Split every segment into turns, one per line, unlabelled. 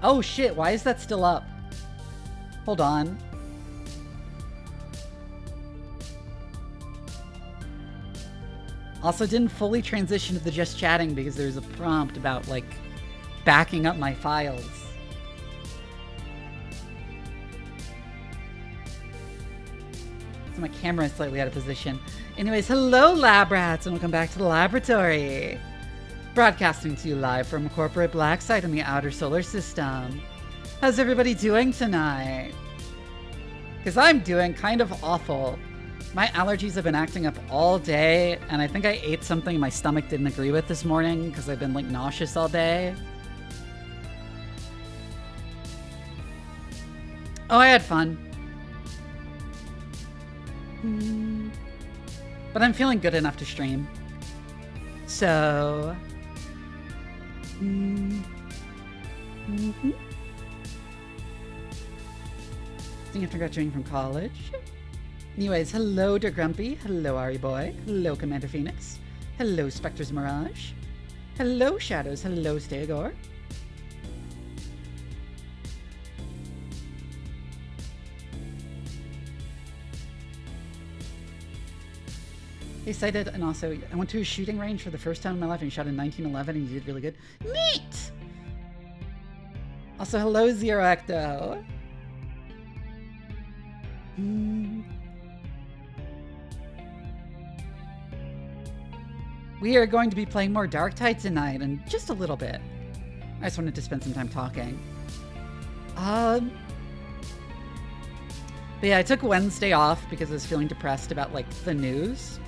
Oh shit, why is that still up? Hold on. Also didn't fully transition to the just chatting because there's a prompt about, like, backing up my files. So my camera is slightly out of position. Anyways, hello lab rats and welcome back to the laboratory. Broadcasting to you live from corporate black site in the outer solar system. How's everybody doing tonight? Because I'm doing kind of awful. My allergies have been acting up all day, and I think I ate something my stomach didn't agree with this morning because I've been, like, nauseous all day. Oh, I had fun. But I'm feeling good enough to stream. So... Seeing after graduating from college. Anyways, hello Der Grumpy, hello Ari Boy, hello Commander Phoenix, hello Spectre's Mirage, hello Shadows, hello Steagor. They cited, and also, I went to a shooting range for the first time in my life and shot in 1911 and you did really good. Neat! Also, hello Zero Ecto. We are going to be playing more Darktide tonight, and just a little bit. I just wanted to spend some time talking. But yeah, I took Wednesday off because I was feeling depressed about, like, the news.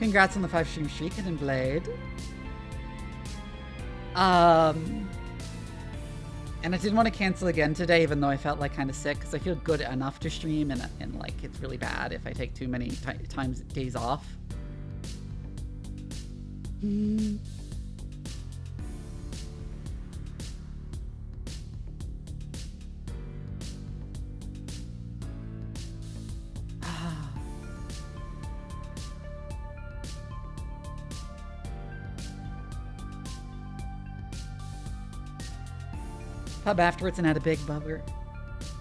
Congrats on the 5-stream streak, Hidden Blade. And I didn't want to cancel again today, even though I felt, like, kind of sick, because I feel good enough to stream, and like, it's really bad if I take too many days off. Pub afterwards and had a big bubber.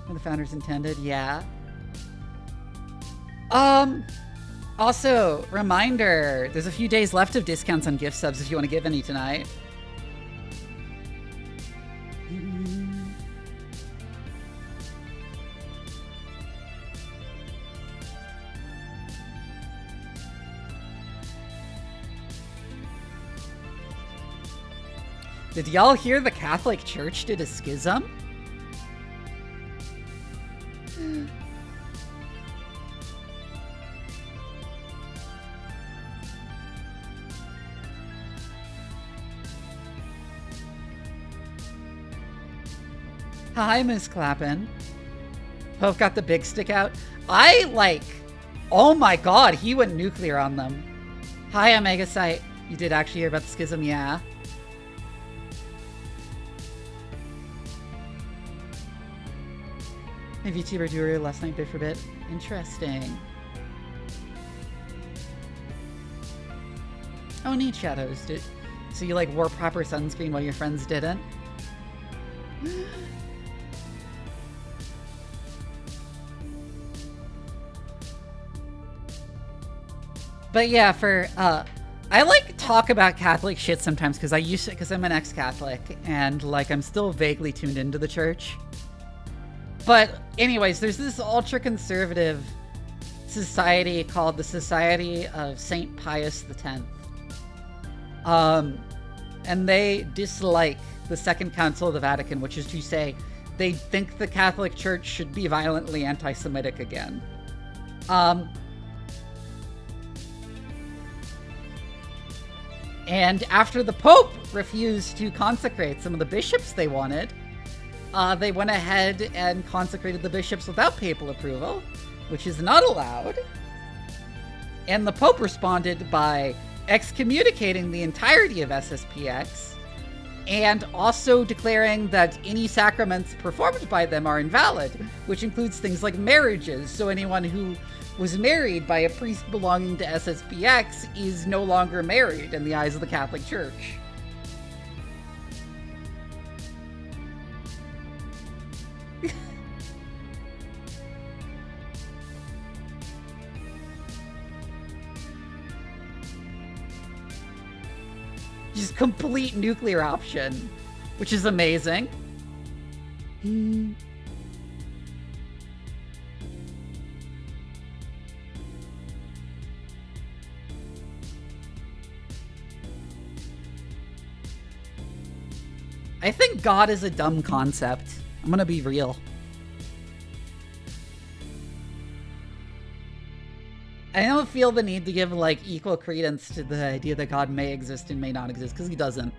When the founders intended, yeah. Also, reminder, there's a few days left of discounts on gift subs if you want to give any tonight. Did y'all hear the Catholic Church did a schism? Hi, Miss Clappin. Pope got the big stick out. Oh my god, he went nuclear on them. Hi, Omega Site. You did actually hear about the schism, yeah. My VTuber duo last night bit for bit. Interesting. Oh, neat, Shadows. So you, like, wore proper sunscreen while your friends didn't? But yeah, I like talk about Catholic shit sometimes because I'm an ex-Catholic and, like, I'm still vaguely tuned into the church. But anyways, there's this ultra-conservative society called the Society of St. Pius X. And they dislike the Second Council of the Vatican, which is to say, they think the Catholic Church should be violently anti-Semitic again. And after the Pope refused to consecrate some of the bishops they wanted, they went ahead and consecrated the bishops without papal approval, which is not allowed. And the Pope responded by excommunicating the entirety of SSPX and also declaring that any sacraments performed by them are invalid, which includes things like marriages. So anyone who was married by a priest belonging to SSPX is no longer married in the eyes of the Catholic Church. Just complete nuclear option, which is amazing. I think God is a dumb concept. I'm gonna be real. I don't feel the need to give, like, equal credence to the idea that God may exist and may not exist, because he doesn't.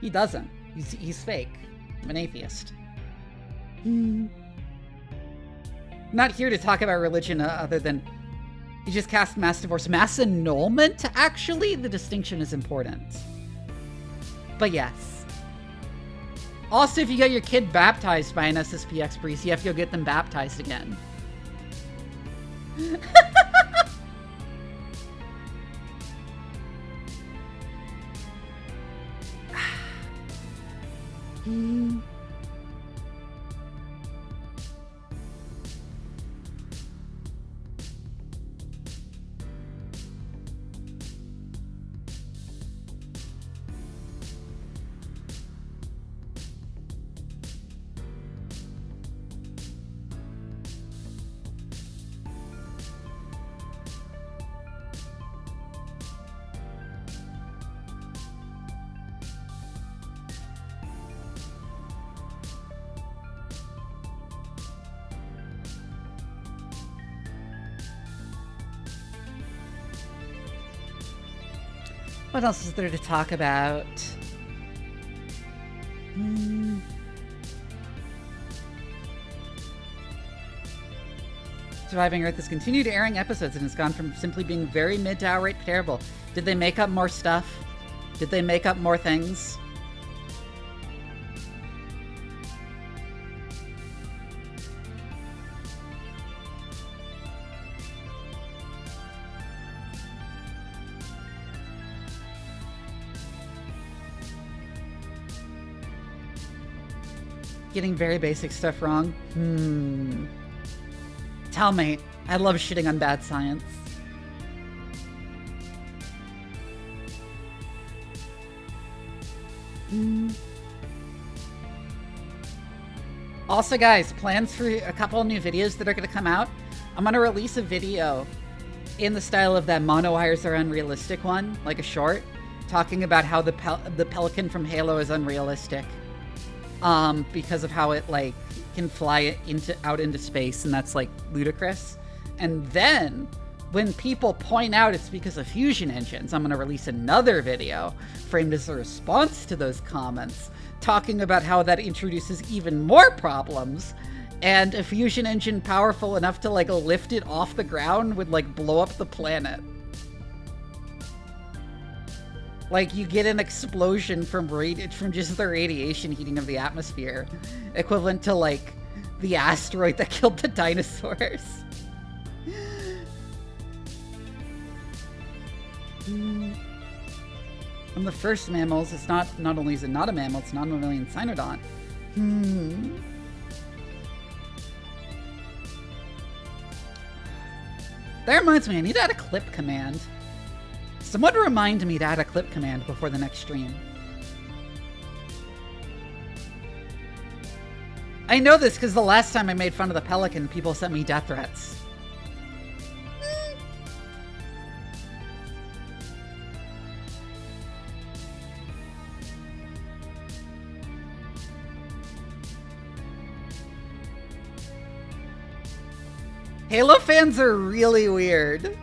He doesn't. He's fake. I'm an atheist. Not here to talk about religion other than he just cast mass divorce. Mass annulment? Actually, the distinction is important. But yes. Also, if you get your kid baptized by an SSPX priest, you have to go get them baptized again. What else is there to talk about? Surviving Earth has continued airing episodes and has gone from simply being very mid to outright terrible. Did they make up more stuff? Did they make up more things? Getting very basic stuff wrong? Tell me. I love shitting on bad science. Also, guys, plans for a couple of new videos that are going to come out. I'm going to release a video in the style of that monowires are unrealistic one, like a short, talking about how the pelican from Halo is unrealistic. Because of how it, like, can fly out into space, and that's, like, ludicrous. And then, when people point out it's because of fusion engines, I'm going to release another video framed as a response to those comments, talking about how that introduces even more problems, and a fusion engine powerful enough to, like, lift it off the ground would, like, blow up the planet. Like, you get an explosion from just the radiation heating of the atmosphere, equivalent to, like, the asteroid that killed the dinosaurs. And the first mammals, it's not only is it not a mammal, it's not a mammalian cynodont. That reminds me, I need to add a clip command. Someone remind me to add a clip command before the next stream. I know this because the last time I made fun of the pelican, people sent me death threats. Halo fans are really weird.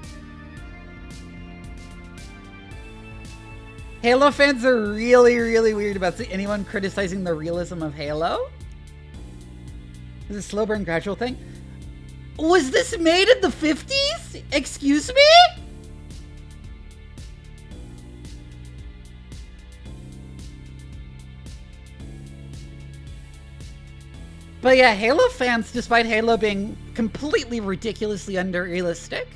Halo fans are really, really weird about anyone criticizing the realism of Halo. Is it a slow burn gradual thing? Was this made in the 50s? Excuse me? But yeah, Halo fans, despite Halo being completely ridiculously unrealistic,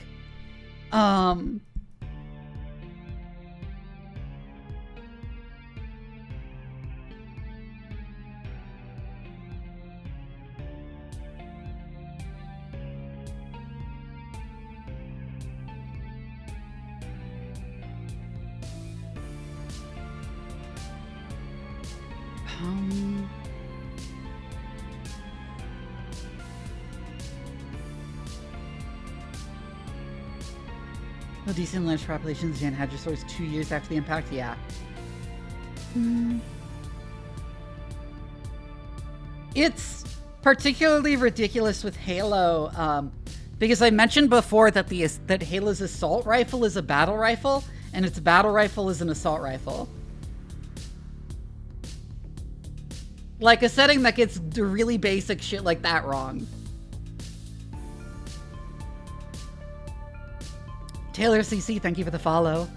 The decent large populations in Hadrosaurs 2 years after the impact? Yeah. It's particularly ridiculous with Halo, because I mentioned before that that Halo's assault rifle is a battle rifle, and its battle rifle is an assault rifle. Like, a setting that gets really basic shit like that wrong. Taylor CC, thank you for the follow.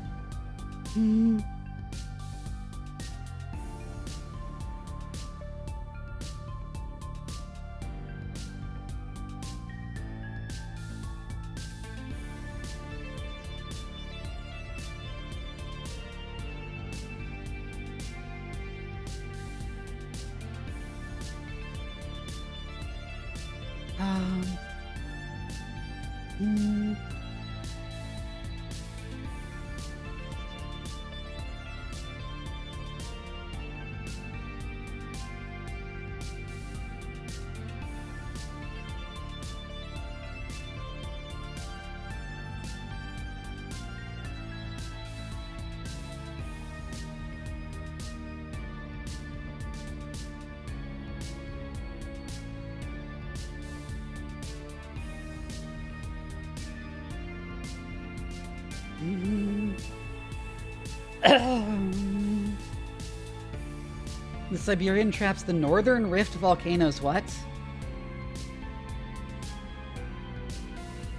The Siberian traps the Northern Rift volcanoes. What?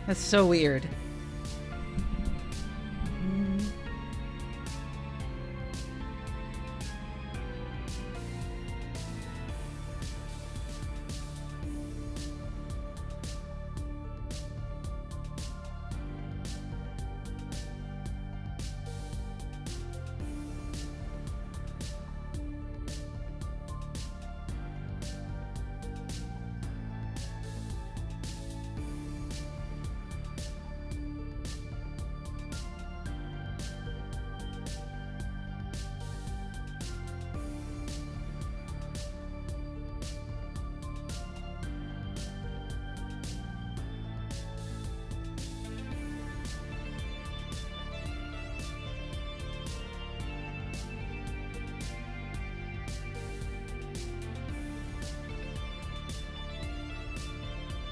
That's so weird.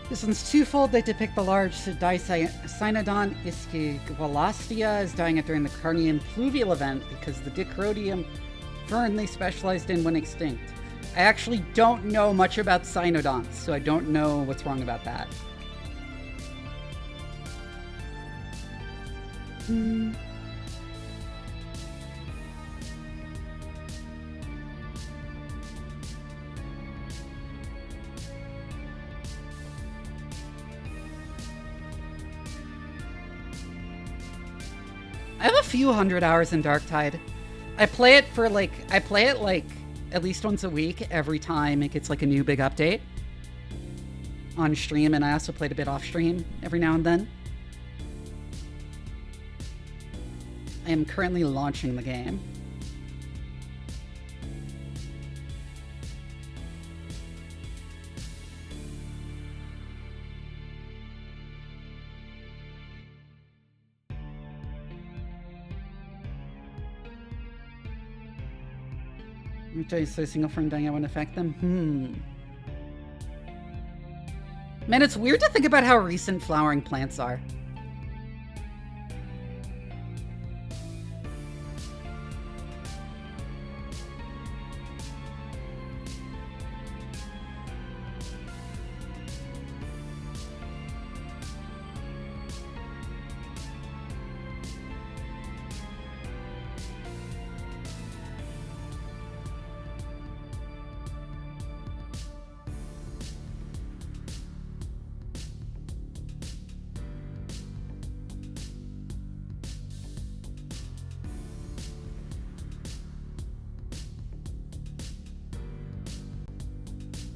This one's twofold. They depict the large Cynodon isquigualastia as dying out during the Carnian pluvial event because the Dicrodium fern they specialized in went extinct. I actually don't know much about Cynodons, so I don't know what's wrong about that. I have a few hundred hours in Darktide. I play it at least once a week every time it gets like a new big update on stream, and I also played a bit off stream every now and then. I am currently launching the game. So single frame dying out won't affect them? Man, it's weird to think about how recent flowering plants are.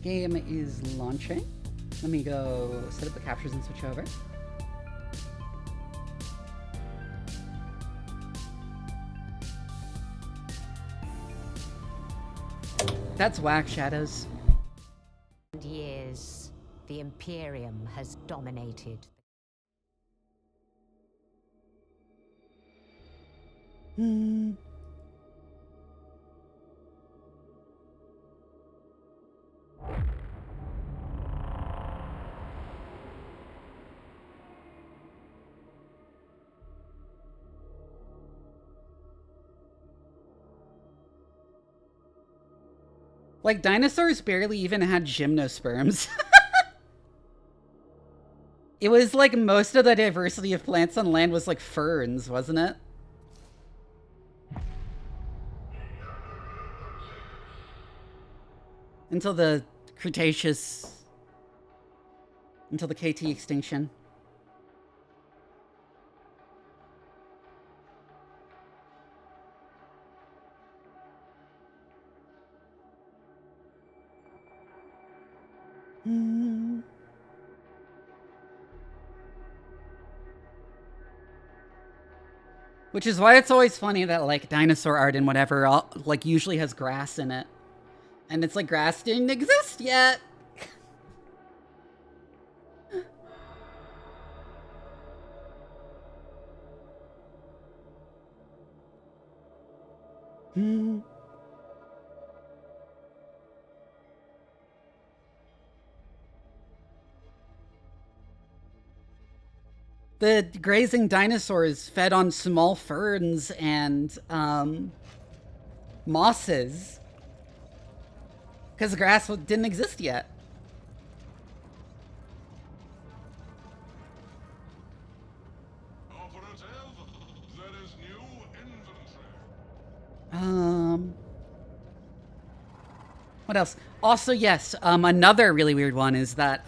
Game is launching. Let me go set up the captures and switch over. That's whack, Shadows.
Years, the Imperium has dominated.
Like, dinosaurs barely even had gymnosperms. It was like most of the diversity of plants on land was like ferns, wasn't it? Until the Cretaceous... Until the KT extinction. Which is why it's always funny that, like, dinosaur art and whatever, like, usually has grass in it. And it's like, grass didn't exist yet! The grazing dinosaurs fed on small ferns and mosses. Because grass didn't exist yet. What else? Also, yes, another really weird one is that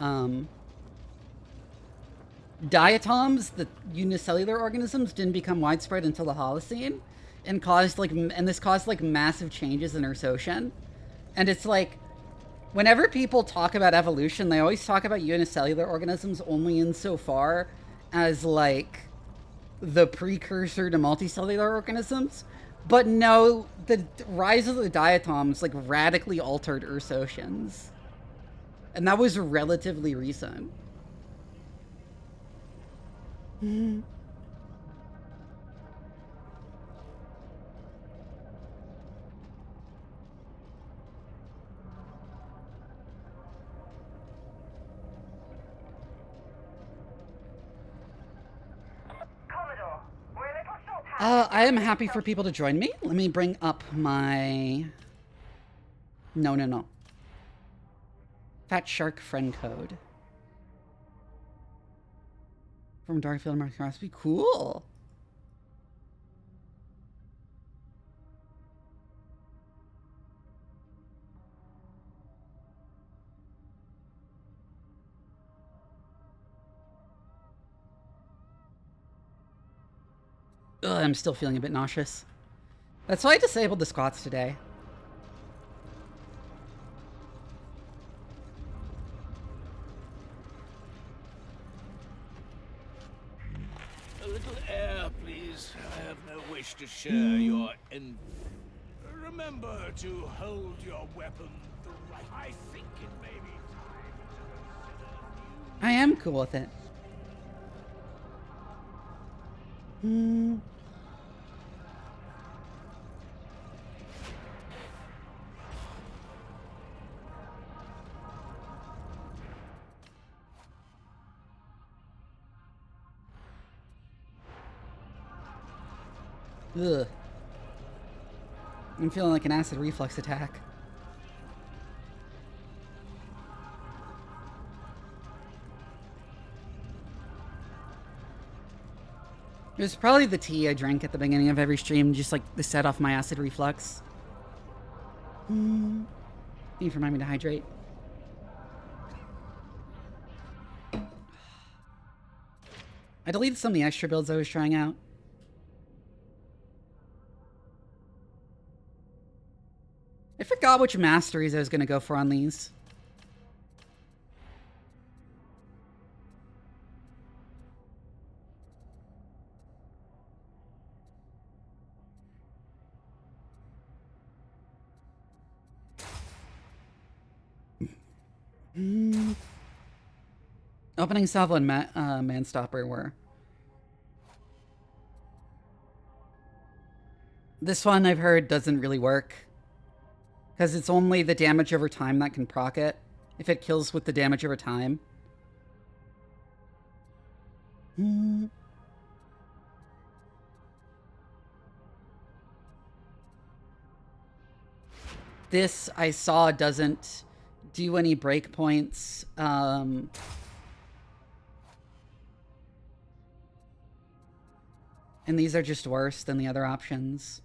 diatoms, the unicellular organisms, didn't become widespread until the Holocene, and this caused like massive changes in Earth's ocean. And it's like, whenever people talk about evolution, they always talk about unicellular organisms only insofar as like the precursor to multicellular organisms. But no, the rise of the diatoms like radically altered Earth's oceans. And that was relatively recent. I am happy for people to join me. Let me bring up my... No. Fat Shark friend code. From Darkfield and Mark Crosby. Cool. Ugh, I'm still feeling a bit nauseous. That's why I disabled the squats today.
A little air, please. I have no wish to share your remember to hold your weapon the right. I think it may be time to consider.
I am cool with it. Ugh. I'm feeling like an acid reflux attack. It was probably the tea I drank at the beginning of every stream, just like to set off my acid reflux. Need to remind me to hydrate. I deleted some of the extra builds I was trying out. I forgot which masteries I was going to go for on these. Opening salvo and manstopper were. This one I've heard doesn't really work. Because it's only the damage over time that can proc it. If it kills with the damage over time. This I saw doesn't do any breakpoints. And these are just worse than the other options.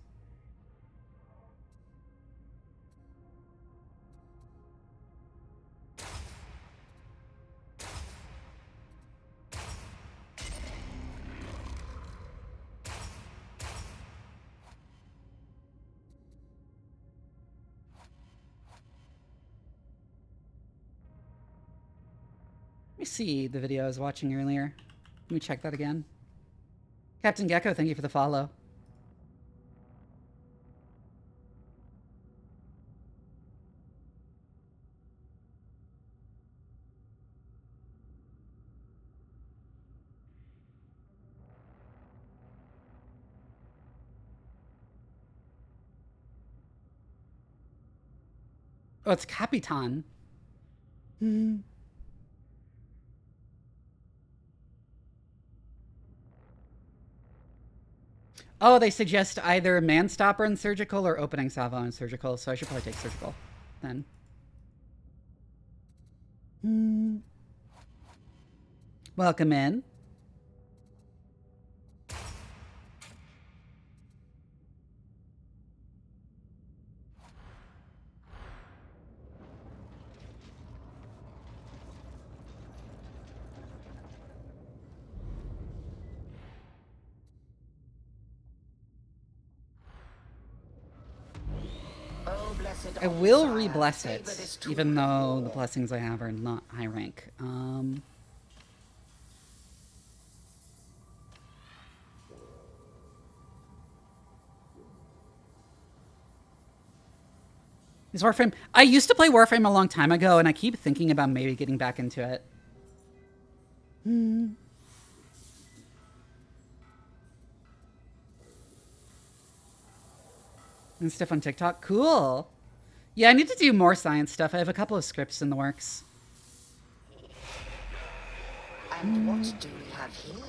Let me see the video I was watching earlier. Let me check that again. Captain Gecko, thank you for the follow. Oh, it's Capitan. Oh, they suggest either manstopper and surgical or opening salvo and surgical, so I should probably take surgical then. Welcome in. I will re-bless it, even though the blessings I have are not high rank. Is Warframe... I used to play Warframe a long time ago, and I keep thinking about maybe getting back into it. And stuff on TikTok. Cool. Yeah, I need to do more science stuff. I have a couple of scripts in the works.
And what do we have here?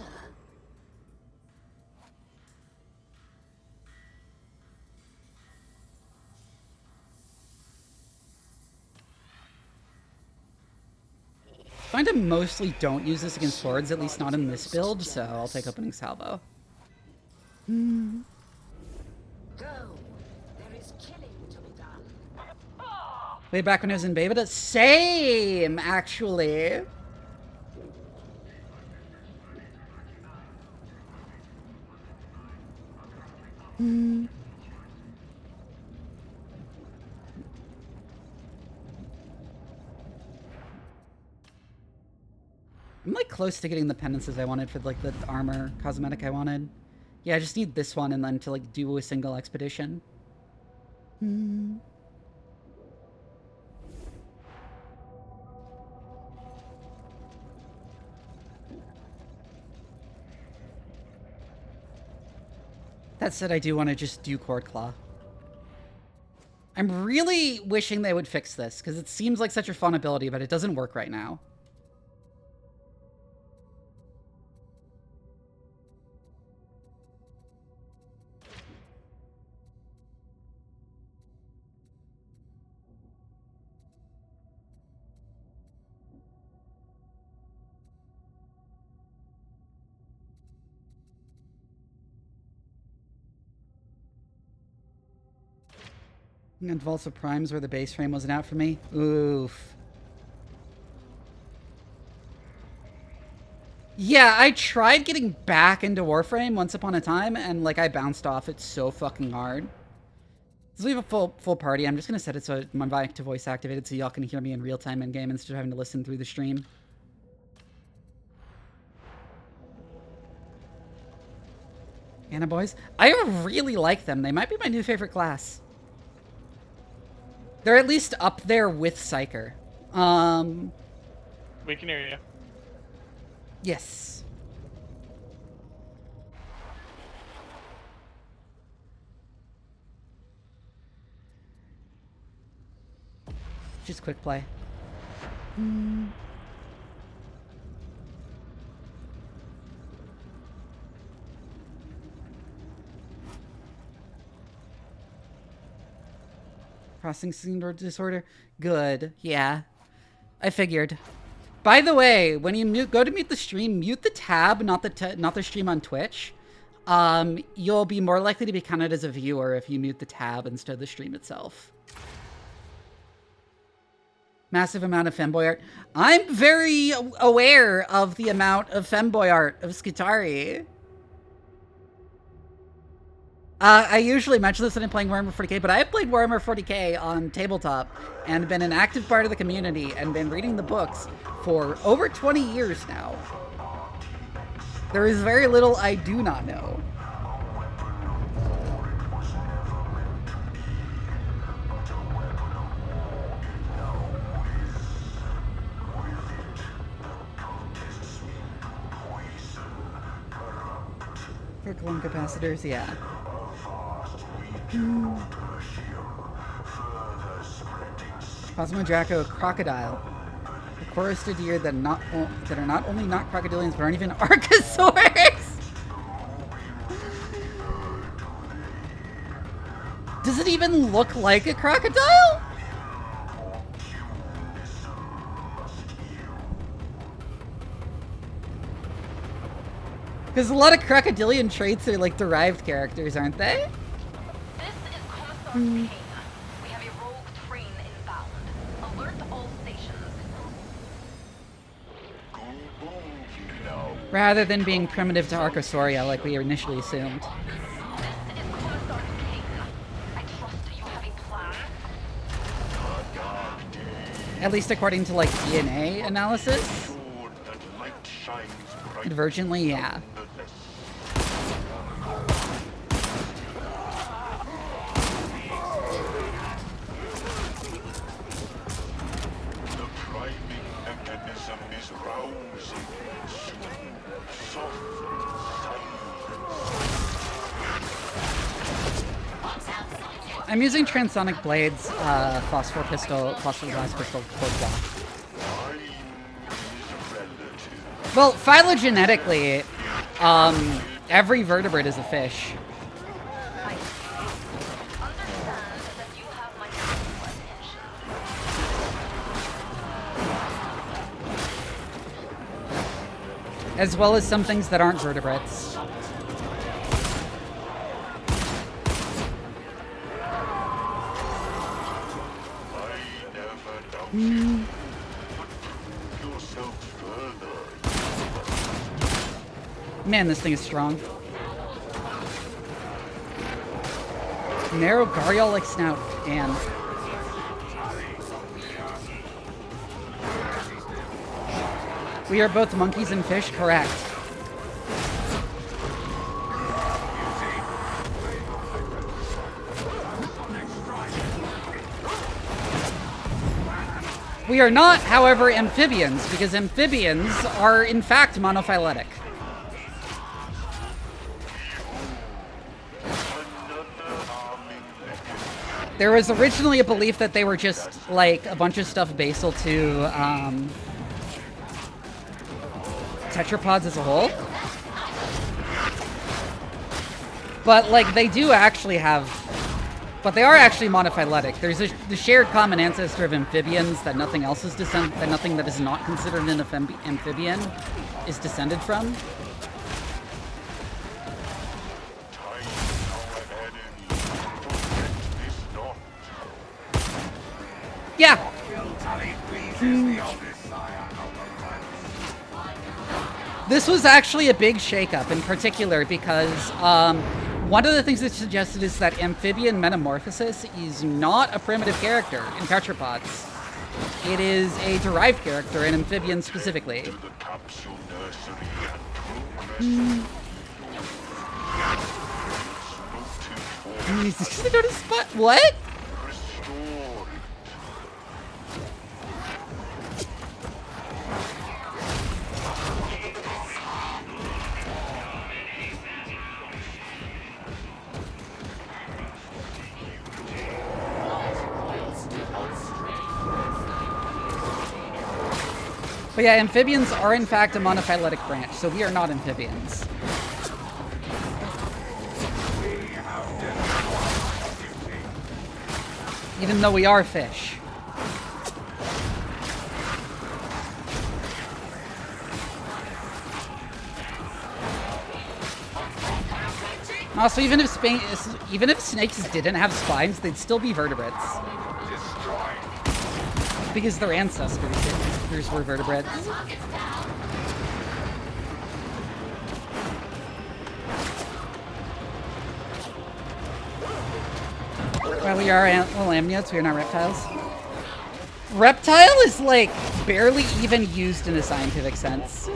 I find I mostly don't use this against swords, at least not in this build, so I'll take opening salvo.
Go. There is killing to be done.
Way back when I was in beta? Same, actually. I'm like close to getting the penances I wanted for like the armor cosmetic I wanted. Yeah, I just need this one and then to like do a single expedition. That said, I do want to just do Cord Claw. I'm really wishing they would fix this because it seems like such a fun ability, but it doesn't work right now. And Vaults of Primes where the base frame wasn't out for me. Oof. Yeah, I tried getting back into Warframe once upon a time, and like I bounced off it so fucking hard. Let's leave a full party. I'm just gonna set it so my mic to voice activated so y'all can hear me in real time in game instead of having to listen through the stream. Anna boys, I really like them. They might be my new favorite class. They're at least up there with Psyker.
We can hear you.
Yes. Just quick play. Crossing syndrome disorder. Good. Yeah. I figured. By the way, when you go to mute the stream, mute the tab, not the stream on Twitch. You'll be more likely to be counted as a viewer if you mute the tab instead of the stream itself. Massive amount of femboy art. I'm very aware of the amount of femboy art of Skitarii. I usually mention this when I'm playing Warhammer 40k, but I've played Warhammer 40k on tabletop and been an active part of the community and been reading the books for over 20 years now. There is very little I do not know. Critical capacitors, yeah. Cosmo Draco, crocodile. The chorus of deer that are not only not crocodilians but aren't even archosaurs. Does it even look like a crocodile? Because a lot of crocodilian traits are like derived characters, aren't they?
This is Commissar Kane. We have a rogue train inbound. Alert all stations.
Rather than being primitive to Archosauria like we initially assumed.
This is Commissar Kane. I trust you have a plan.
At least according to like DNA analysis. Divergently, yeah. I'm using transonic blades, phosphor glass pistol, cord block. Well, phylogenetically, every vertebrate is a fish.
Understand that you have my full attention.
As well as some things that aren't vertebrates. Man, this thing is strong. Narrow Gargoyle-like snout, and we are both monkeys and fish, correct. We are not, however, amphibians, because amphibians are, in fact, monophyletic. There was originally a belief that they were just, like, a bunch of stuff basal to, tetrapods as a whole. But, like, they do actually have... But they are actually monophyletic. There's the shared common ancestor of amphibians that nothing else is that nothing that is not considered an amphibian is descended from. Yeah. This was actually a big shakeup in particular because one of the things it's suggested is that amphibian metamorphosis is not a primitive character in tetrapods. It is a derived character in amphibians specifically. What? But yeah, amphibians are in fact a monophyletic branch, so we are not amphibians. Even though we are fish. Also, even if snakes didn't have spines, they'd still be vertebrates. Because their ancestors were vertebrates. Well, we are amniotes, we are not reptiles. Reptile is, like, barely even used in a scientific sense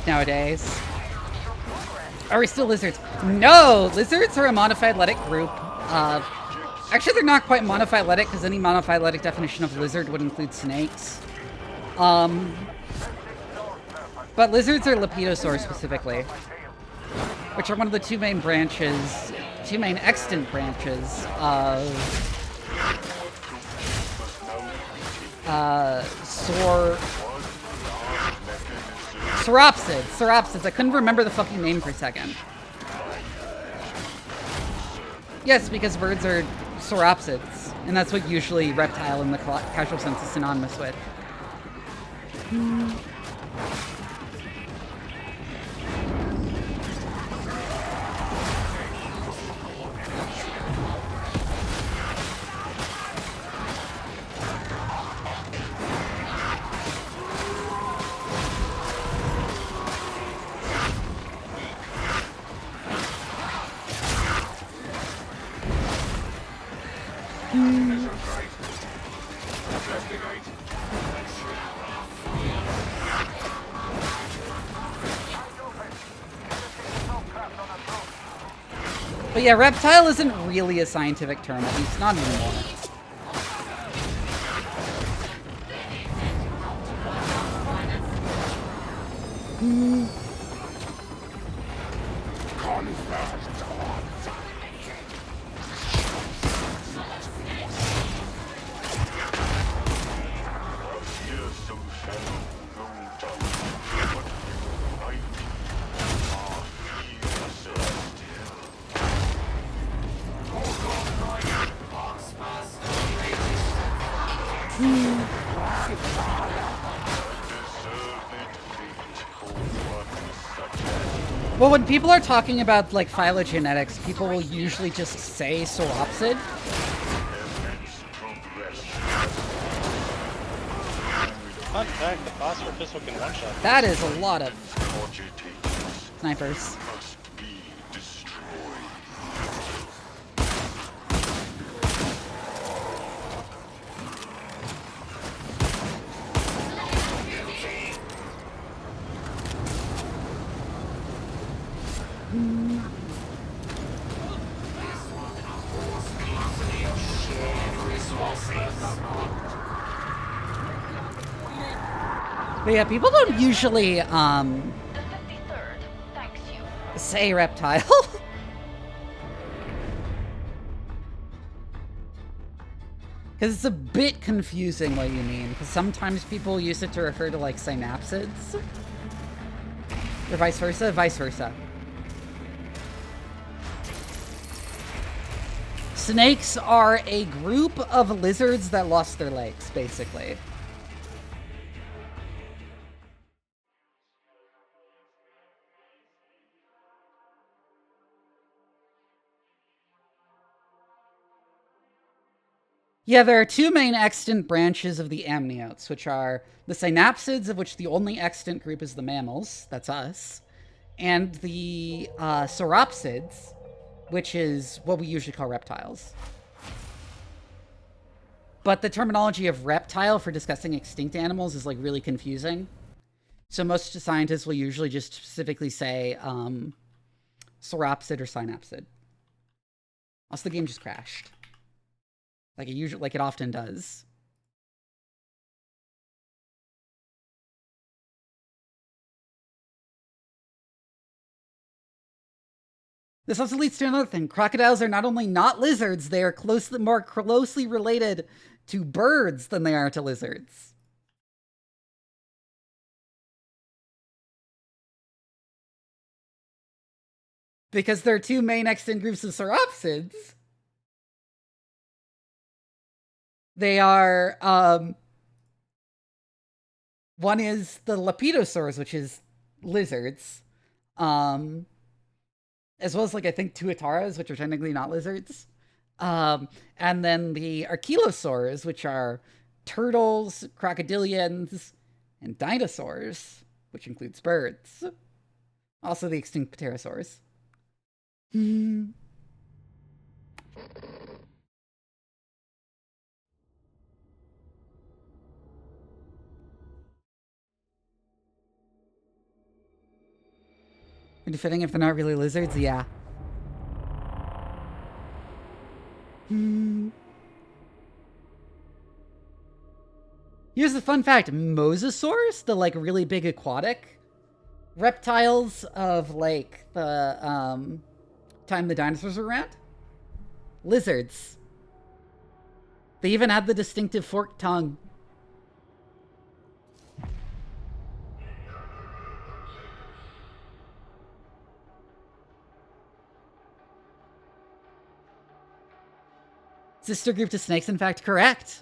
nowadays. Are we still lizards? No! Lizards are a monophyletic group of... Actually, they're not quite monophyletic, because any monophyletic definition of lizard would include snakes. But lizards are lepidosaurs specifically, which are one of the two main extant branches of Sauropsids. I couldn't remember the fucking name for a second. Yes, because birds are sauropsids, and that's what usually reptile in the casual sense is synonymous with. But yeah, reptile isn't really a scientific term, at least not anymore. Well, when people are talking about, like, phylogenetics, people will usually just say sauropsid.
Fun fact, the phosphor pistol can one-shot.
That is a lot of snipers. But yeah, people don't usually,
The 53rd thanks you.
say reptile. Because it's a bit confusing what you mean, because sometimes people use it to refer to, like, synapsids. Or vice versa, vice versa. Snakes are a group of lizards that lost their legs, basically. Yeah, there are two main extant branches of the amniotes, which are the synapsids, of which the only extant group is the mammals, that's us, and the sauropsids, which is what we usually call reptiles. But the terminology of reptile for discussing extinct animals is, like, really confusing. So most scientists will usually just specifically say sauropsid or synapsid. Also, the game just crashed. Like it often does. This also leads to another thing. Crocodiles are not only not lizards, they are more closely related to birds than they are to lizards. Because there are two main extant groups of sauropsids. They are, one is the lepidosaurs, which is lizards, as well as, like, I think tuataras, which are technically not lizards. And then the archelosaurs, which are turtles, crocodilians, and dinosaurs, which includes birds. Also the extinct pterosaurs. Pretty fitting if they're not really lizards, yeah. Here's the fun fact. Mosasaurs, the, like, really big aquatic reptiles of, like, the, time the dinosaurs were around. Lizards. They even had the distinctive forked tongue. Sister group to snakes, in fact, correct.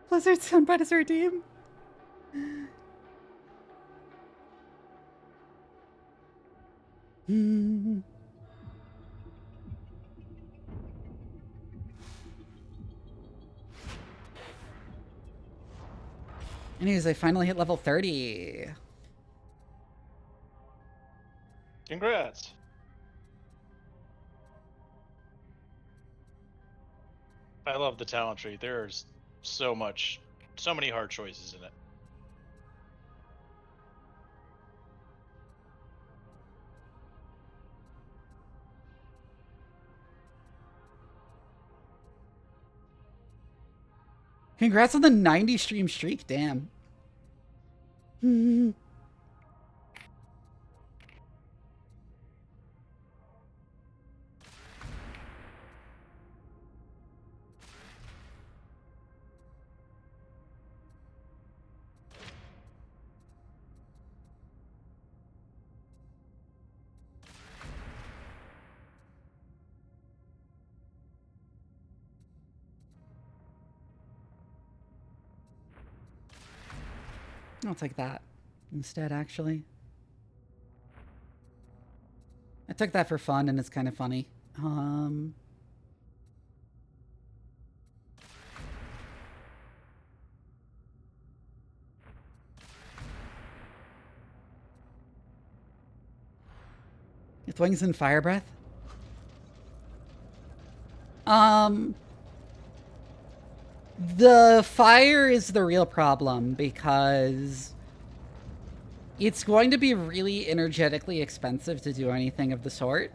Blizzard's son Predator team. Anyways, I finally hit level 30.
Congrats. I love the talent tree. There's so many hard choices in it.
Congrats on the 90 stream streak, damn. I'll take that instead, actually. I took that for fun, and it's kind of funny. With wings and fire breath? The fire is the real problem because it's going to be really energetically expensive to do anything of the sort.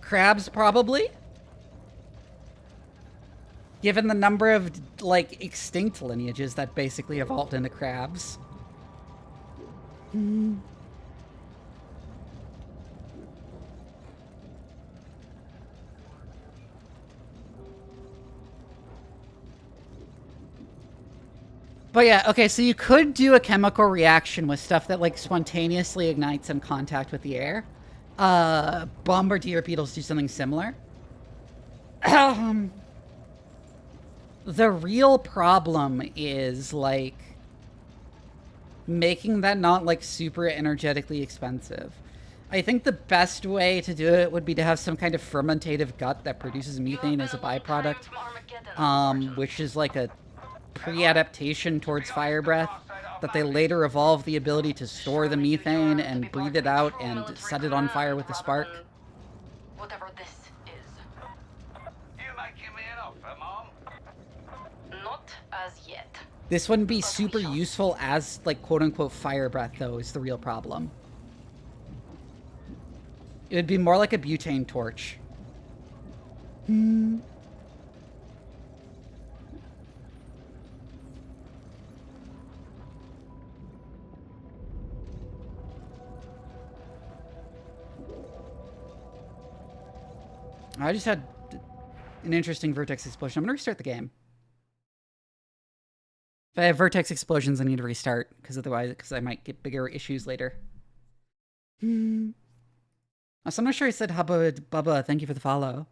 Crabs, probably. Given the number of, like, extinct lineages that basically evolved into crabs. But yeah, okay, so you could do a chemical reaction with stuff that, like, spontaneously ignites in contact with the air. Bombardier beetles do something similar. The real problem is, like, making that not, like, super energetically expensive. I think the best way to do it would be to have some kind of fermentative gut that produces methane as a byproduct, which is, like, a pre-adaptation towards fire breath, that they later evolve the ability to store the methane and breathe it out and set it on fire with a spark.
Whatever this is.
You making me an offer, Mom?
Not as yet.
This wouldn't be super useful as, like, quote-unquote fire breath, though, is the real problem. It would be more like a butane torch. I just had an interesting vertex explosion. I'm gonna restart the game. If I have vertex explosions, I need to restart, because I might get bigger issues later. So I'm not sure I said Bubba, thank you for the follow.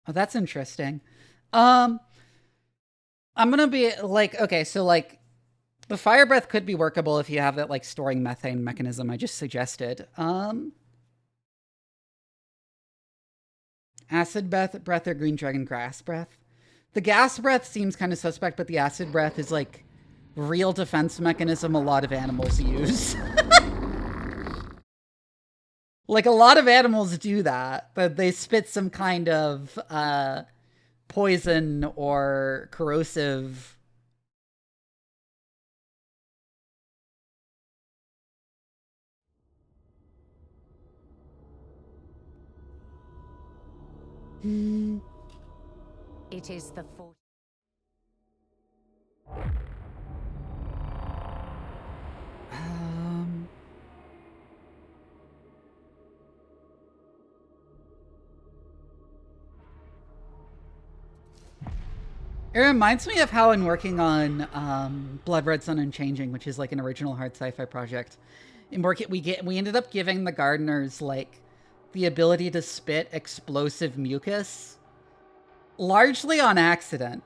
Oh, that's interesting. I'm gonna be like, okay, so like the fire breath could be workable if you have that like storing methane mechanism I just suggested. Acid breath or green dragon grass breath. The gas breath seems kind of suspect, but the acid breath is like real defense mechanism a lot of animals use. Like, a lot of animals do that, but they spit some kind of poison or corrosive.
It is the force.
It reminds me of how in working on Blood Red Sun Unchanging, which is like an original hard sci-fi project, in we ended up giving the gardeners like the ability to spit explosive mucus, largely on accident.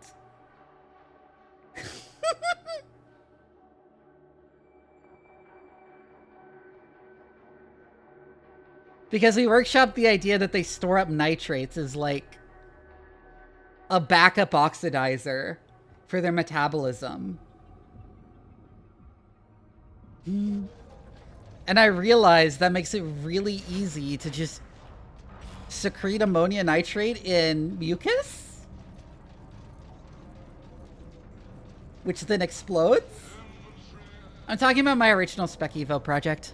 Because we workshopped the idea that they store up nitrates as like a backup oxidizer for their metabolism. And I realized that makes it really easy to just secrete ammonia nitrate in mucus, which then explodes. I'm talking about my original Spec Evo project.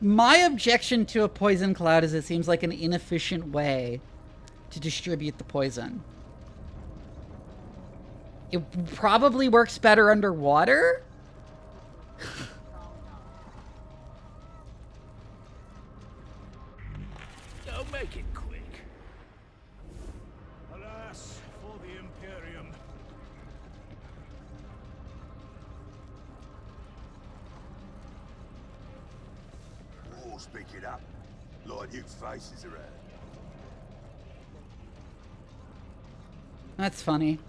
My objection to a poison cloud is it seems like an inefficient way to distribute the poison. It probably works better underwater.
Don't make it quick. Alas, for the Imperium.
War's picking up. Lot of new faces around.
That's funny.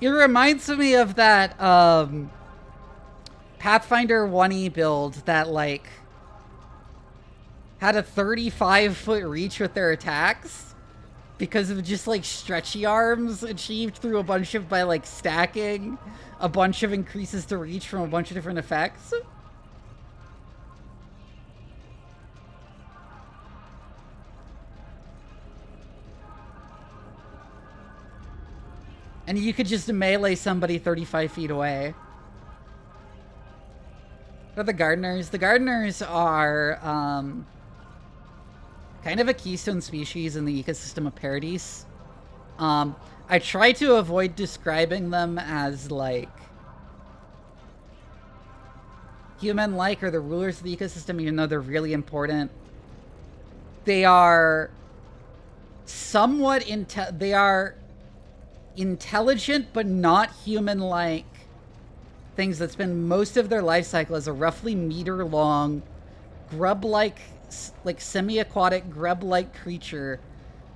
It reminds me of that Pathfinder 1E build that like had a 35-foot reach with their attacks because of just like stretchy arms achieved through a bunch of by like stacking a bunch of increases to reach from a bunch of different effects. And you could just melee somebody 35 feet away. What are the gardeners? The gardeners are kind of a keystone species in the ecosystem of Paradise. I try to avoid describing them as like human-like or the rulers of the ecosystem, even though they're really important. They are somewhat they are intelligent but not human-like things that spend most of their life cycle as a roughly meter-long grub-like, like semi-aquatic grub-like creature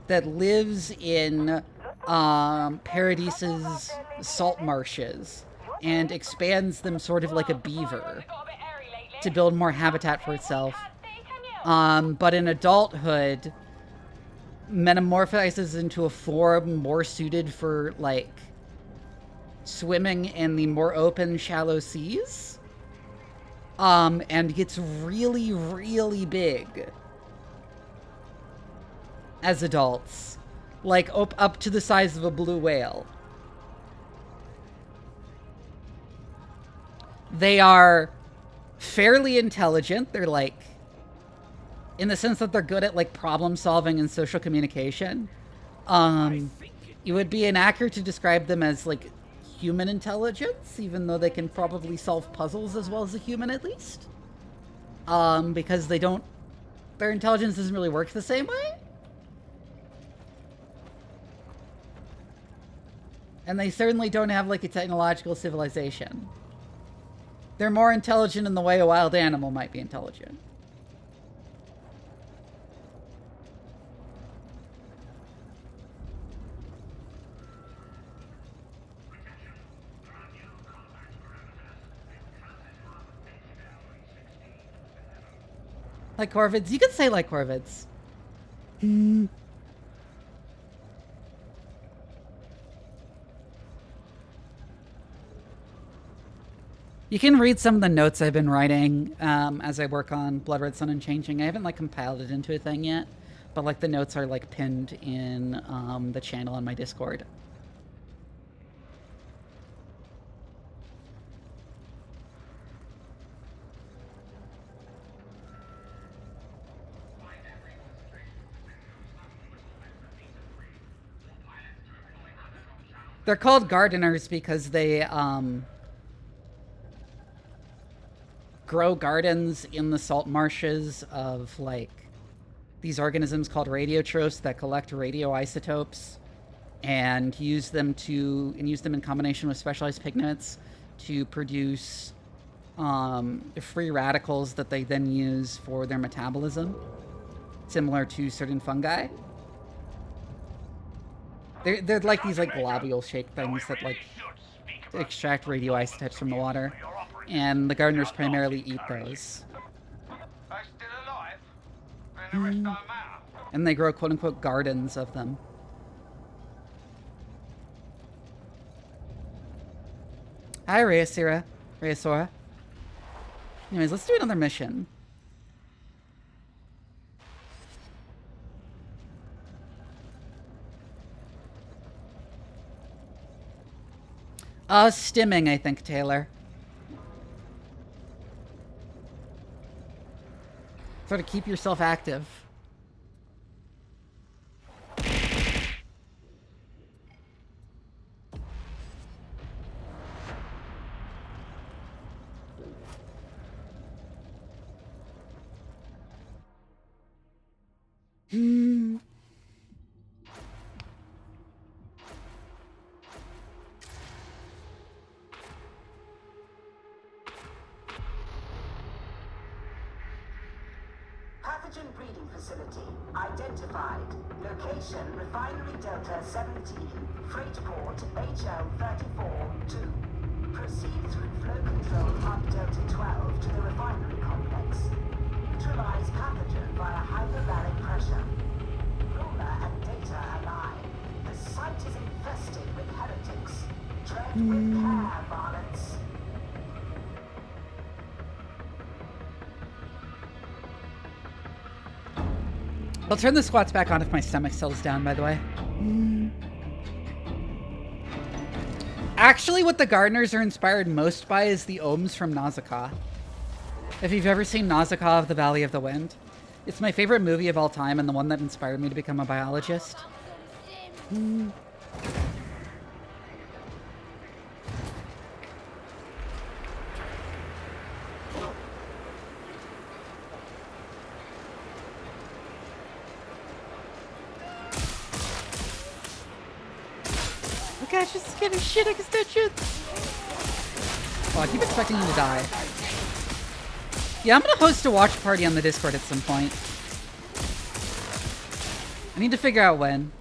that lives in Paradise's salt marshes and expands them sort of like a beaver to build more habitat for itself. But in adulthood, metamorphizes into a form more suited for, like, swimming in the more open, shallow seas. And gets really, really big as adults. Like, up to the size of a blue whale. They are fairly intelligent. They're, like, in the sense that they're good at, like, problem solving and social communication. It would be inaccurate to describe them as, like, human intelligence, even though they can probably solve puzzles as well as a human, at least. Because they don't... Their intelligence doesn't really work the same way. And they certainly don't have, like, a technological civilization. They're more intelligent in the way a wild animal might be intelligent. Like corvids? You could say like corvids. You can read some of the notes I've been writing as I work on Blood Red Sun Unchanging. I haven't, like, compiled it into a thing yet, but, like, the notes are, like, pinned in the channel on my Discord. They're called gardeners because they grow gardens in the salt marshes of, like, these organisms called radiotrophs that collect radioisotopes and use them in combination with specialized pigments to produce free radicals that they then use for their metabolism, similar to certain fungi. They're like these, like, globule-shaped things that, like, extract radioisotopes from the water. And the gardeners primarily eat those. And they grow quote-unquote gardens of them. Hi, Rheasora. Anyways, let's do another mission. Stimming, I think, Taylor. Sort of keep yourself active.
Pathogen breeding facility identified. Location Refinery Delta 17. Freight port HL34-2. Proceed through flow control hub Delta 12 to the refinery complex. Neutralize pathogen via hyperbaric pressure. Ruler and data align. The site is infested with heretics. Tread with care, varlets.
I'll turn the squats back on if my stomach settles down, by the way. Actually, what the gardeners are inspired most by is the ohms from Nausicaa. If you've ever seen Nausicaa of the Valley of the Wind, it's my favorite movie of all time and the one that inspired me to become a biologist. god, just getting shit extensions. Oh, I keep expecting him to die. Yeah, I'm gonna host a watch party on the Discord at some point. I need to figure out when.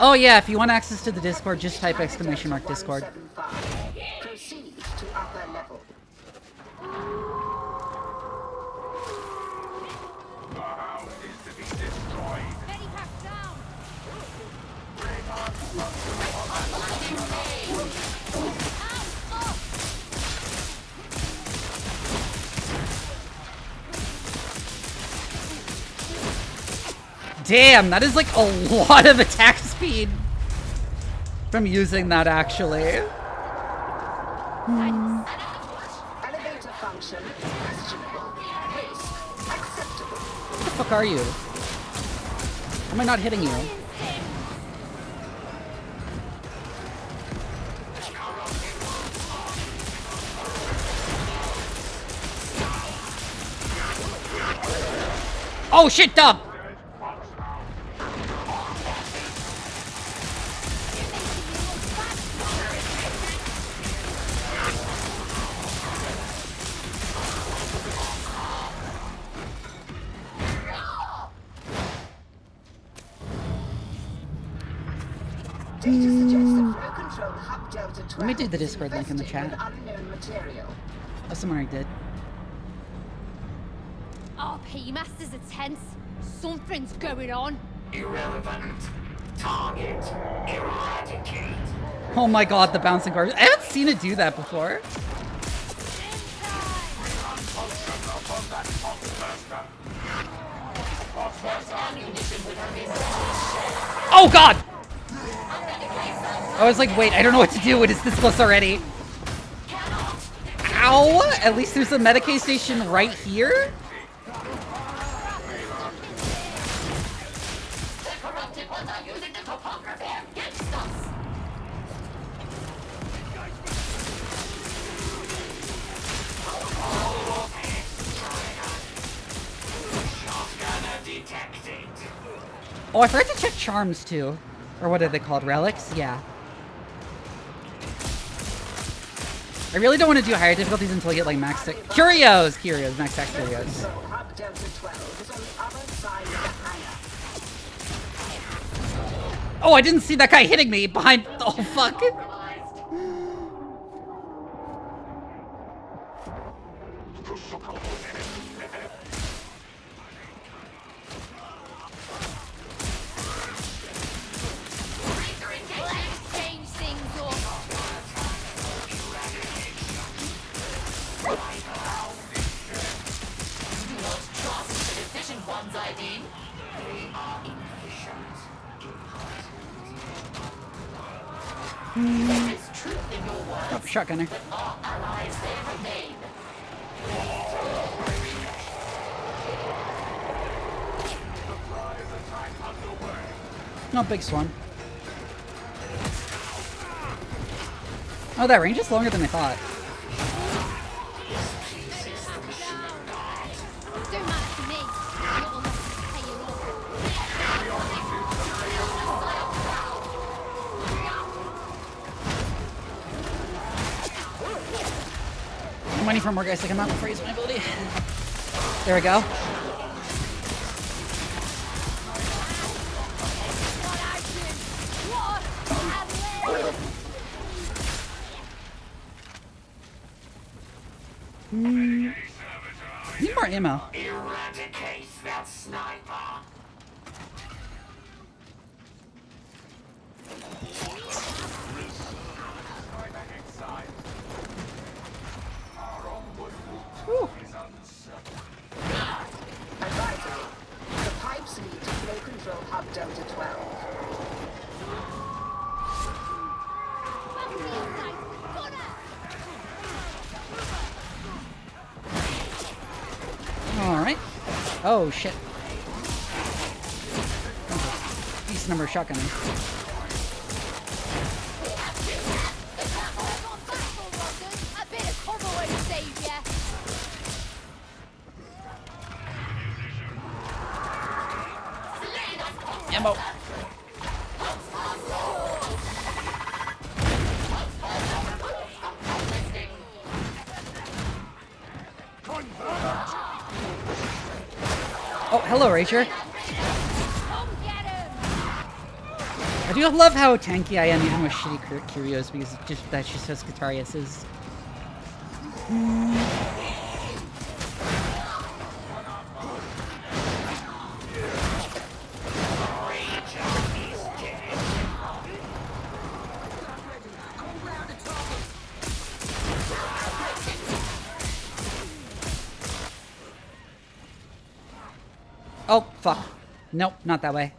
Oh yeah, if you want access to the Discord, just type !Discord.
Proceed to upper level.
The hound is to be destroyed.
Damn, that is like a lot of attack speed from using that, actually.
Elevator function questionable. Risk acceptable.
What the fuck are you? Am I not hitting you? Oh shit, dub!
Data suggests that flow control hub Delta 12
Let me do the Discord link in the chat.
unknown material.
Oh, someone already did.
RP Masters are tense. Something's going on.
Irrelevant. Target. Eradicate.
Oh my god, the bouncing guard. I haven't seen it do that before. Oh god! I was like, wait, I don't know what to do. It is this close already. Ow! At least there's a Medicaid station right here. Oh, I forgot to check charms too. Or what are they called? Relics? Yeah. I really don't want to do higher difficulties until I get like max Curios, max tax Curios.
Hub Delta 12 is on the other side of the hangar.
Oh, I didn't see that guy hitting me behind. Oh, fuck.
Change things up.
Oh, shotgunner. No, big swan. Oh, that range is longer than I thought.
Don't matter to me. Not unless it's paying off.
Money for more guys to come out before I use my ability. There we go. Need more ammo.
Eradicate that sniper.
Whew.
Advisory. The pipes lead to flow control hub Delta 12.
Alright. Oh, shit. Decent number of shotgunners.
A bit of cover
Ammo. Oh, hello, Rachel. I do love how tanky I am even with shitty curios because just that's just how Skitarii is. Oh, fuck. Nope, not that way.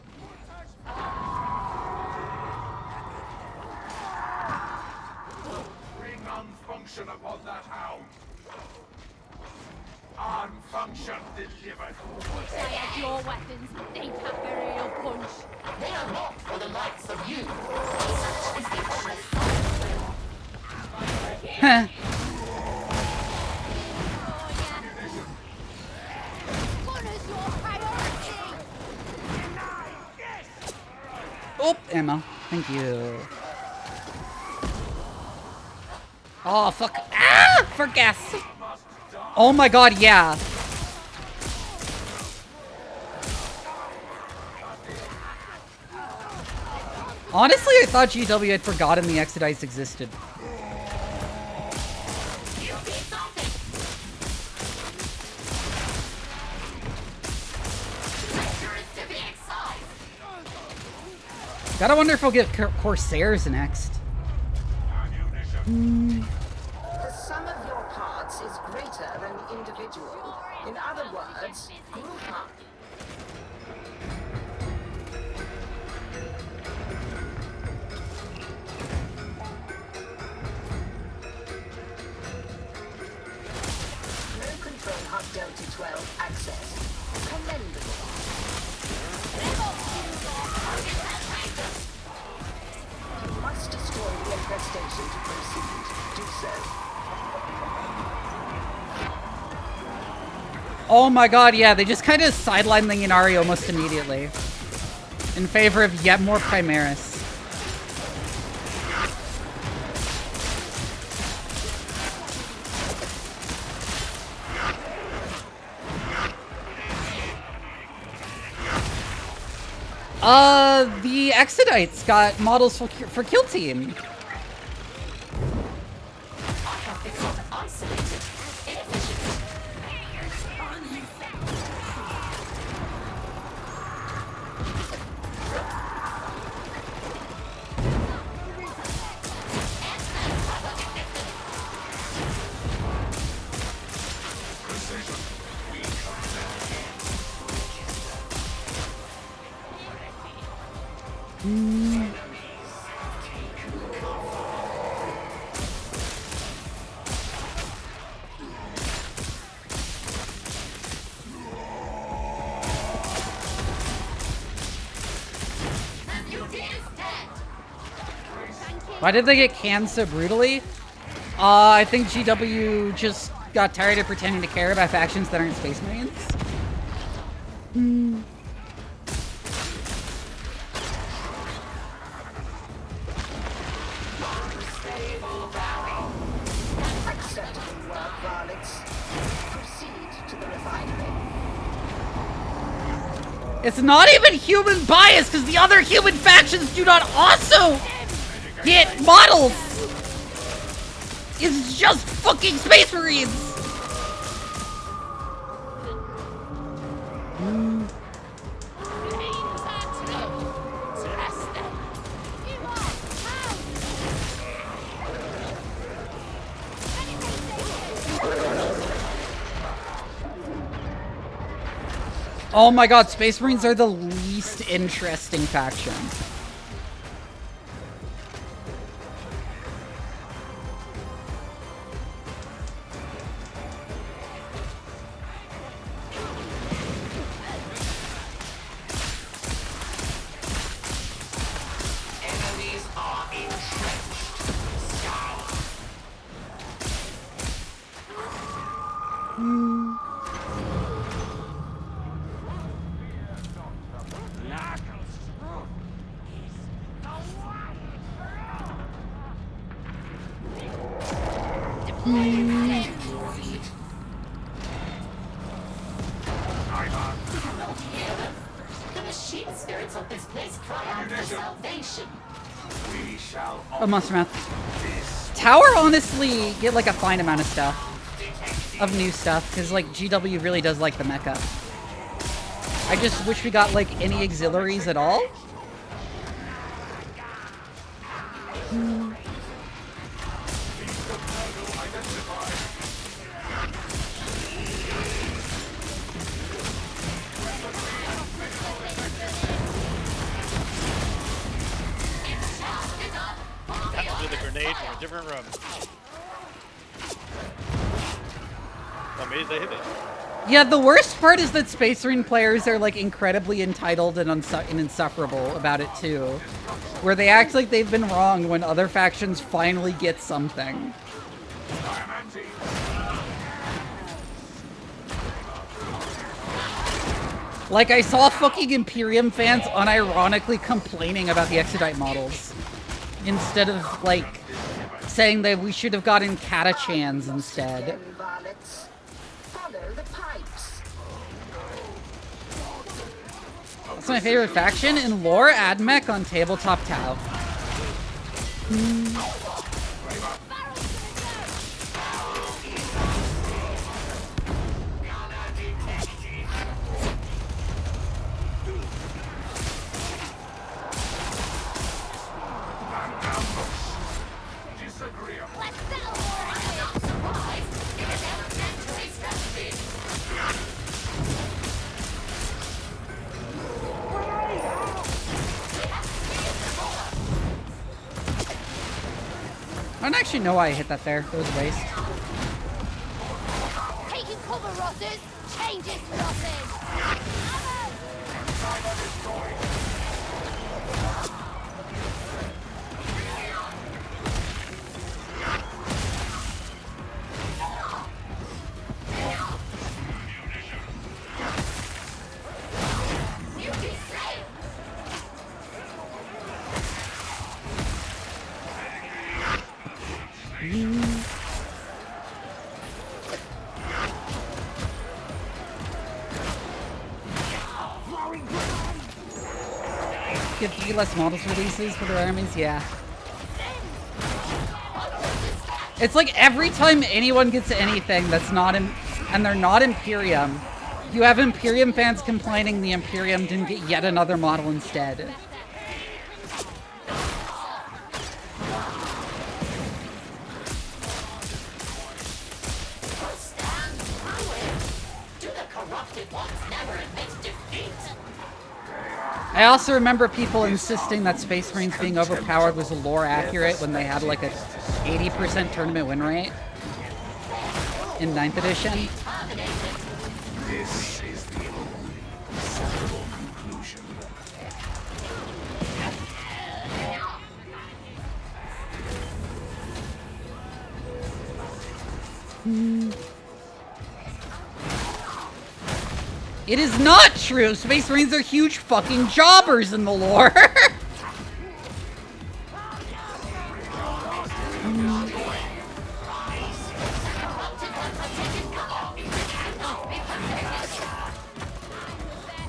Bring unfunction upon that hound. Unfunction delivered.
I had your weapons, they pack a real punch.
They are not for the likes of you.
Heh.
Gunner's your priority!
Oh, ammo. Thank you. Oh, fuck. Ah! For gas. Oh my god, yeah. Honestly, I thought GW had forgotten the Exodites existed. Gotta wonder if we'll get Corsairs next.
The sum of your parts is greater than the individual. In other words, group up. No control hub Delta 12 access. Commendable. You must destroy the infestation to proceed. Do so.
Oh my god, yeah, they just kind of sidelined the Inari almost immediately. In favor of yet more Primaris. The Exodites got models for Kill Team. Why did they get canned so brutally? I think GW just got tired of pretending to care about factions that aren't Space Marines.
Acceptable work, varlets. Proceed to the refinery.
It's not even human bias because the other human factions do not also get models. It's just fucking Space Marines. Oh my god, Space Marines are the least interesting faction.
Enemies are entrenched. Scour.
Knuckles
The machine spirits of this place cry out for salvation.
We shall
Oh, Monster Math. Tower honestly get like a fine amount of stuff. Of new stuff, because like GW really does like the mecha. I just wish we got like any auxiliaries at all.
Do the grenade from a different room. Amazed they hit it.
Yeah, the worst part is that Space Marine players are like incredibly entitled and insufferable about it too. Where they act like they've been wrong when other factions finally get something. Like, I saw fucking Imperium fans unironically complaining about the Exodite models. Instead of, like, saying that we should have gotten Catachans instead.
Varlets. Follow the pipes.
That's my favorite faction. In lore, Admech on Tabletop Tau. I don't actually know why I hit that there. It was a waste.
Taking cover, Rosses! Changes, Rosses!
Get 3 less models releases for their armies? Yeah. It's like every time anyone gets anything that's not in, and they're not Imperium, you have Imperium fans complaining the Imperium didn't get yet another model instead. I also remember people insisting that Space Marines being overpowered was lore accurate when they had like a 80% tournament win rate in 9th edition.
This is the sensible conclusion.
It is not true! Space Marines are huge fucking jobbers in the lore!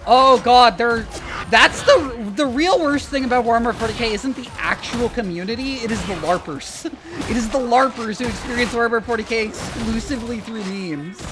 Oh god, that's the real worst thing about Warhammer 40k isn't the actual community, it is the LARPers. It is the LARPers who experience Warhammer 40k exclusively through memes.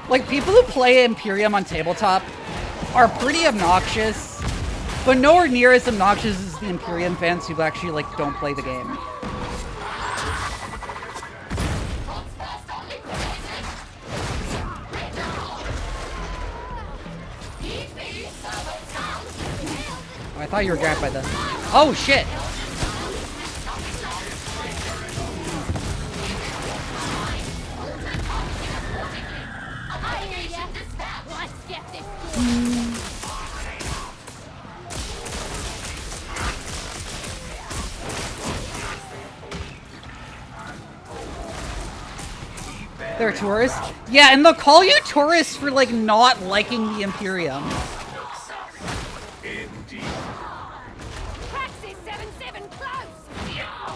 Like, people who play Imperium on tabletop are pretty obnoxious, but nowhere near as obnoxious as the Imperium fans who actually, like, don't play the game. Oh, I thought you were grabbed by the... Oh, shit! They're tourists? Yeah, and they'll call you tourists for, like, not liking the Imperium.
Praxis 77 close!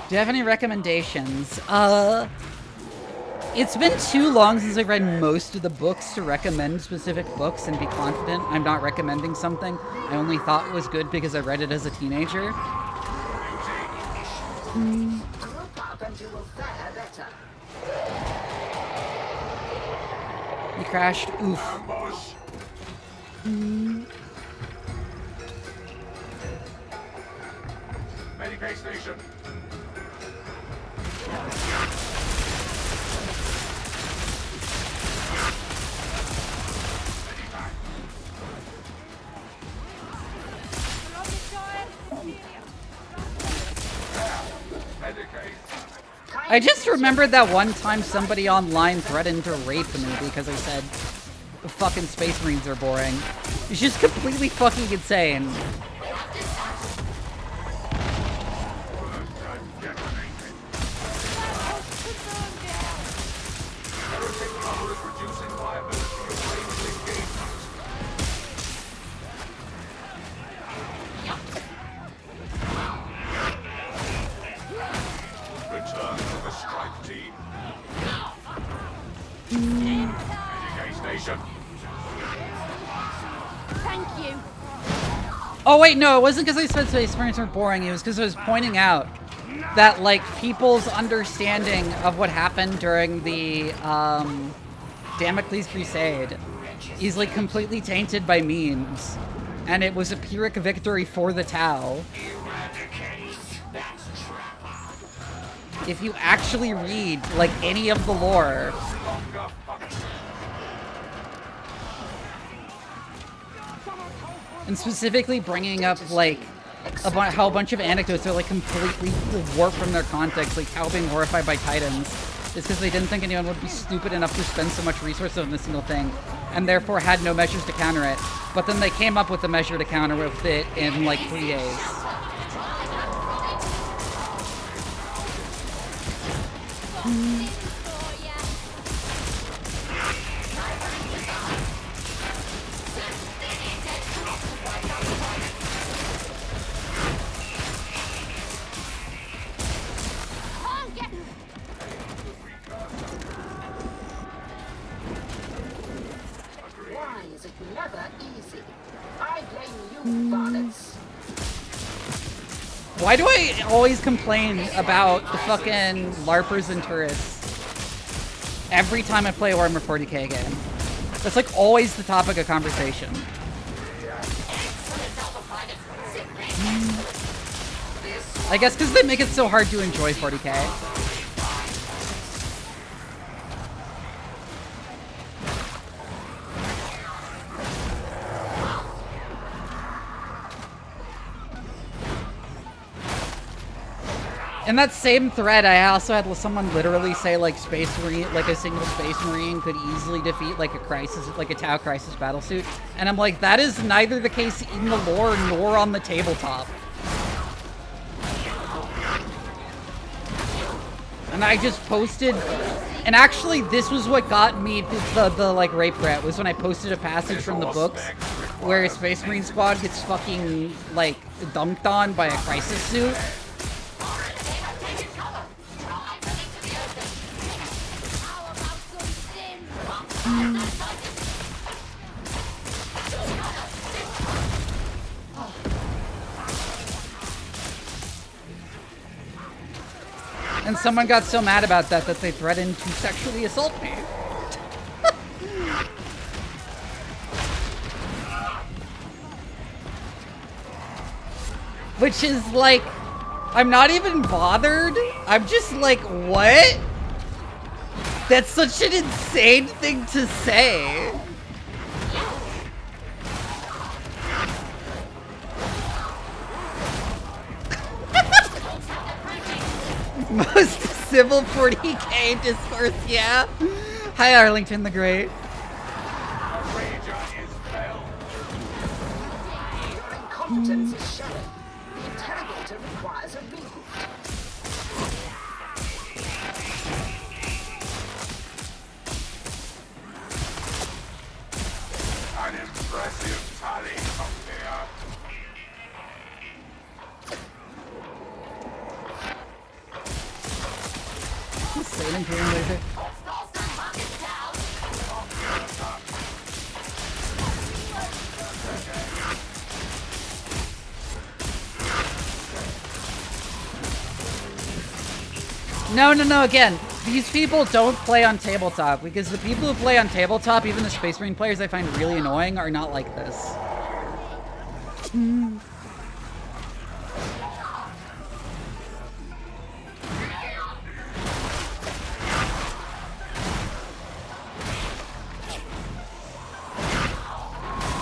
Do you have any recommendations? It's been too long since I've read most of the books to recommend specific books and be confident I'm not recommending something I only thought was good because I read it as a teenager.
Group up and you will fare better.
You crashed. Oof.
Medicate station.
I just remembered that one time somebody online threatened to rape me because I said the fucking Space Marines are boring. It's just completely fucking insane.
Return to the strike team. Medicate station.
Thank you.
Oh wait, no, it wasn't because I said Space Marines were boring. It was because I was pointing out that, like, people's understanding of what happened during the Damocles Crusade is, like, completely tainted by memes, and it was a Pyrrhic victory for the Tau. If you actually read, like, any of the lore, and specifically bringing up, like, how a bunch of anecdotes are, like, completely warped from their context, like Tau being horrified by Titans, is because they didn't think anyone would be stupid enough to spend so much resources on a single thing, and therefore had no measures to counter it. But then they came up with a measure to counter with it in, like, 3 days.
Why is it never easy? I blame you, varlets.
Why do I always complain about the fucking LARPers and tourists every time I play a Warhammer 40k game? That's, like, always the topic of conversation. I guess because they make it so hard to enjoy 40k. In that same thread, I also had someone literally say, like, Space Marine, like, a single Space Marine could easily defeat, like, a crisis, like a Tau Crisis battlesuit. And I'm like, that is neither the case in the lore nor on the tabletop. And I just posted, and actually this was what got me the like, rape threat, was when I posted a passage from the books where a Space Marine squad gets fucking, like, dunked on by a crisis suit. And someone got so mad about that that they threatened to sexually assault me. Which is like, I'm not even bothered. I'm just like, what? That's such an insane thing to say. Most civil 40k discourse, yeah. Hi, Arlington the Great.
competence is showing. The interrogator requires a reboot.
An impressive tally up there.
Insane improvement laser. No, again, these people don't play on tabletop, because the people who play on tabletop, even the Space Marine players I find really annoying, are not like this.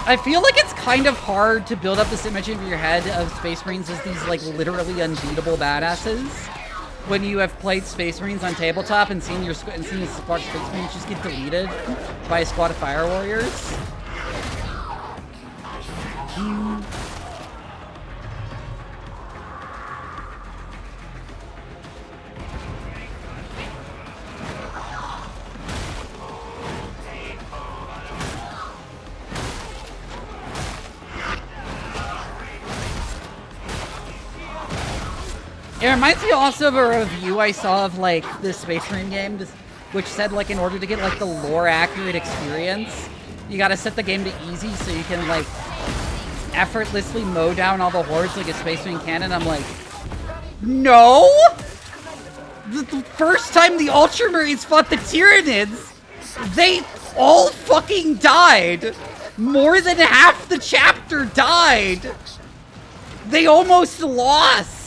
I feel like it's kind of hard to build up this image in your head of Space Marines as these, like, literally unbeatable badasses when you have played Space Marines on tabletop and seen your squad of Space Marines just get deleted by a squad of Fire Warriors. It reminds me also of a review I saw of, like, this Space Marine game, which said, like, in order to get, like, the lore-accurate experience, you gotta set the game to easy so you can, like, effortlessly mow down all the hordes like a Space Marine can, and I'm like, no! The first time the Ultramarines fought the Tyranids, they all fucking died! More than half the chapter died! They almost lost!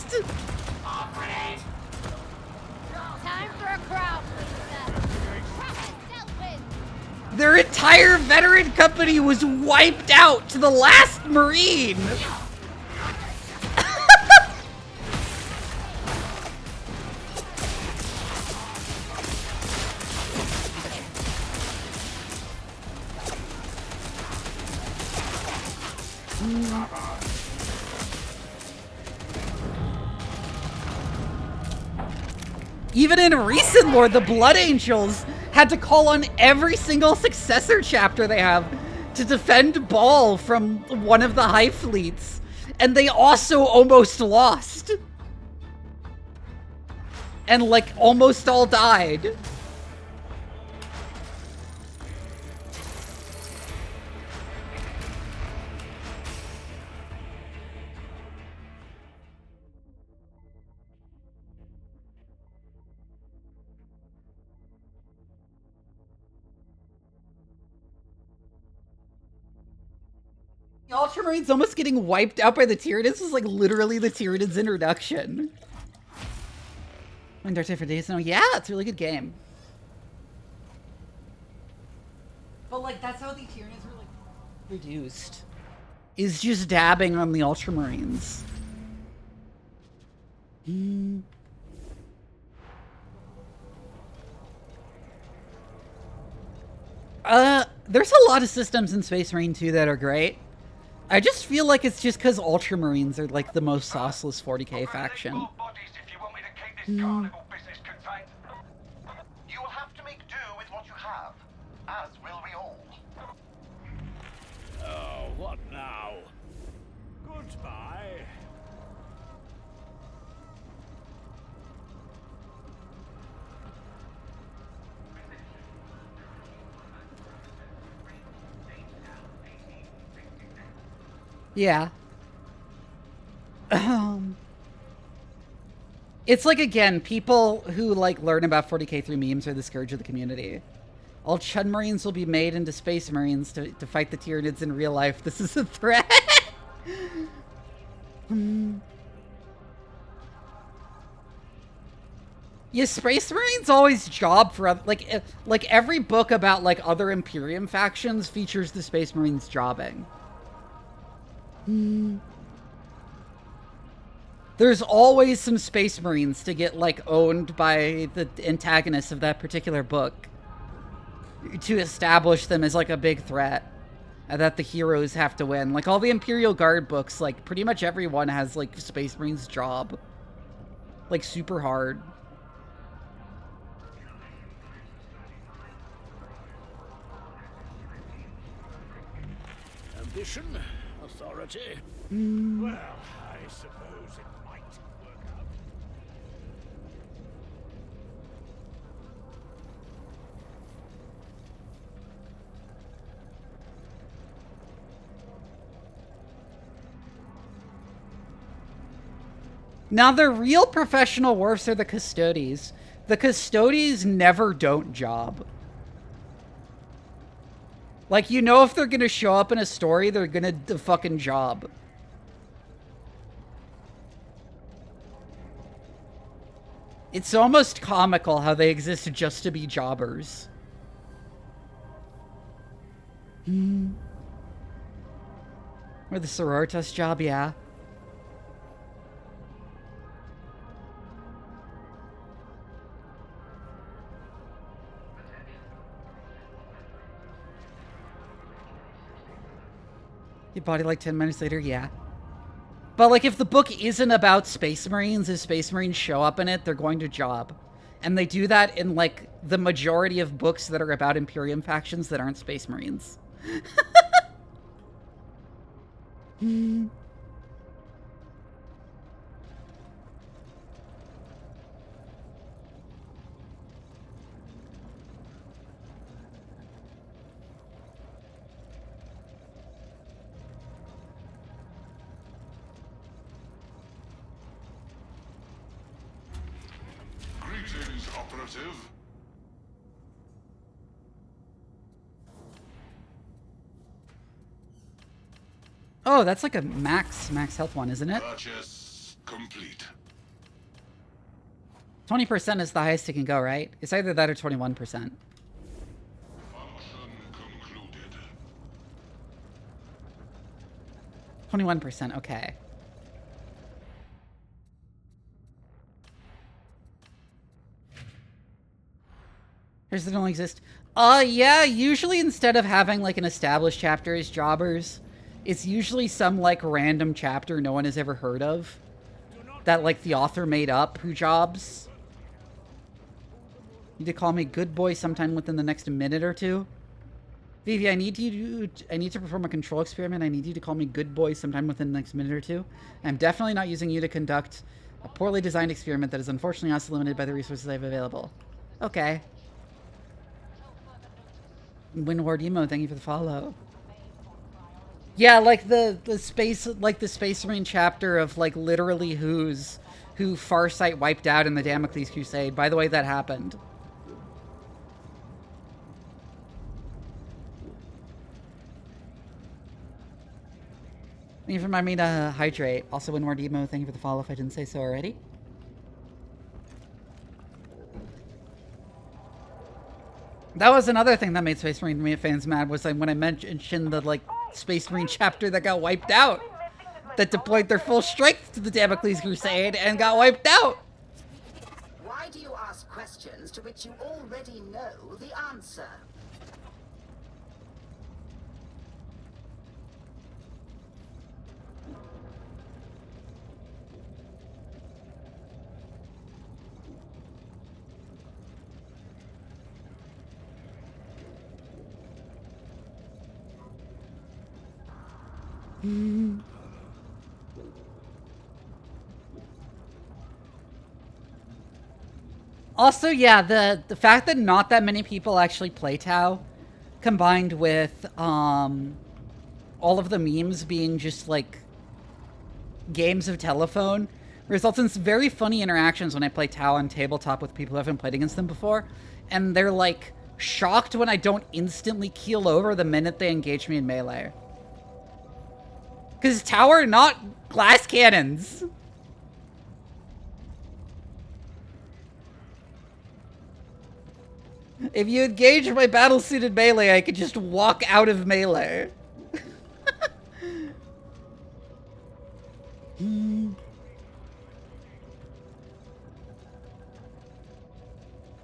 Time for a crowd, Lisa.
Their entire veteran company was wiped out to the last Marine! Even in recent lore, the Blood Angels had to call on every single successor chapter they have to defend Baal from one of the Hive fleets. And they also almost lost. And, like, almost all died. The Ultramarines almost getting wiped out by the Tyranids was like literally the Tyranids introduction. Dark Side for days now. Yeah, it's a really good game. But like that's how the Tyranids were like reduced. Is just dabbing on the Ultramarines. There's a lot of systems in Space Marine 2 that are great. I just feel like it's just because Ultramarines are like the most sauceless 40k faction.
You will have to make do with what you have, as will we all.
Oh, what now? Goodbye.
Yeah. It's like, again, people who, like, learn about 40k through memes are the scourge of the community. All Chud Marines will be made into Space Marines to fight the Tyranids in real life. This is a threat. Yeah, Space Marines always job for other, like every book about, like, other Imperium factions features the Space Marines jobbing. There's always some Space Marines to get, like, owned by the antagonists of that particular book to establish them as, like, a big threat. that the heroes have to win. Like, all the Imperial Guard books, like, pretty much everyone has, like, Space Marine's job. Like, super hard.
Ambition, authority. Well, I suppose it might work out.
Now, the real professional dwarfs are the Custodies. The Custodies never don't job. Like, you know if they're gonna show up in a story, they're gonna fucking job. It's almost comical how they exist just to be jobbers. Or the Sororitas job, yeah. Your body like 10 minutes later, yeah. But, like, if the book isn't about Space Marines, if Space Marines show up in it, they're going to job. And they do that in, like, the majority of books that are about Imperium factions that aren't Space Marines.
Greetings, operative.
Oh, that's like a max health one, isn't it?
Purchase complete.
20% is the highest it can go, right? It's either that or 21%.
Function concluded.
21%, okay. Here's that don't exist. Yeah, usually instead of having like an established chapter as jobbers, it's usually some like random chapter no one has ever heard of that like the author made up who jobs. Need to call me good boy sometime within the next minute or two. Vivi, I need to perform a control experiment. I need you to call me good boy sometime within the next minute or two. I'm definitely not using you to conduct a poorly designed experiment that is unfortunately also limited by the resources I have available. Okay. Windward Emo, thank you for the follow. Yeah, like the Space Marine chapter of like literally who Farsight wiped out in the Damocles Crusade. By the way, that happened. Thank you for reminding me to hydrate. Also, Windward Emo, thank you for the follow if I didn't say so already. That was another thing that made Space Marine fans mad, was like when I mentioned the like Space Marine chapter that got wiped out, that deployed their full strength to the Damocles Crusade and got wiped out.
Why do you ask questions to which you already know the answer?
Also, yeah, the fact that not that many people actually play Tau, combined with all of the memes being just like games of telephone, results in some very funny interactions when I play Tau on tabletop with people who haven't played against them before, and they're like shocked when I don't instantly keel over the minute they engage me in melee. Because Tau are not glass cannons. If you engage my battle-suited melee, I could just walk out of melee.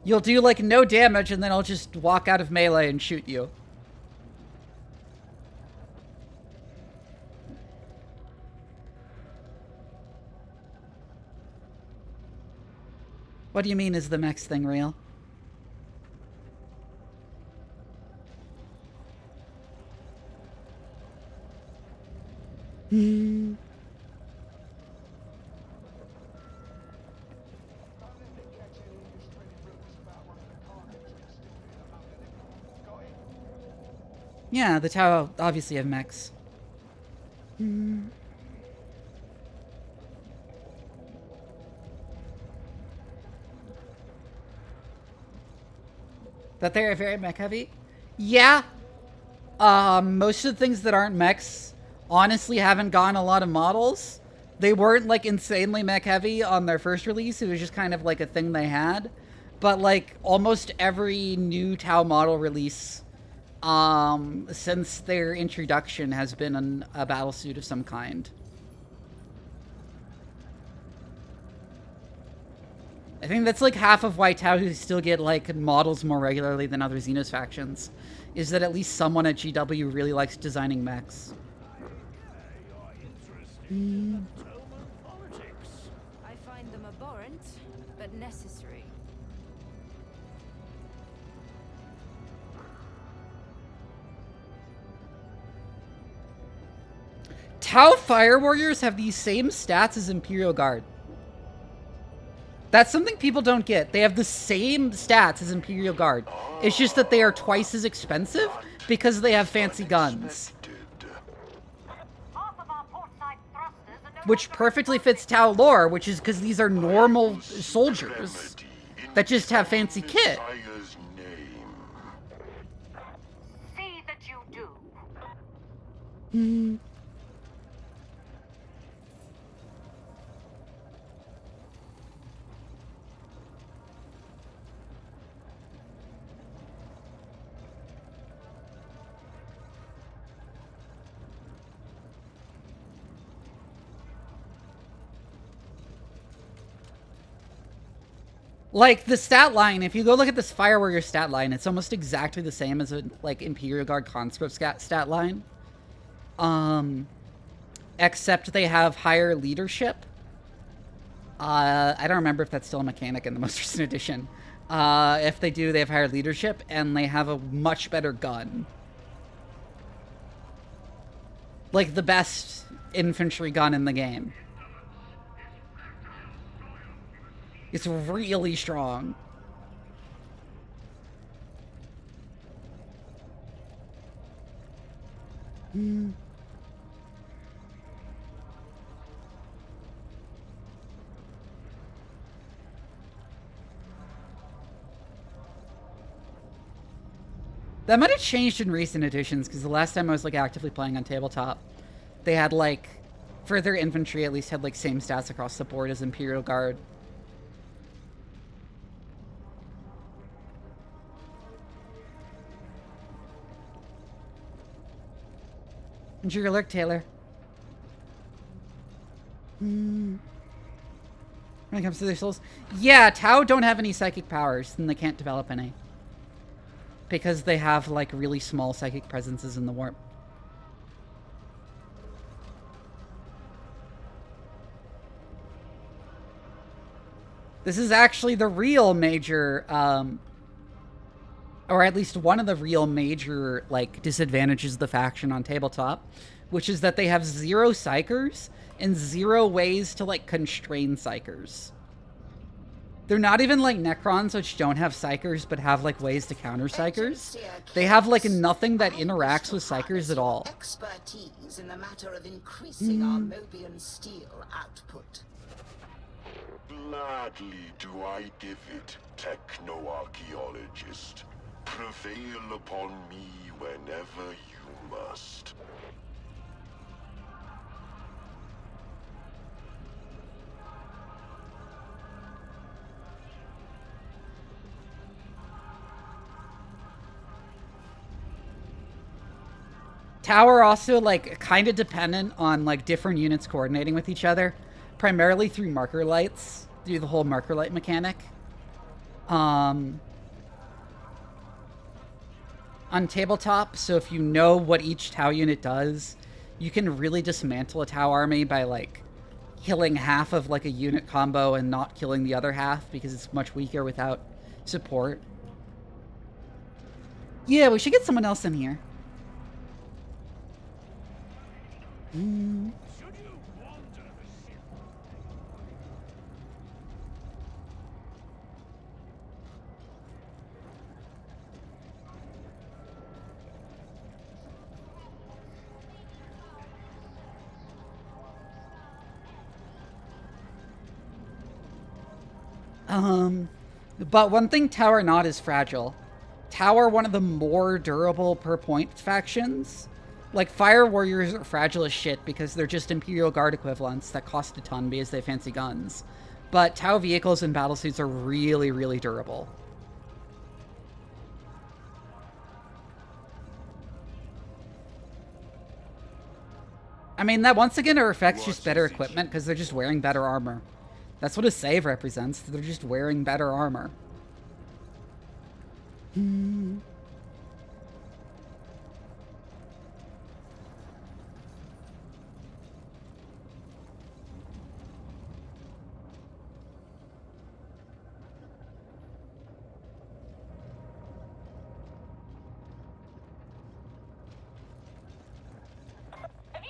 You'll do, like, no damage, and then I'll just walk out of melee and shoot you. What do you mean, is the mechs thing real? Yeah, the Tau obviously have mechs. That they're very mech heavy? Yeah. Most of the things that aren't mechs honestly haven't gotten a lot of models. They weren't like insanely mech heavy on their first release. It was just kind of like a thing they had. But like almost every new Tau model release since their introduction has been a battlesuit of some kind. I think that's like half of why Tau still get like models more regularly than other Xenos factions, is that at least someone at GW really likes designing mechs.
I find them abhorrent, but necessary.
Tau Fire Warriors have these same stats as Imperial Guard. That's something people don't get. They have the same stats as Imperial Guard. It's just that they are twice as expensive because they have fancy guns. Which perfectly fits Tau lore, which is because these are normal soldiers that just have fancy kit.
See that you do.
Like, the stat line, if you go look at this Fire Warrior stat line, it's almost exactly the same as a, like, Imperial Guard conscript stat line. Except they have higher leadership. I don't remember if that's still a mechanic in the most recent edition. If they do, they have higher leadership, and they have a much better gun. Like, the best infantry gun in the game. It's really strong. That might have changed in recent editions, because the last time I was like actively playing on tabletop, they had like, for their infantry at least had like same stats across the board as Imperial Guard. Enjoy your lurk, Taylor. When it comes to their souls, yeah, Tau don't have any psychic powers, and they can't develop any. Because they have, like, really small psychic presences in the warp. This is actually the real major, or at least one of the real major, like, disadvantages of the faction on tabletop, which is that they have 0 psychers and 0 ways to, like, constrain psychers. They're not even like Necrons, which don't have psychers, but have like ways to counter psychers. They have like nothing that interacts with psychers at all.
Expertise in the matter of increasing our Mobian steel output.
Gladly do I give it, techno-archaeologist. Prevail upon me whenever you must.
Tau are also, like, kind of dependent on, like, different units coordinating with each other. Primarily through marker lights. Through the whole marker light mechanic. On tabletop, so if you know what each Tau unit does, you can really dismantle a Tau army by, like, killing half of like a unit combo and not killing the other half because it's much weaker without support. Yeah, we should get someone else in here.
Should you wander the ship?
But one thing Tower not is fragile. Tower, one of the more durable per point factions. Like, Fire Warriors are fragile as shit because they're just Imperial Guard equivalents that cost a ton because they have fancy guns. But Tau vehicles and battlesuits are really, really durable. I mean, that once again affects just better equipment because they're just wearing better armor. That's what a save represents. They're just wearing better armor.
Have you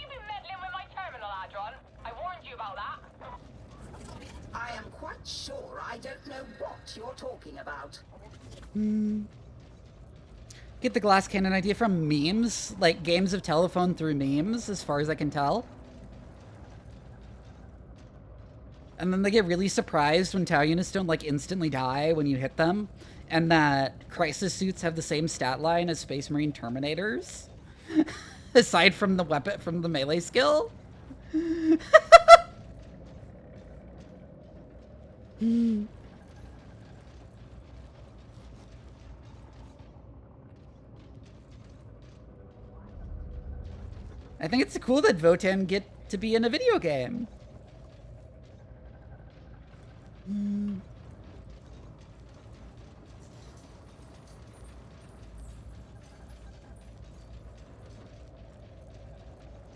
been meddling with my terminal, Adron? I warned you about that.
I am quite sure I don't know what you're talking about.
Get the glass cannon idea from memes, like games of telephone through memes, as far as I can tell. And then they get really surprised when Tau units don't like instantly die when you hit them, and that crisis suits have the same stat line as Space Marine Terminators, aside from the weapon from the melee skill. I think it's cool that Votan get to be in a video game.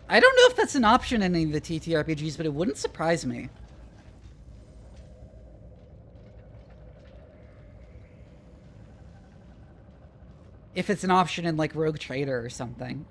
I don't know if that's an option in any of the TTRPGs, but it wouldn't surprise me. If it's an option in, like, Rogue Trader or something.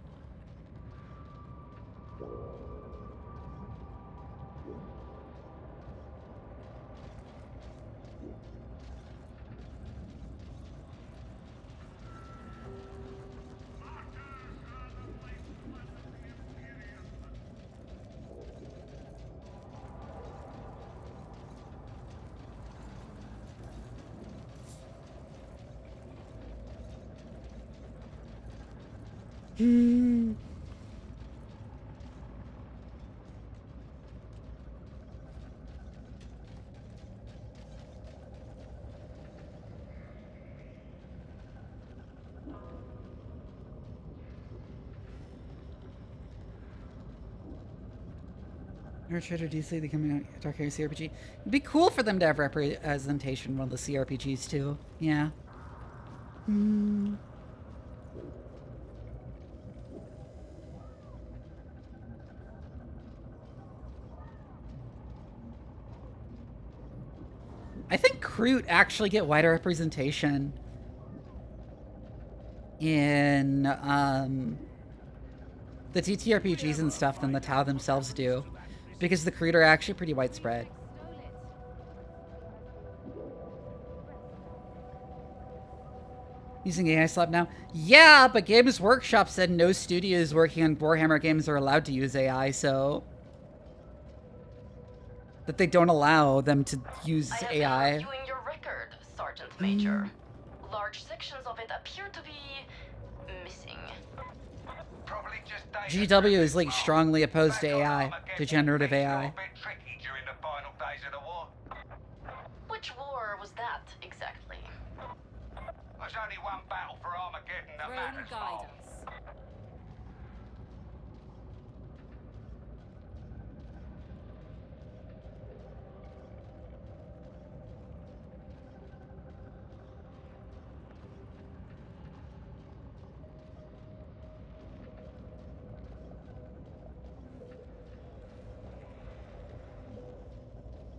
Trader DC, they coming out Dark Area CRPG. It'd be cool for them to have representation in one of the CRPGs too. Yeah. I think Kroot actually get wider representation in the TTRPGs and stuff than the Tau themselves do, because the Kroot are actually pretty widespread. Using AI slap now? Yeah, but Games Workshop said no studios working on Warhammer games are allowed to use AI, so... that they don't allow them to use AI.
I have been reviewing your record, Sergeant Major. Large sections of it appear to be missing.
Probably just
GW is like strongly opposed to AI, to generative AI.
A bit tricky during the final days of the war.
Which war was that, exactly?
There's only one battle for Armageddon that matters more.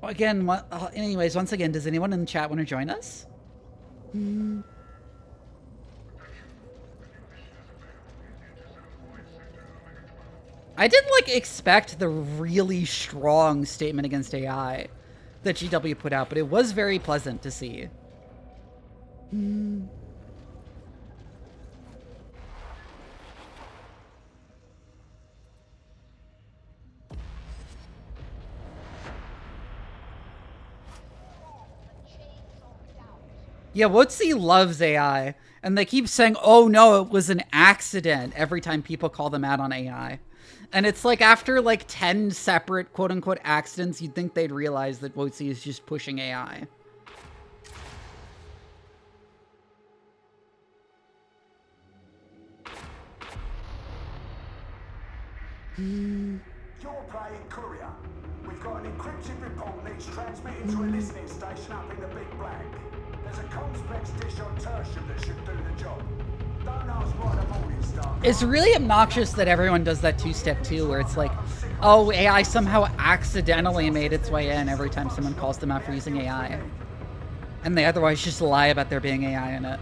Again, anyways, once again, does anyone in the chat want to join us? I didn't, like, expect the really strong statement against AI that GW put out, but it was very pleasant to see. Yeah, WotC loves AI, and they keep saying, oh no, it was an accident every time people call them out on AI. And it's like after like 10 separate quote-unquote accidents, you'd think they'd realize that WotC is just pushing AI.
You're playing courier. We've got an encrypted report needs transmitting to a listening station up in the Big Black. There's a complex dish on tertium that should do the job. Don't ask why the morning star.
It's really obnoxious that everyone does that two-step too, where it's like, oh, AI somehow accidentally made its way in every time someone calls them out for using AI. And they otherwise just lie about there being AI in it.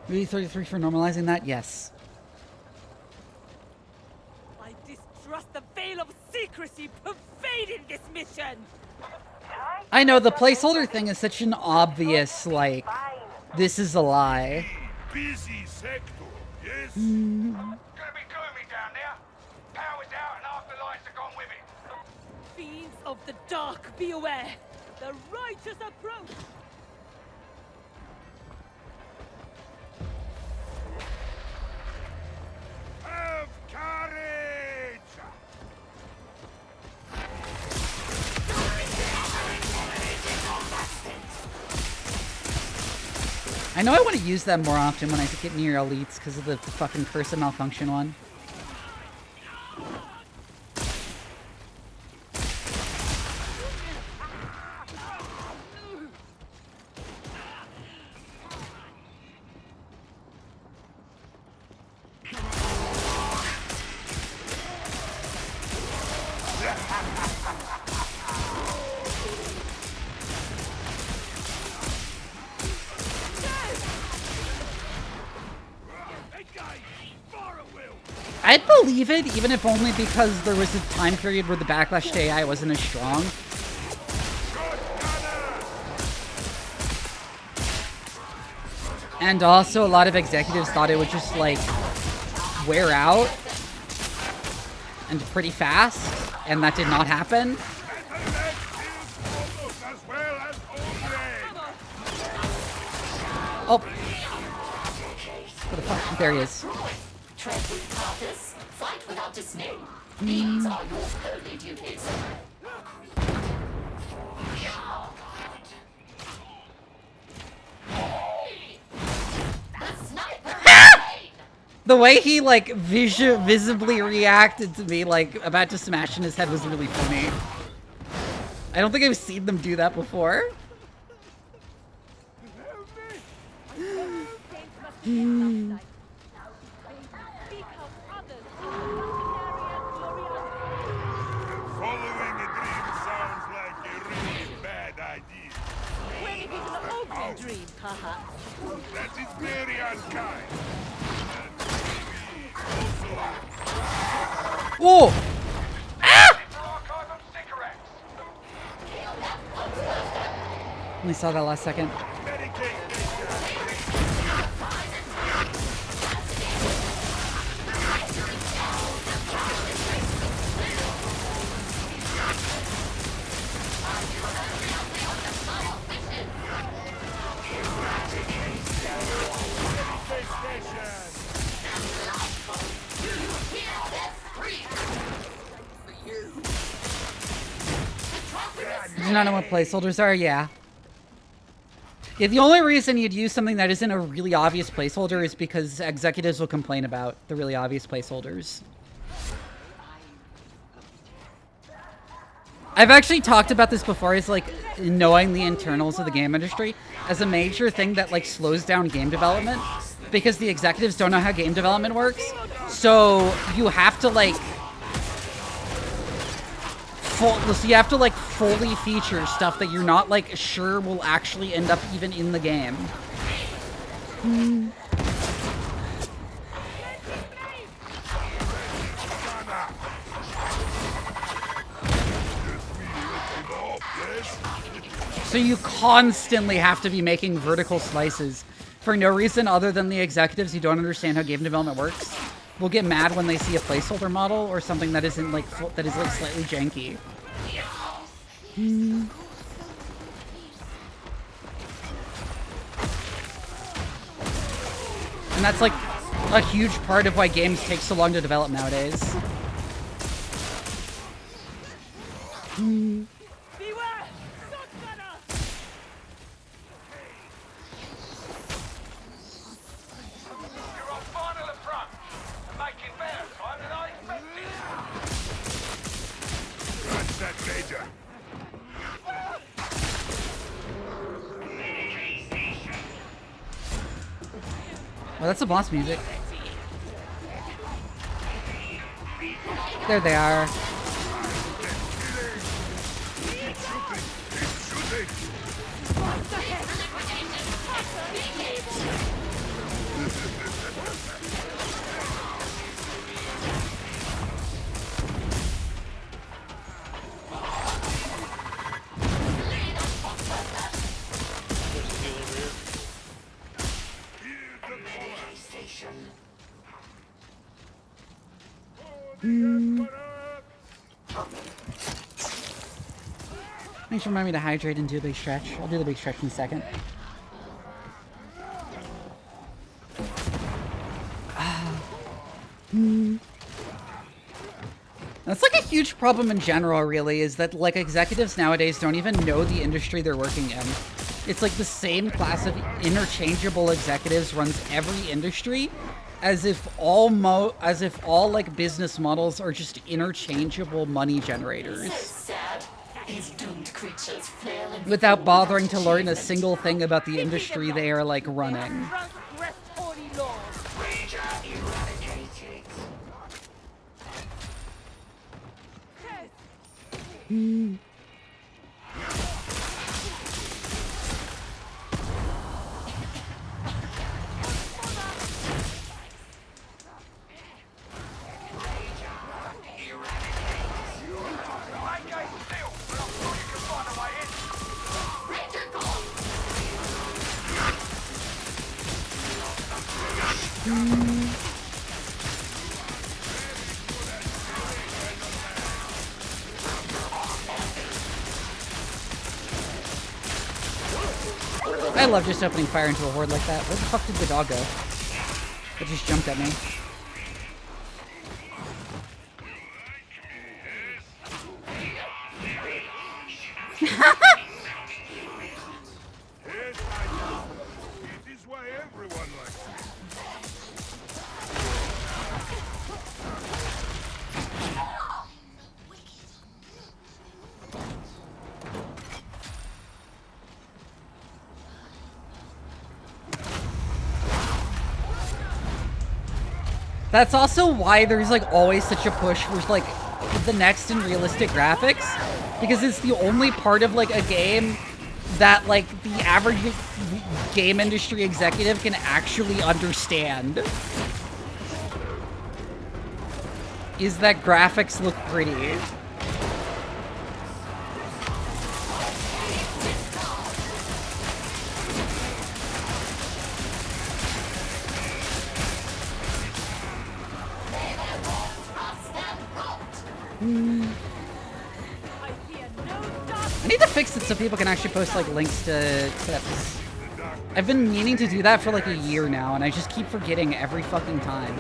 Really 33 for normalizing that? Yes.
I distrust the veil of secrecy pervading this mission.
I know, the placeholder thing is such an obvious, like, this is a lie.
Busy sector, yes?
Gonna be gloomy down there. Power's out and half the lights are gone with it.
Fiends of the dark, be aware. The righteous approach.
Have courage!
I know I want to use them more often when I get near elites because of the fucking curse of malfunction one. I'd believe it, even if only because there was a time period where the backlash to AI wasn't as strong. And also a lot of executives thought it would just, like, wear out and pretty fast, and that did not happen. Oh. What the fuck? There he is.
Tread with purpose, fight without dismay. These are your holy duties.
The way he, like, visibly reacted to me, like, about to smash in his head was really funny. I don't think I've seen them do that before.
Dream, haha.
That is very unkind.
Whoa! Ah! Only saw that last second. Do you not know what placeholders are? Yeah. Yeah, the only reason you'd use something that isn't a really obvious placeholder is because executives will complain about the really obvious placeholders. I've actually talked about this before, is like knowing the internals of the game industry as a major thing that like slows down game development because the executives don't know how game development works. So you have to like fully feature stuff that you're not like sure will actually end up even in the game. So you constantly have to be making vertical slices for no reason other than the executives who don't understand how game development works will get mad when they see a placeholder model or something that isn't like that is like slightly janky. And that's like a huge part of why games take so long to develop nowadays. Well, that's the boss music. There they are. Thanks for reminding me to hydrate and do a big stretch. I'll do the big stretch in a second. That's like a huge problem in general, really, is that like executives nowadays don't even know the industry they're working in. It's like the same class of interchangeable executives runs every industry, as if all like business models are just interchangeable money generators. Without bothering to learn a single thing about the industry they are like running. I love just opening fire into a horde like that. Where the fuck did the dog go? It just jumped at me. That's also why there's like always such a push for like the next and realistic graphics, because it's the only part of like a game that like the average game industry executive can actually understand. Is that graphics look pretty. I need to fix it so people can actually post like links to clips. I've been meaning to do that for like a year now, and I just keep forgetting every fucking time.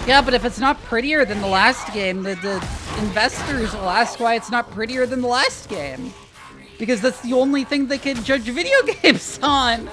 Yeah, but if it's not prettier than the last game, the investors will ask why it's not prettier than the last game. Because that's the only thing they can judge video games on.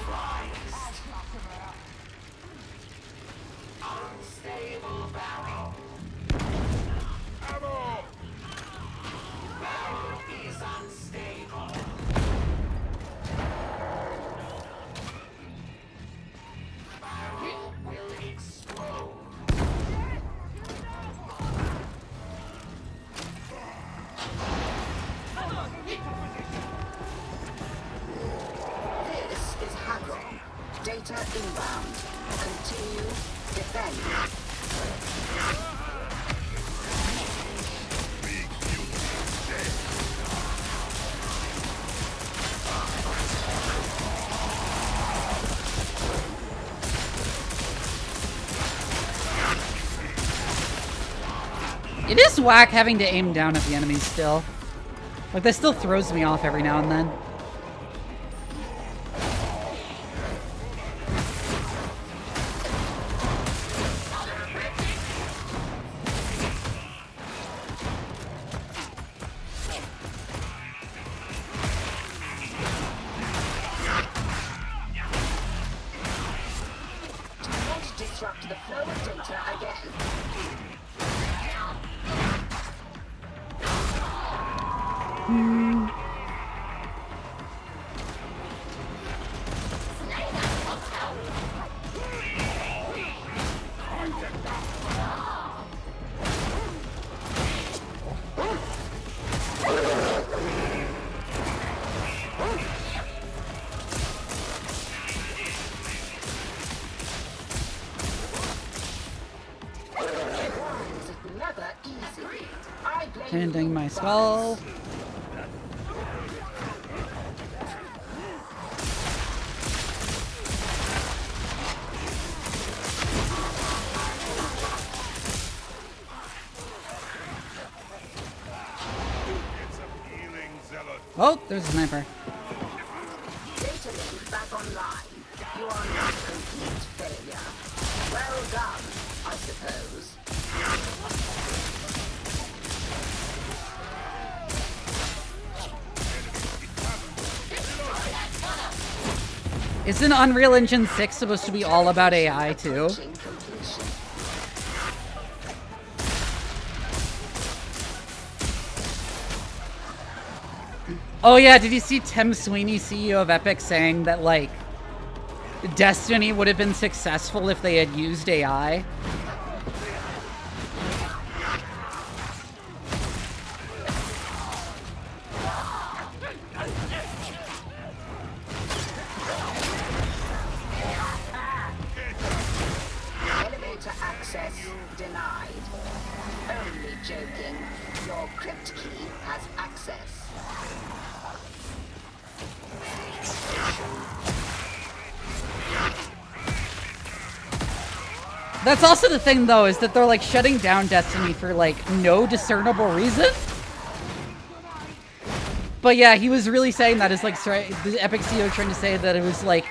Data inbound. Continue. Defend.
It is whack having to aim down at the enemies still. Like, that still throws me off every now and then.
Disrupt the flow of data again.
Handing my skull. Oh, there's a sniper.
Data link back online. You are not a complete failure. Well done, I suppose.
Isn't Unreal Engine 6 supposed to be all about AI too? Oh yeah, did you see Tim Sweeney, CEO of Epic, saying that, like, Destiny would have been successful if they had used AI?
Elevator access denied. Only joking. Your crypt key has access.
That's also the thing, though, is that they're, like, shutting down Destiny for, like, no discernible reason. But yeah, he was really saying that as, like, the Epic CEO trying to say that it was, like,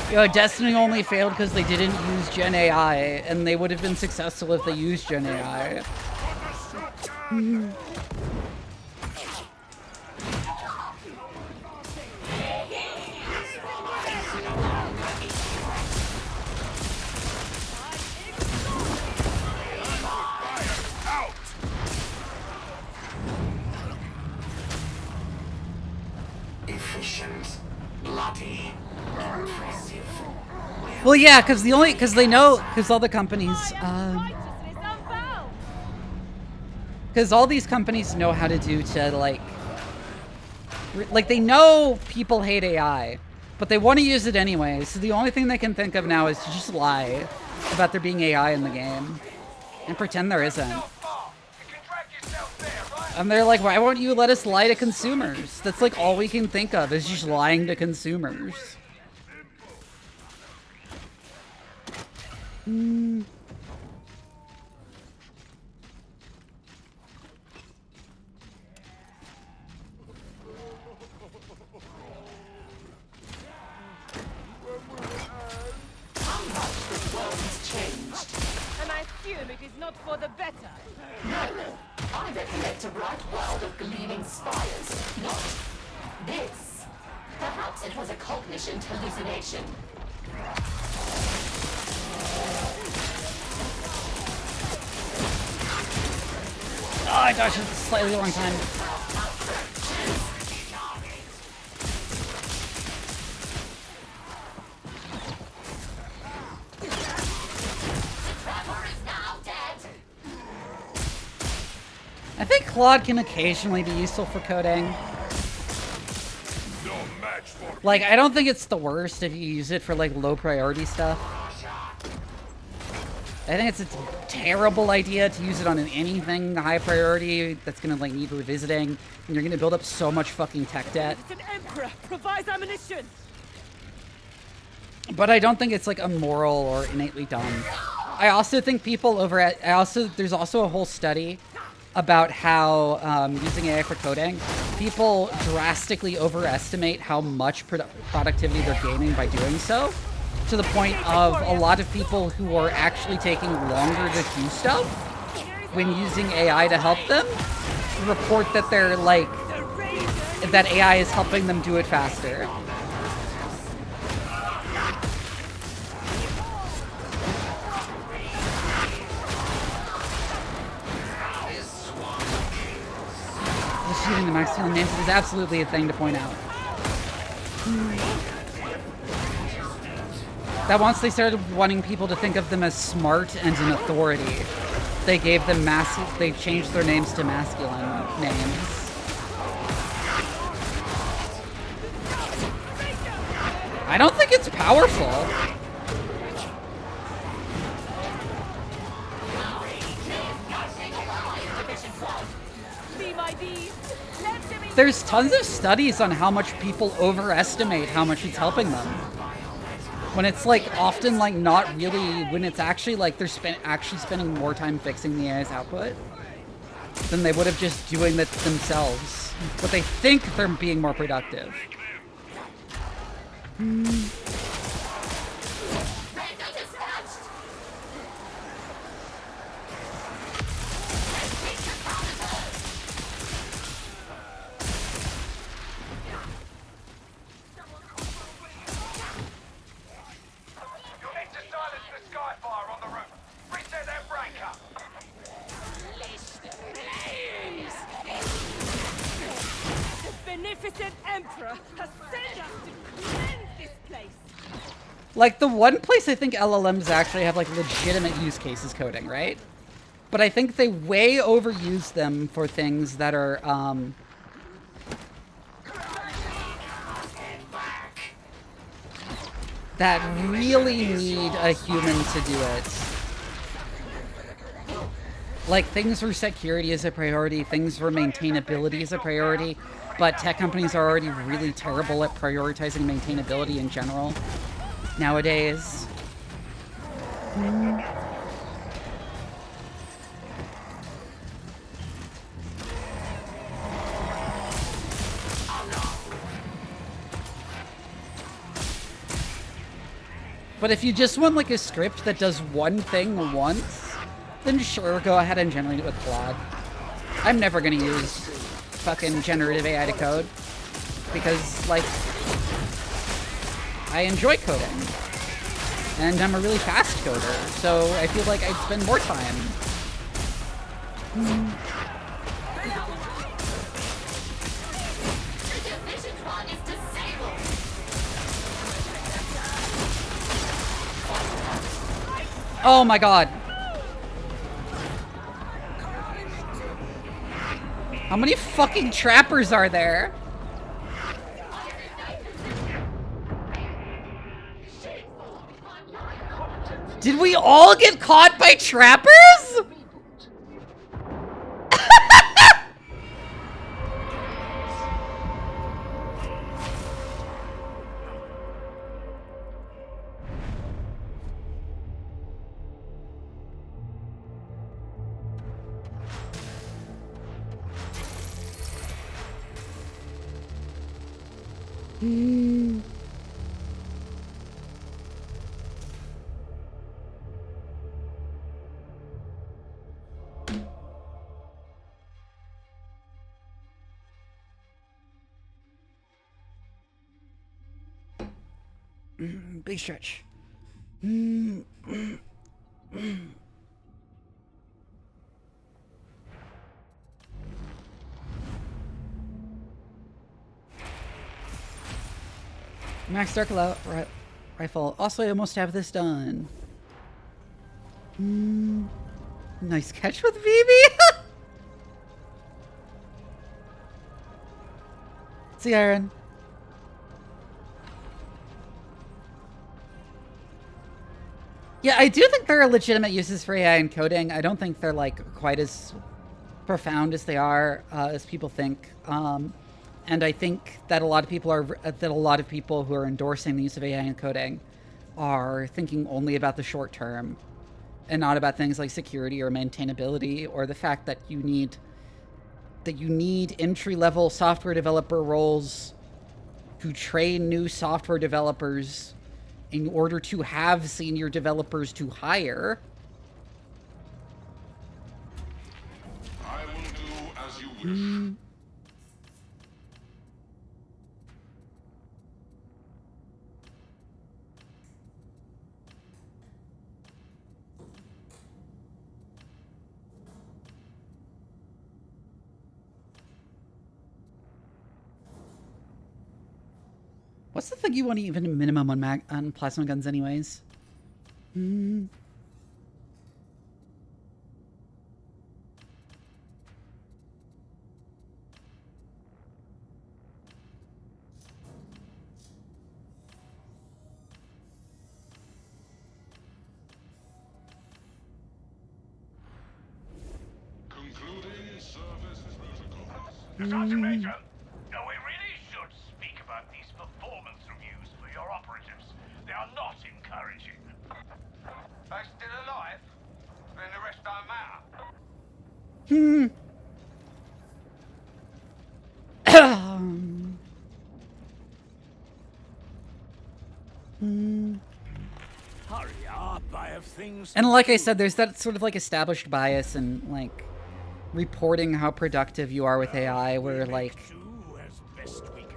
you know, Destiny only failed because they didn't use Gen AI, and they would have been successful if they used Gen AI.
Efficient, bloody, impressive.
Well, yeah, because they know, because all the companies, because all these companies know how to do to, like, they know people hate AI, but they want to use it anyway, so the only thing they can think of now is to just lie about there being AI in the game, and pretend there isn't. And they're like, why won't you let us lie to consumers? That's, like, all we can think of, is just lying to consumers.
And I assume it magic is not for the better.
No, I recollect a bright world of gleaming spires, not this. Perhaps it was a cognition hallucination.
Oh, I dodged it slightly wrong time. I think Claude can occasionally be useful for coding. Like, I don't think it's the worst if you use it for, like, low priority stuff. I think it's a terrible idea to use it on anything high priority that's gonna, like, need revisiting, and you're gonna build up so much fucking tech debt.
An emperor provides ammunition.
But I don't think it's, like, immoral or innately dumb. I also think people there's also a whole study about how using AI for coding, people drastically overestimate how much productivity they're gaining by doing so, to the point of a lot of people who are actually taking longer to do stuff when using AI to help them report that they're like, that AI is helping them do it faster. Shooting the max healing names is absolutely a thing to point out. That once they started wanting people to think of them as smart and an authority, they gave them they changed their names to masculine names. I don't think it's powerful. There's tons of studies on how much people overestimate how much it's helping them. When it's like often like not really, when it's actually like they're actually spending more time fixing the AI's output than they would have just doing that themselves. But they think they're being more productive.
Emperor has sent us to cleanse this place.
Like, the one place I think LLMs actually have, like, legitimate use cases coding, right? But I think they way overuse them for things that are, that really need a human to do it. Like, things where security is a priority, things where maintainability is a priority, but tech companies are already really terrible at prioritizing maintainability in general nowadays. But if you just want like a script that does one thing once, then sure, go ahead and generate it with Claude. I'm never gonna use fucking generative AI to code because, like, I enjoy coding and I'm a really fast coder, so I feel like I'd spend more time. Oh my god. How many fucking trappers are there? Did we all get caught by trappers? Big stretch. Max Dark Rifle. Also, I almost have this done. Nice catch with Vivi. See, Aaron. Yeah, I do think there are legitimate uses for AI in coding. I don't think they're like quite as profound as they are as people think. And I think that a lot of people who are endorsing the use of AI in coding are thinking only about the short term and not about things like security or maintainability or the fact that you need entry-level software developer roles to train new software developers in order to have senior developers to hire.
I will do as you wish.
What's the thing you want even a minimum on plasma guns anyways?
Concluding service protocols.
Sergeant Major, we really should speak about these performance reviews for your operatives. They are not encouraging.
They still alive? Then the rest don't matter.
Hurry up, I have things.
And like I said, there's that sort of like established bias in like reporting how productive you are with AI, where like
as best we can.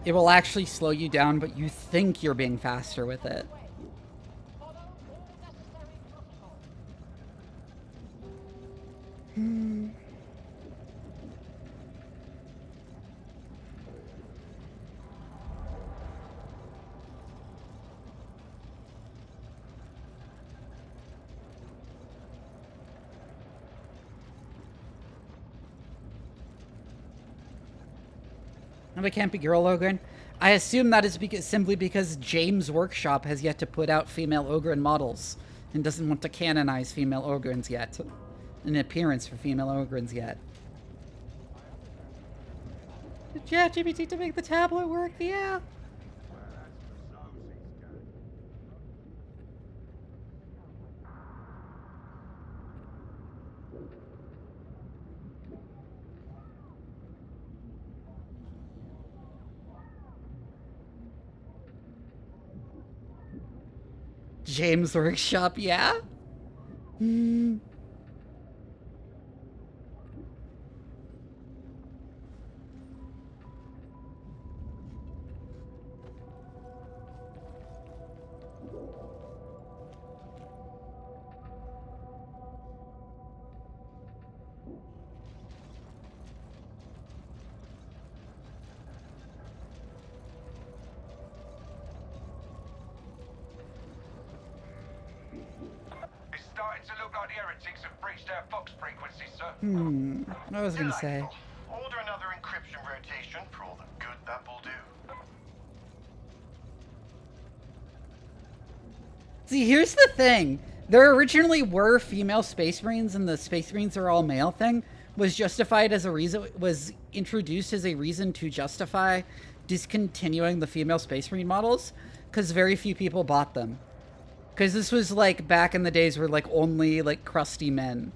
it will actually slow you down, but you think you're being faster with it. And I can't be girl ogre. I assume that is simply because James Workshop has yet to put out female ogre models and doesn't want to canonize female ogrins yet. An appearance for female ogrins yet. Yeah, GPT to make the tablet work, yeah. James Workshop, yeah? I was gonna say.
Order another encryption rotation for all the good that will do.
See, here's the thing. There originally were female Space Marines, and the Space Marines are all male thing was justified as a reason, was introduced as a reason to justify discontinuing the female Space Marine models, because very few people bought them. Because this was like back in the days where like only like crusty men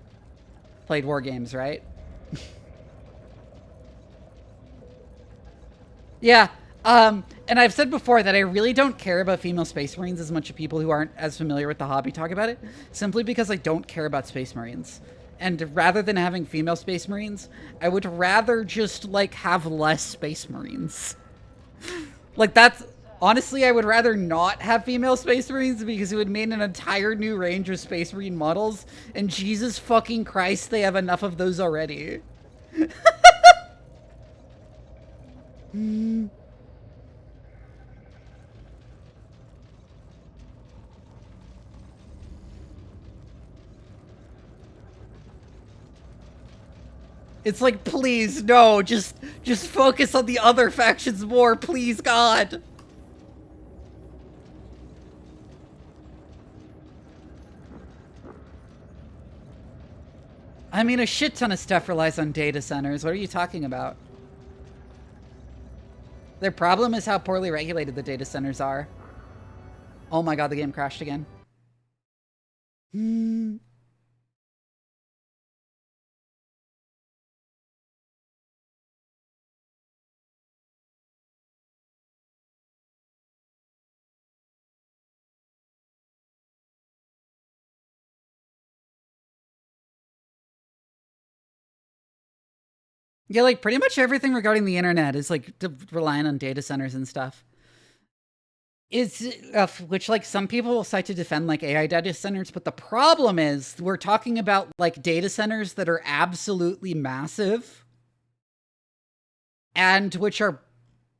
played war games, right? Yeah, and I've said before that I really don't care about female Space Marines as much as people who aren't as familiar with the hobby talk about it, simply because I don't care about Space Marines. And rather than having female Space Marines, I would rather just, like, have less Space Marines. Like, that's... Honestly, I would rather not have female Space Marines because it would mean an entire new range of Space Marine models, and Jesus fucking Christ, they have enough of those already. It's like, please, no, just focus on the other factions more, please, God. I mean, a shit ton of stuff relies on data centers. What are you talking about? Their problem is how poorly regulated the data centers are. Oh my god, the game crashed again. Yeah, like pretty much everything regarding the internet is like relying on data centers and stuff. It's which like some people will cite to defend like AI data centers, but the problem is we're talking about like data centers that are absolutely massive and which are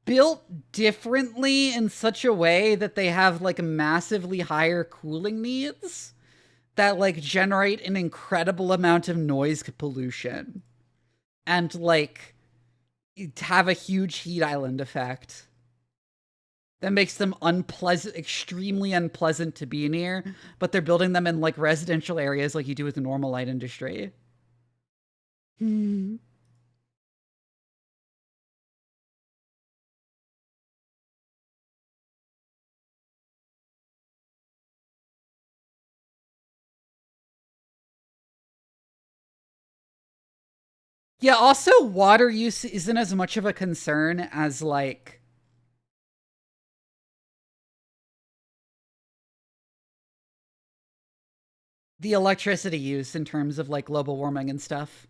built differently in such a way that they have like massively higher cooling needs that like generate an incredible amount of noise pollution and like have a huge heat island effect that makes them unpleasant, extremely unpleasant to be near, but they're building them in like residential areas like you do with the normal light industry. Yeah, also water use isn't as much of a concern as like the electricity use in terms of like global warming and stuff.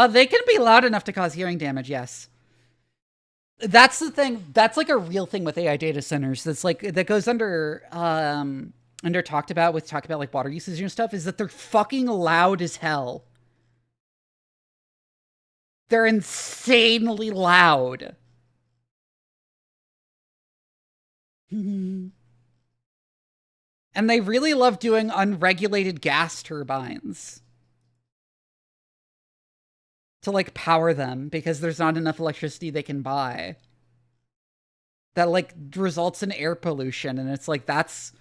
They can be loud enough to cause hearing damage, yes. That's the thing. That's like a real thing with AI data centers. That's like that goes under talked about like water usage and stuff, is that they're fucking loud as hell. They're insanely loud. And they really love doing unregulated gas turbines to like power them because there's not enough electricity they can buy. That like results in air pollution, and it's like that's,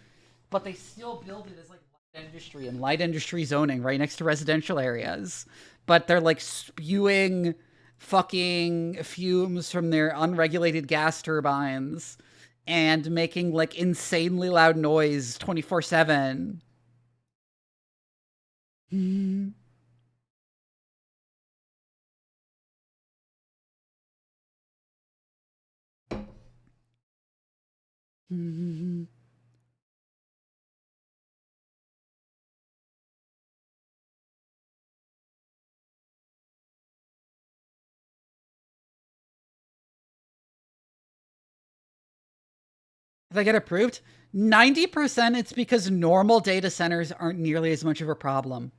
but they still build it as like light industry and light industry zoning right next to residential areas, but they're like spewing fucking fumes from their unregulated gas turbines and making like insanely loud noise 24/7. If I get approved, 90% it's because normal data centers aren't nearly as much of a problem.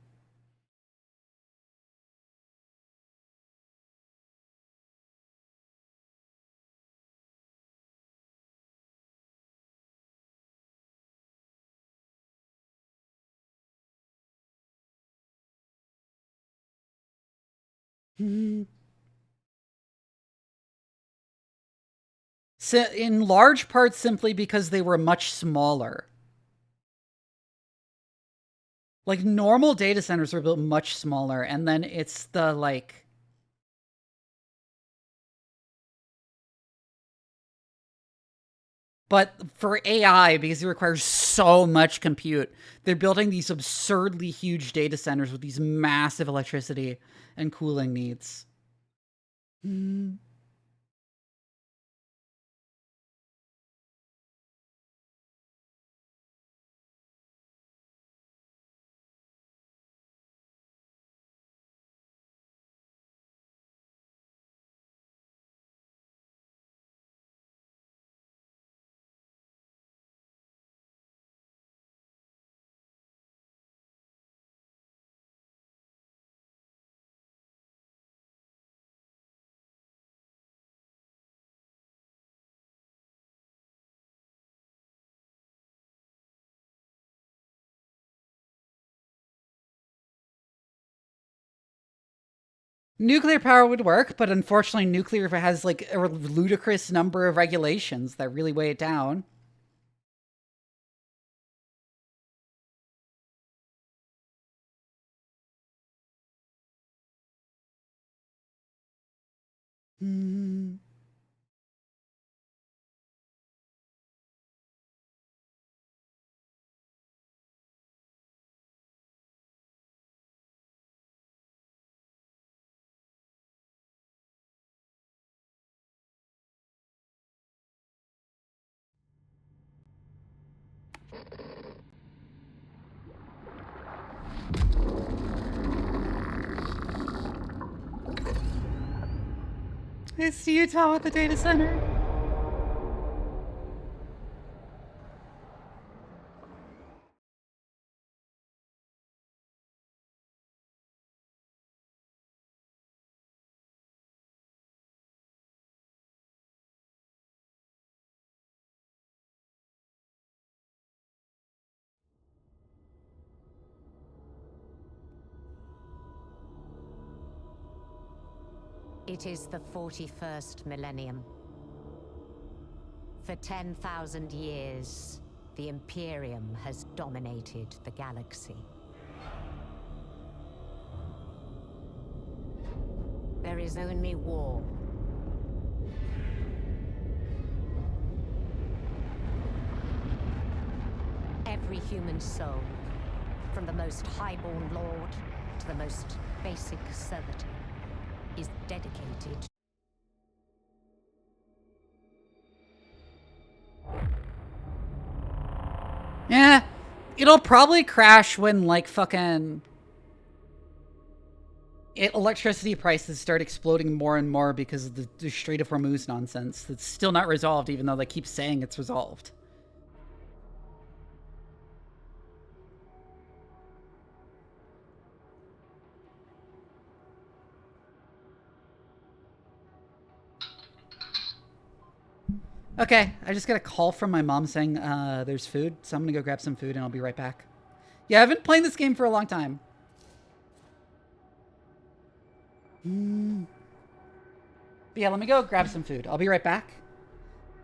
So in large part simply because they were much smaller. Like normal data centers were built much smaller, and then it's the like But for AI, because it requires so much compute, they're building these absurdly huge data centers with these massive electricity and cooling needs. Nuclear power would work, but unfortunately nuclear has like a ludicrous number of regulations that really weigh it down. It's Utah at the data center.
It is the 41st millennium. For 10,000 years, the Imperium has dominated the galaxy. There is only war. Every human soul, from the most highborn lord to the most basic servitor, is dedicated.
Yeah, it'll probably crash when like fucking electricity prices start exploding more and more because of the Strait of Hormuz nonsense that's still not resolved, even though they keep saying it's resolved. Okay, I just got a call from my mom saying there's food, so I'm gonna go grab some food and I'll be right back. Yeah, I've been playing this game for a long time. But yeah, let me go grab some food. I'll be right back.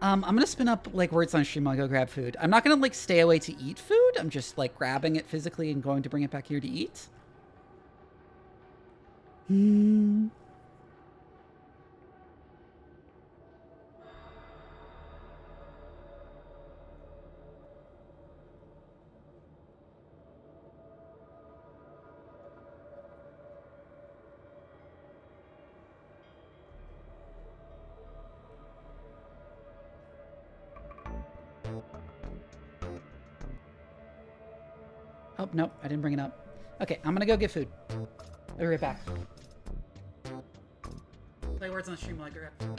I'm gonna spin up like words on stream. I'll go grab food. I'm not gonna like stay away to eat food. I'm just like grabbing it physically and going to bring it back here to eat. Oh, nope, I didn't bring it up. Okay, I'm gonna go get food. I'll be right back. Play words on stream while I grab food.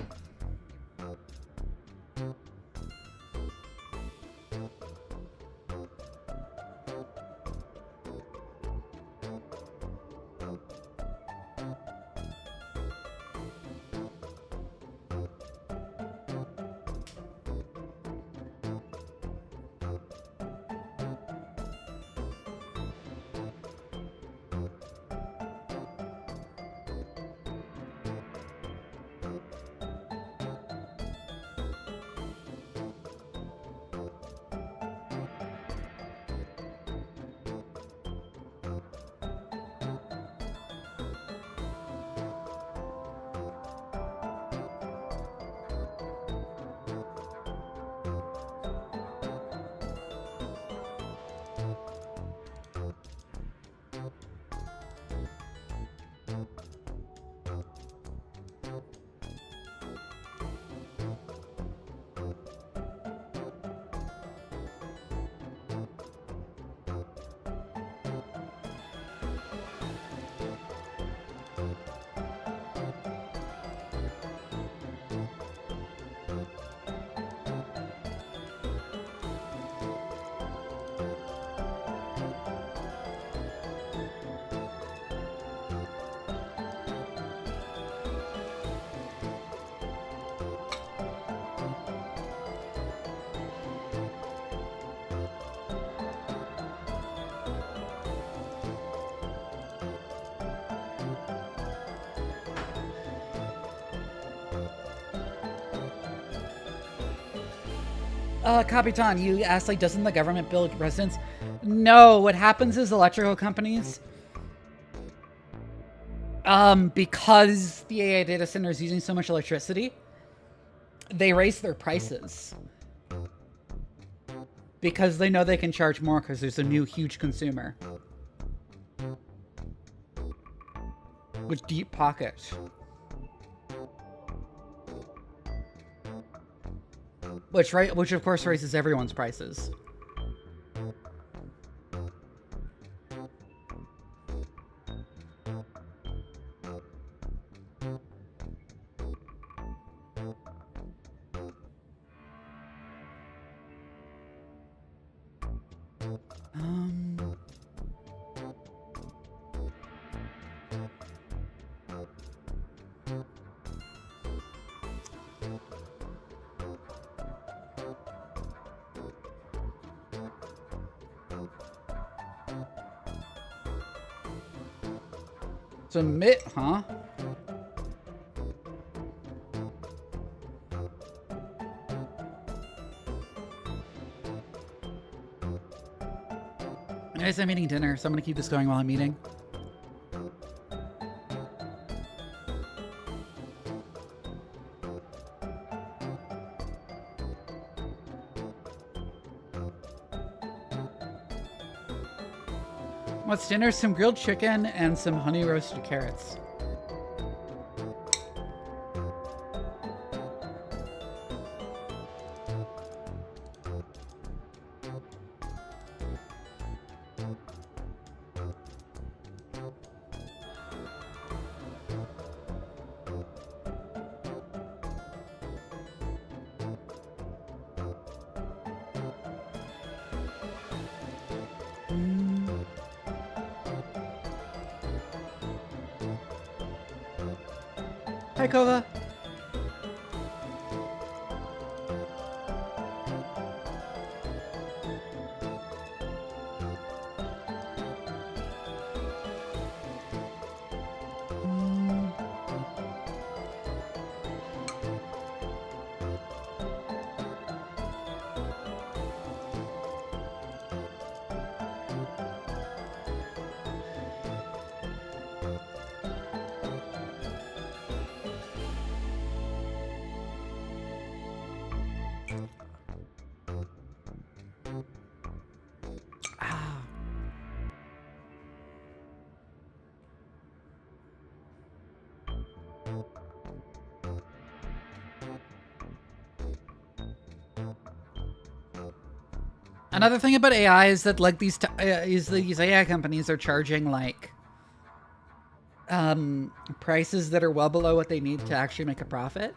Capitan, you asked, like, doesn't the government build residents? No, what happens is electrical companies, because the AI data center is using so much electricity, they raise their prices. Because they know they can charge more because there's a new huge consumer. With deep pockets. Which of course raises everyone's prices. Submit, huh? Guys, I'm eating dinner, so I'm gonna keep this going while I'm eating. What's dinner? Some grilled chicken and some honey roasted carrots. Hi, Kova. Another thing about AI is that like these AI companies are charging like prices that are well below what they need to actually make a profit.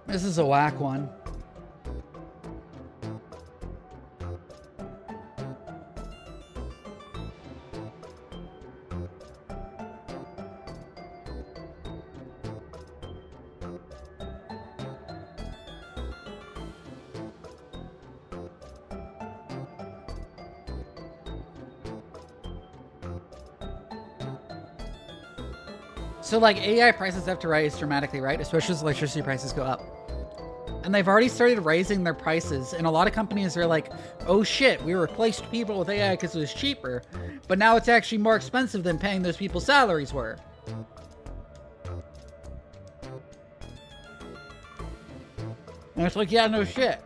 This is a whack one. So like AI prices have to rise dramatically, right? Especially as electricity prices go up. And they've already started raising their prices. And a lot of companies are like, oh shit, we replaced people with AI because it was cheaper. But now it's actually more expensive than paying those people's salaries were. And it's like, yeah, no shit.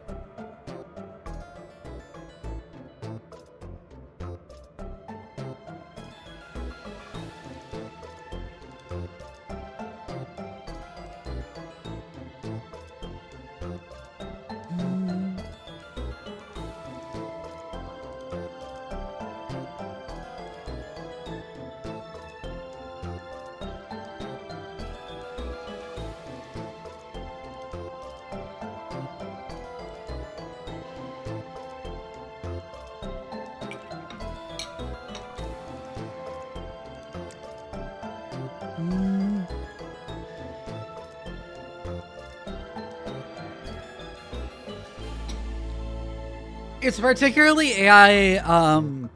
It's particularly AI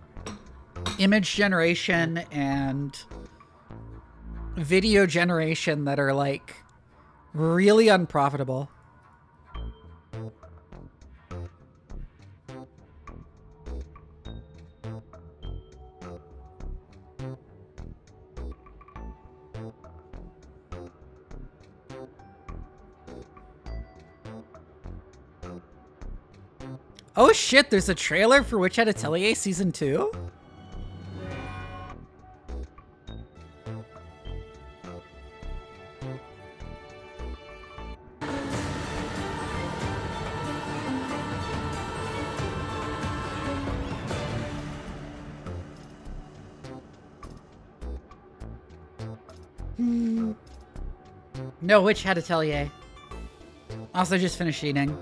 image generation and video generation that are like really unprofitable. Oh shit, there's a trailer for Witch Hat Atelier Season 2? No, Witch Hat Atelier. Also just finished eating.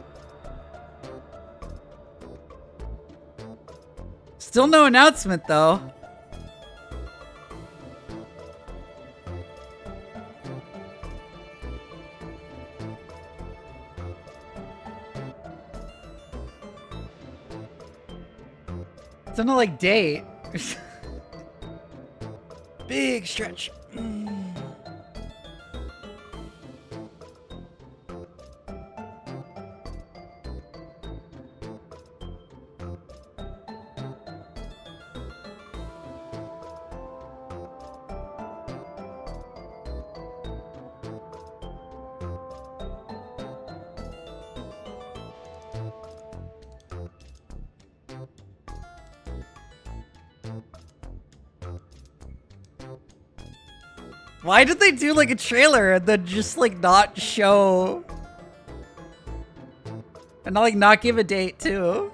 Still no announcement, though. Still no, like, date. Big stretch. Why did they do like a trailer and then just like not show and not give a date too?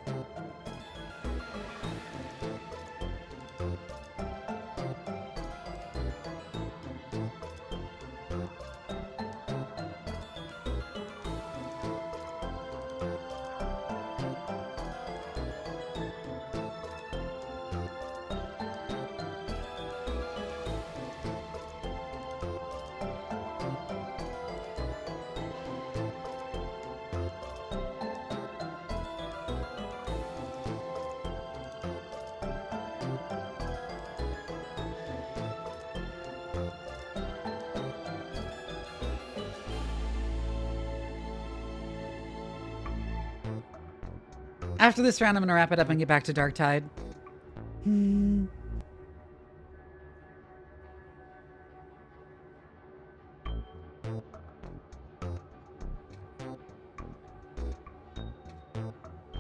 After this round, I'm gonna wrap it up and get back to Darktide.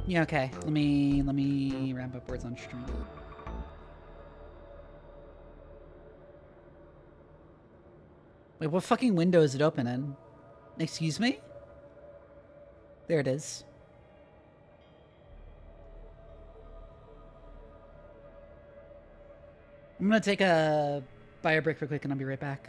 Yeah, okay. Let me ramp up words on stream. Wait, what fucking window is it open in? Excuse me? There it is. I'm gonna take a bio break real quick and I'll be right back.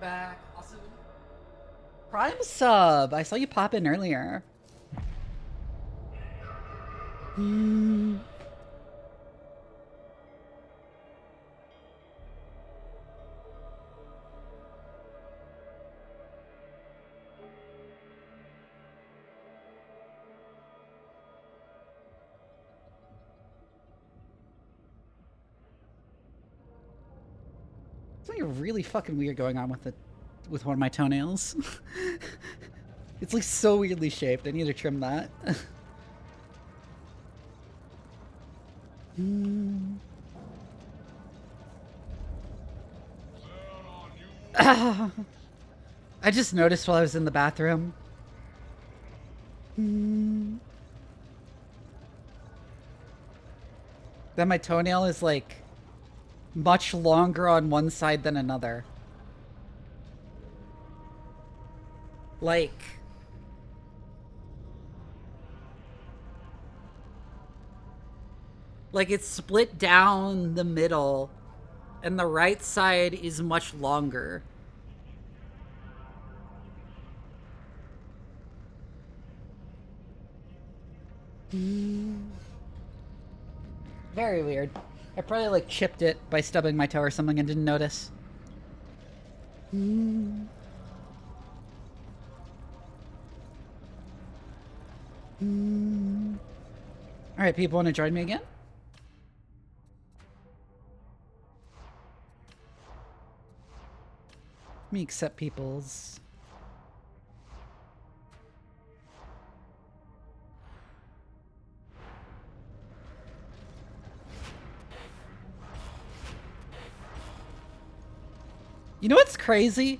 Back. Also, Prime sub. I saw you pop in earlier. Something really fucking weird going on with one of my toenails. It's like so weirdly shaped. I need to trim that. I just noticed while I was in the bathroom. That my toenail is like much longer on one side than another. Like it's split down the middle and the right side is much longer. Very weird. I probably like chipped it by stubbing my toe or something and didn't notice. Alright, people want to join me again? Let me accept people's... You know what's crazy?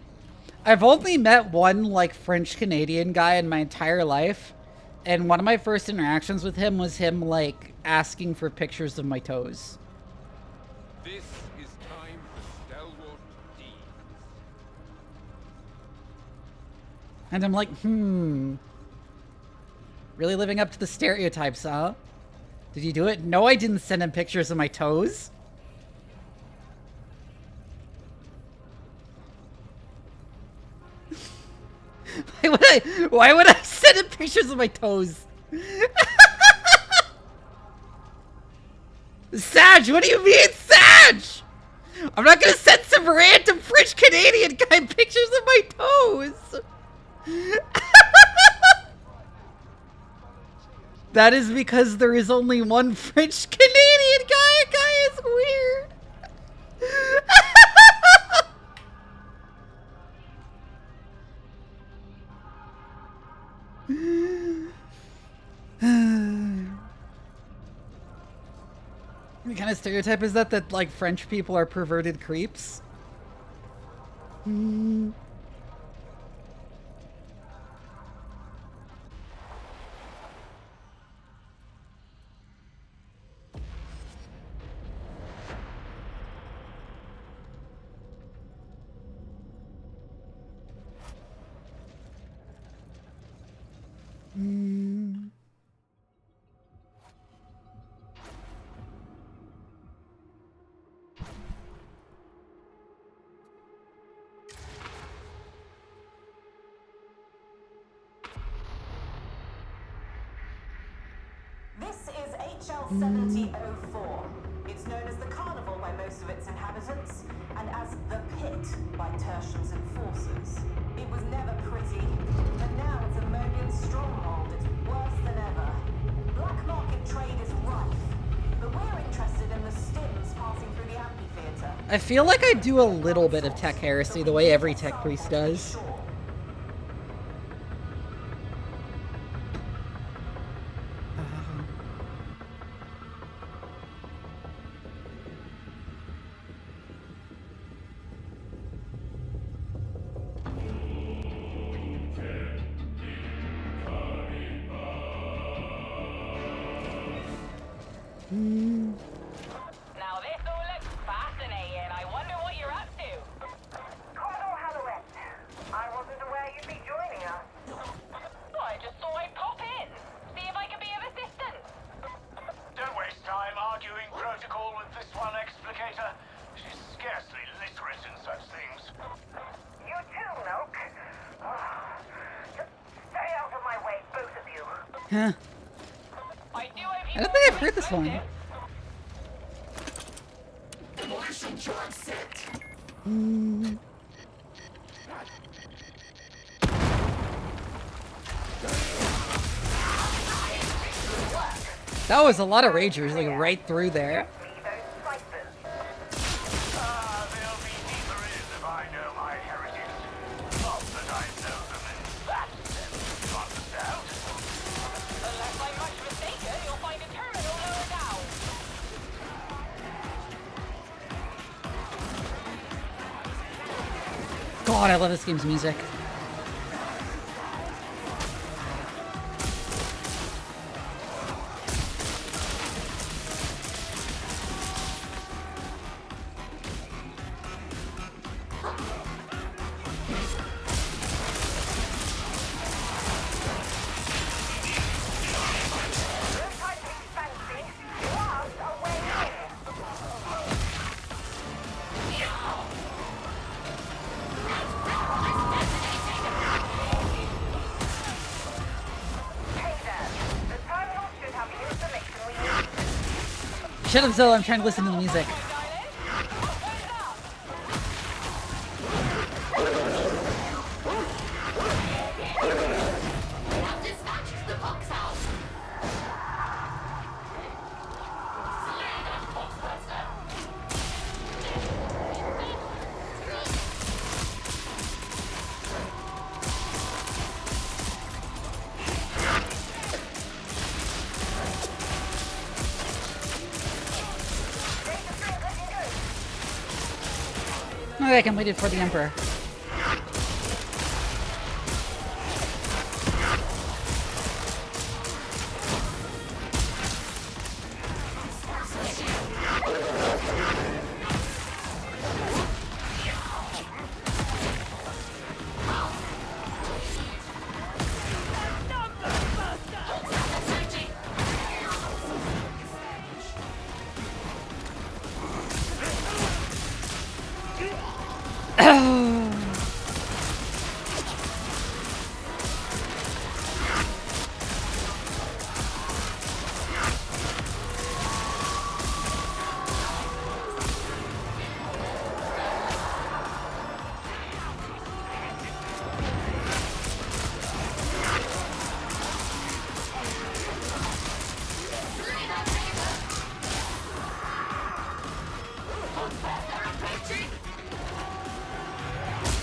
I've only met one, like, French-Canadian guy in my entire life, and one of my first interactions with him was him, like, asking for pictures of my toes.
This is time for stalwart deeds.
And I'm like, really living up to the stereotypes, huh? Did you do it? No, I didn't send him pictures of my toes. Why would I send him pictures of my toes? Sag, what do you mean, Sag? I'm not gonna send some random French Canadian guy pictures of my toes. That is because there is only one French Canadian guy. Guy is weird. What kind of stereotype is that? That like French people are perverted creeps?
This is HL 7004. It's known as the Carnival by most of its inhabitants, and as the Pit by Tertian's enforcers. It was never pretty, but now it's a Monian stronghold. It's worse than ever. Black market trade is rife, but we're interested in the stims passing through the amphitheater.
I feel like I do a little bit of tech heresy the way every tech priest does.
Now this all looks fascinating. I wonder what you're up to.
Commodore Halloween, I wasn't aware you'd be joining us.
I just thought I'd pop in, see if I could be of assistance.
Don't waste time arguing protocol with this one explicator. She's scarcely literate in such things.
You
Huh. I don't think I've heard this one. That was a lot of ragers, like right through there.
They'll be deeper in if I know my heritage. Not that I know them in that sense, you understand? Unless I'm much mistaken, you'll find a terminal lower down.
God, I love this game's music. Shut up, Zola, I'm trying to listen to the music. I can wait for the Emperor.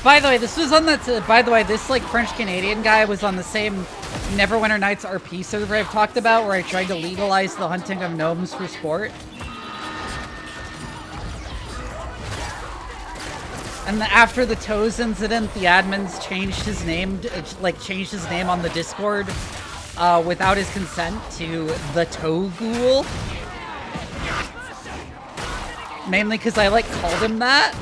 By the way, this was on that. By the way, this like French Canadian guy was on the same Neverwinter Nights RP server I've talked about, where I tried to legalize the hunting of gnomes for sport. And after the Toes incident, the admins changed his name, changed his name on the Discord without his consent to the Toe Ghoul. Mainly because I called him that.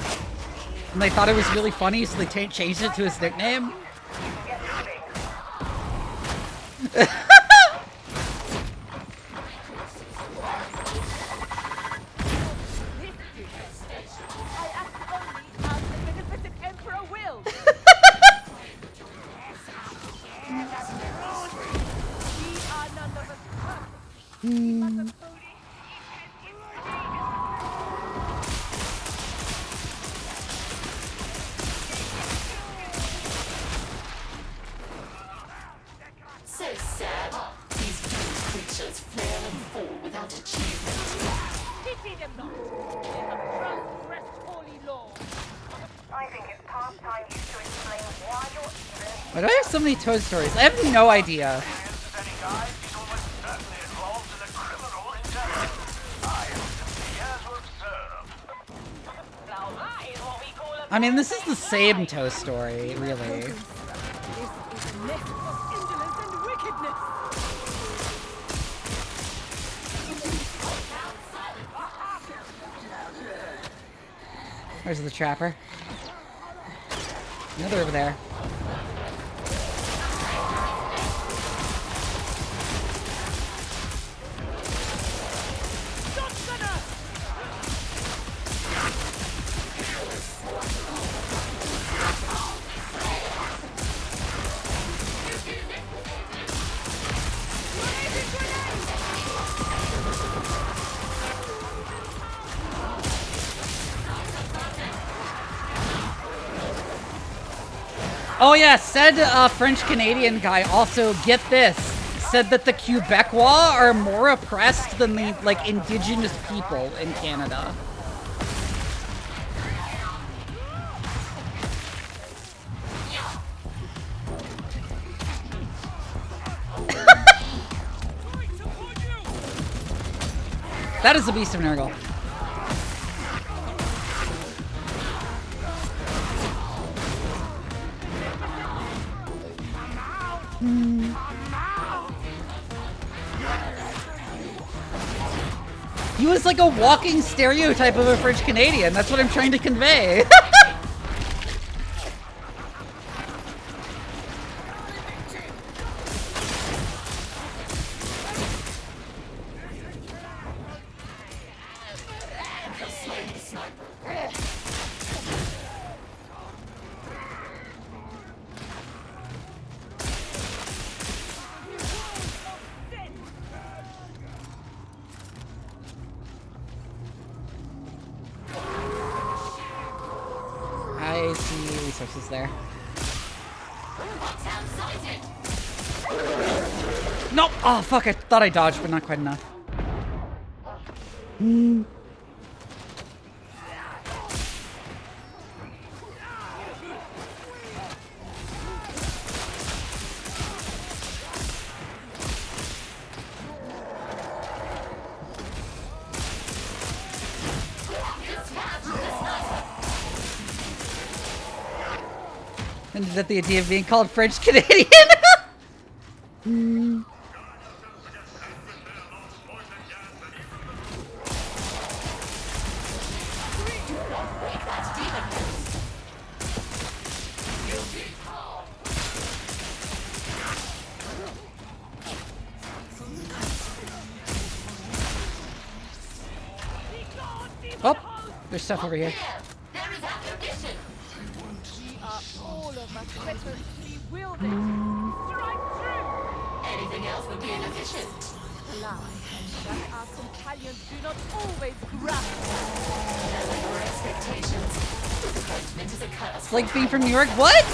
And they thought it was really funny, so they changed it to his nickname. Why do I have so many Toad stories? I have no idea. I mean, this is the same Toad story, really. Where's the trapper? No, they're over there. Oh yeah, said French-Canadian guy also, get this, said that the Quebecois are more oppressed than the, like, indigenous people in Canada. That is the Beast of Nurgle. He was like a walking stereotype of a French Canadian. That's what I'm trying to convey. I see resources there. Nope! Oh fuck, I thought I dodged, but not quite enough. And is that the idea of being called French Canadian? Oh, there's stuff over here.
Anything else would be inefficient.
Our companions do not always grasp.
Your expectations. Disappointment is a curse.
It's like being from New York. What?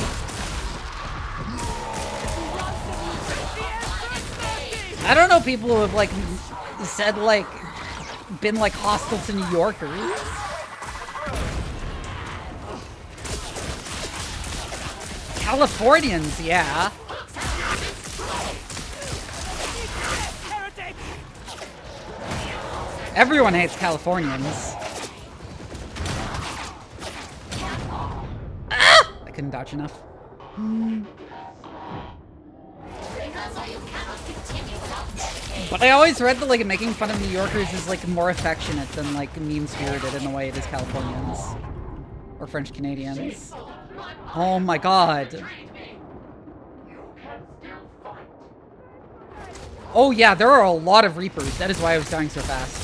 I don't know people who have like said like been like hostile to New Yorkers. Californians, yeah. Everyone hates Californians. Ah! I couldn't dodge enough. But I always read that like making fun of New Yorkers is like more affectionate than like mean-spirited in the way it is Californians. Or French Canadians. Oh my god. Oh yeah, there are a lot of Reapers. That is why I was dying so fast.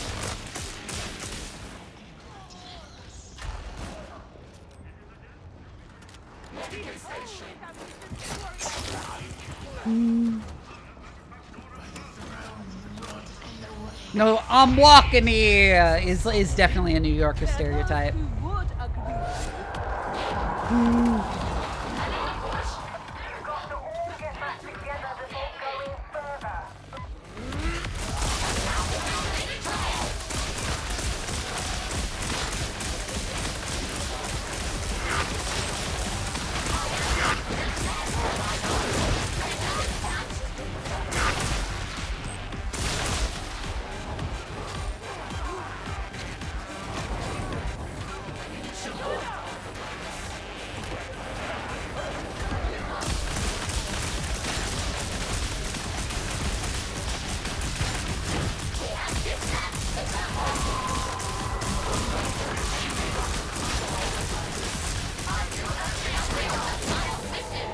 No, I'm walking here is definitely a New Yorker stereotype.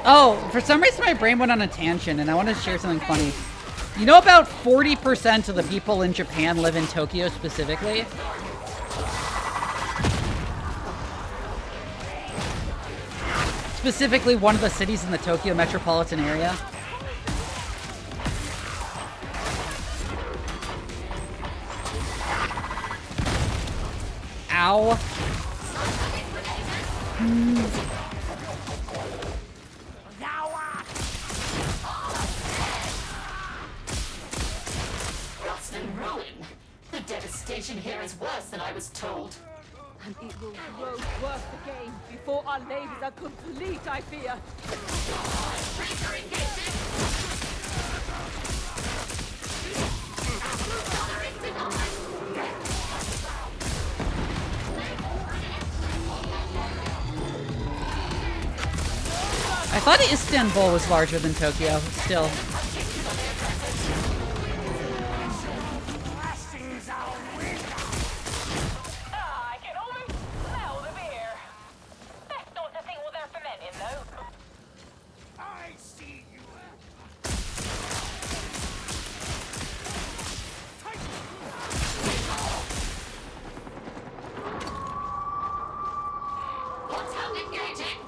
Oh, for some reason my brain went on a tangent and I want to share something funny. You know about 40% of the people in Japan live in Tokyo specifically? Specifically one of the cities in the Tokyo metropolitan area. Ow.
situation here is worse than I was told.
And it will grow worse again before our labors are complete, I fear.
Traitor engaging!
I thought Istanbul was larger than Tokyo, still.
I can almost smell the beer. Best not to think what they're fermenting, though.
I see you.
What's out engaging?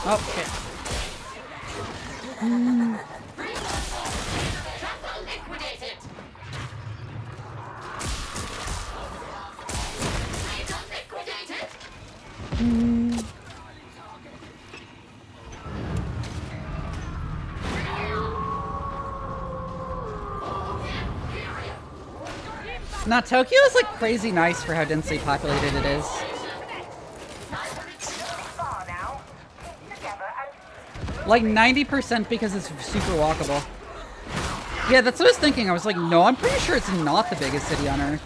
Oh, shit.
Trample liquidated! Traitor liquidated!
Now, Tokyo is like crazy nice for how densely populated it is. Like 90% because it's super walkable. Yeah, that's what I was thinking. I was like, no, I'm pretty sure it's not the biggest city on Earth.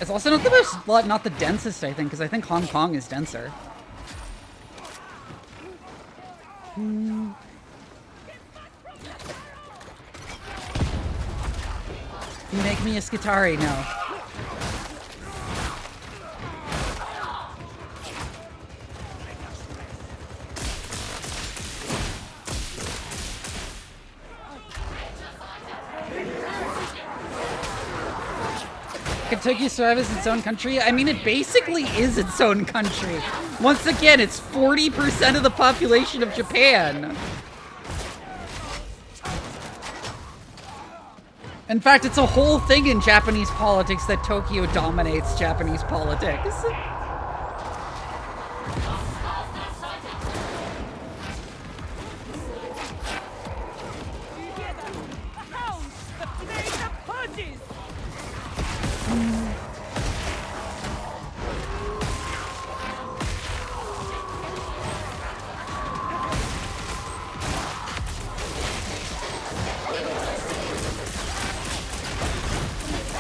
It's also not the most, not the densest, I think, because I think Hong Kong is denser. You make me a Skitarii now. Kentucky survive as its own country? I mean, it basically is its own country. Once again, it's 40% of the population of Japan. In fact, it's a whole thing in Japanese politics that Tokyo dominates Japanese politics.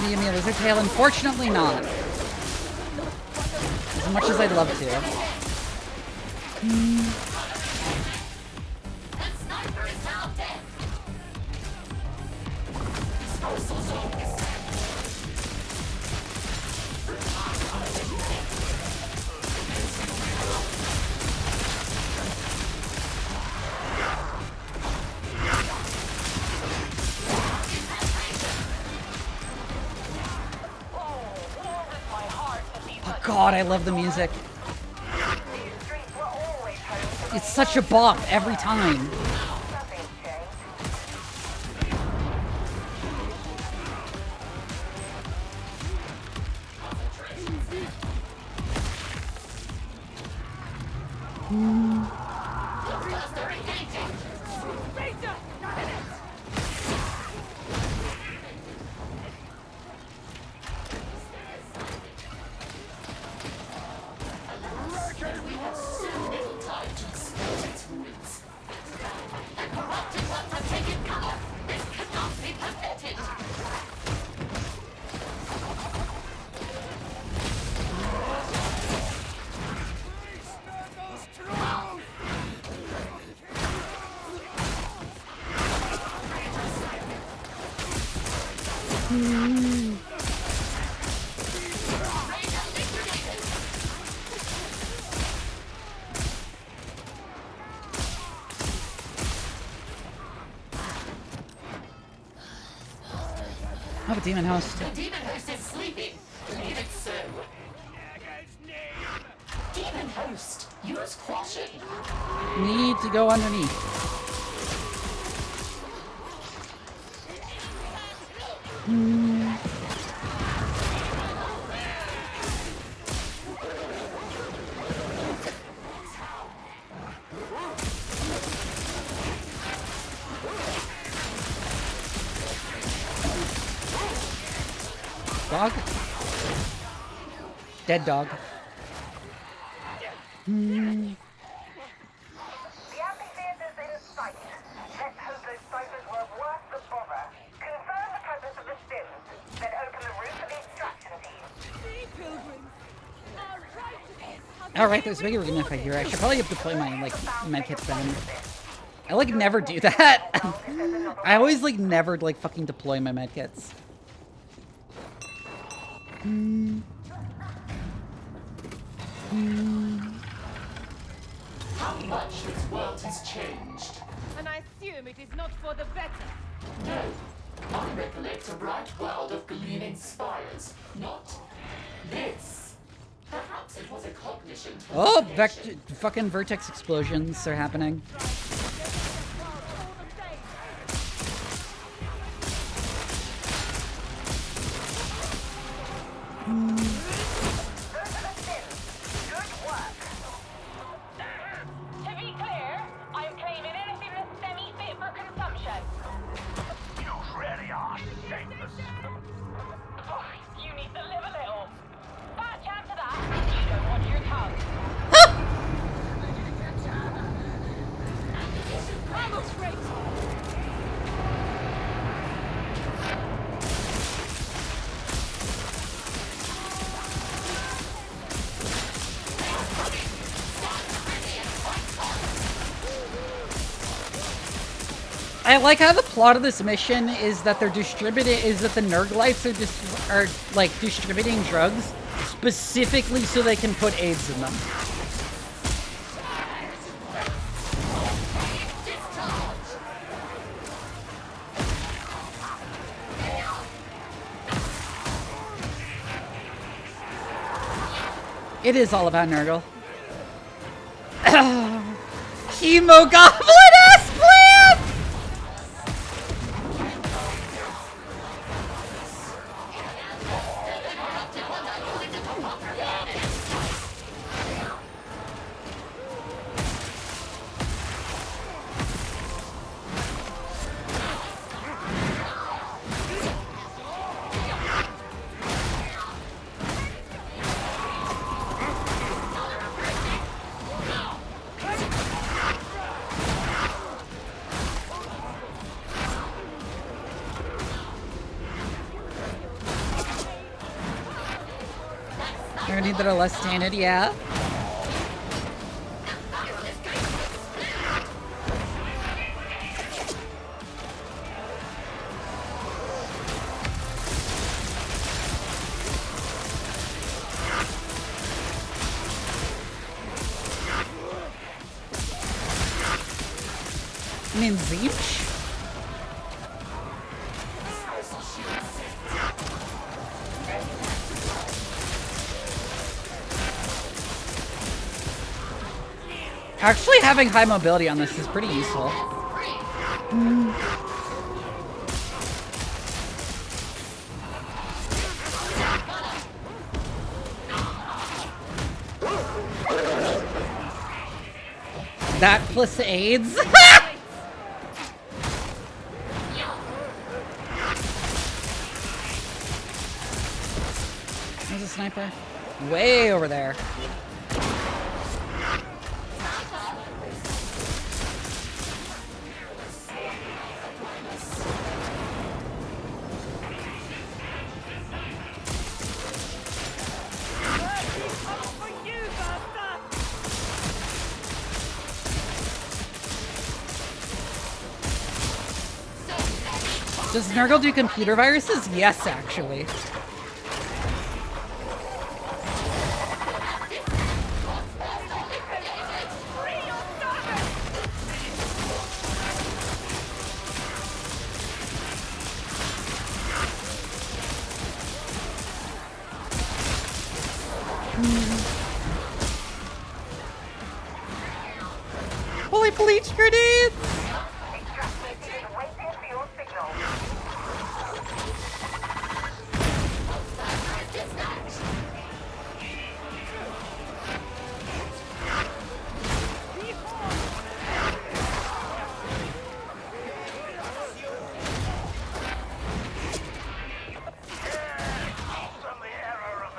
Give me a lizard tail? Unfortunately not. As much as I'd love to. God, I love the music. It's such a bop every time. Oh, a demon host.
The demon host is sleeping. Leave it so. Demon host, use caution.
Need to go underneath. Dog? Dead dog. Hmm.
The amphitheater's in sight. Let's hope those ciphers were worth the bother. Confirm the presence of the stims, then open the route for the extraction team.
Alright, there's bigger enough right here. I should probably have deployed my, like, medkits then. I, like, never do that. I always, like, never, like, fucking deploy my medkits.
How much this world has changed.
And I assume it is not for the better.
No. I recollect a bright world of gleaming spires, not this. Perhaps it was a cognition.
Oh, fucking vertex explosions are happening.
To be clear, I'm claiming anything that's semi-fit for consumption.
You really are shameless.
Oh, you need to live a little. Bad chance of that, you don't want your tongue.
That looks great.
I like how the plot of this mission is that they're distributing, is that the Nerglites are like distributing drugs specifically so they can put AIDS in them. It is all about Nurgle. Chemo goblin ass plan! Any that are less tainted, yeah. I mean, Zeech? Actually, having high mobility on this is pretty useful. That plus AIDS? There's a sniper. Way over there. Does Nurgle do computer viruses? Yes, actually. Holy bleach grenades!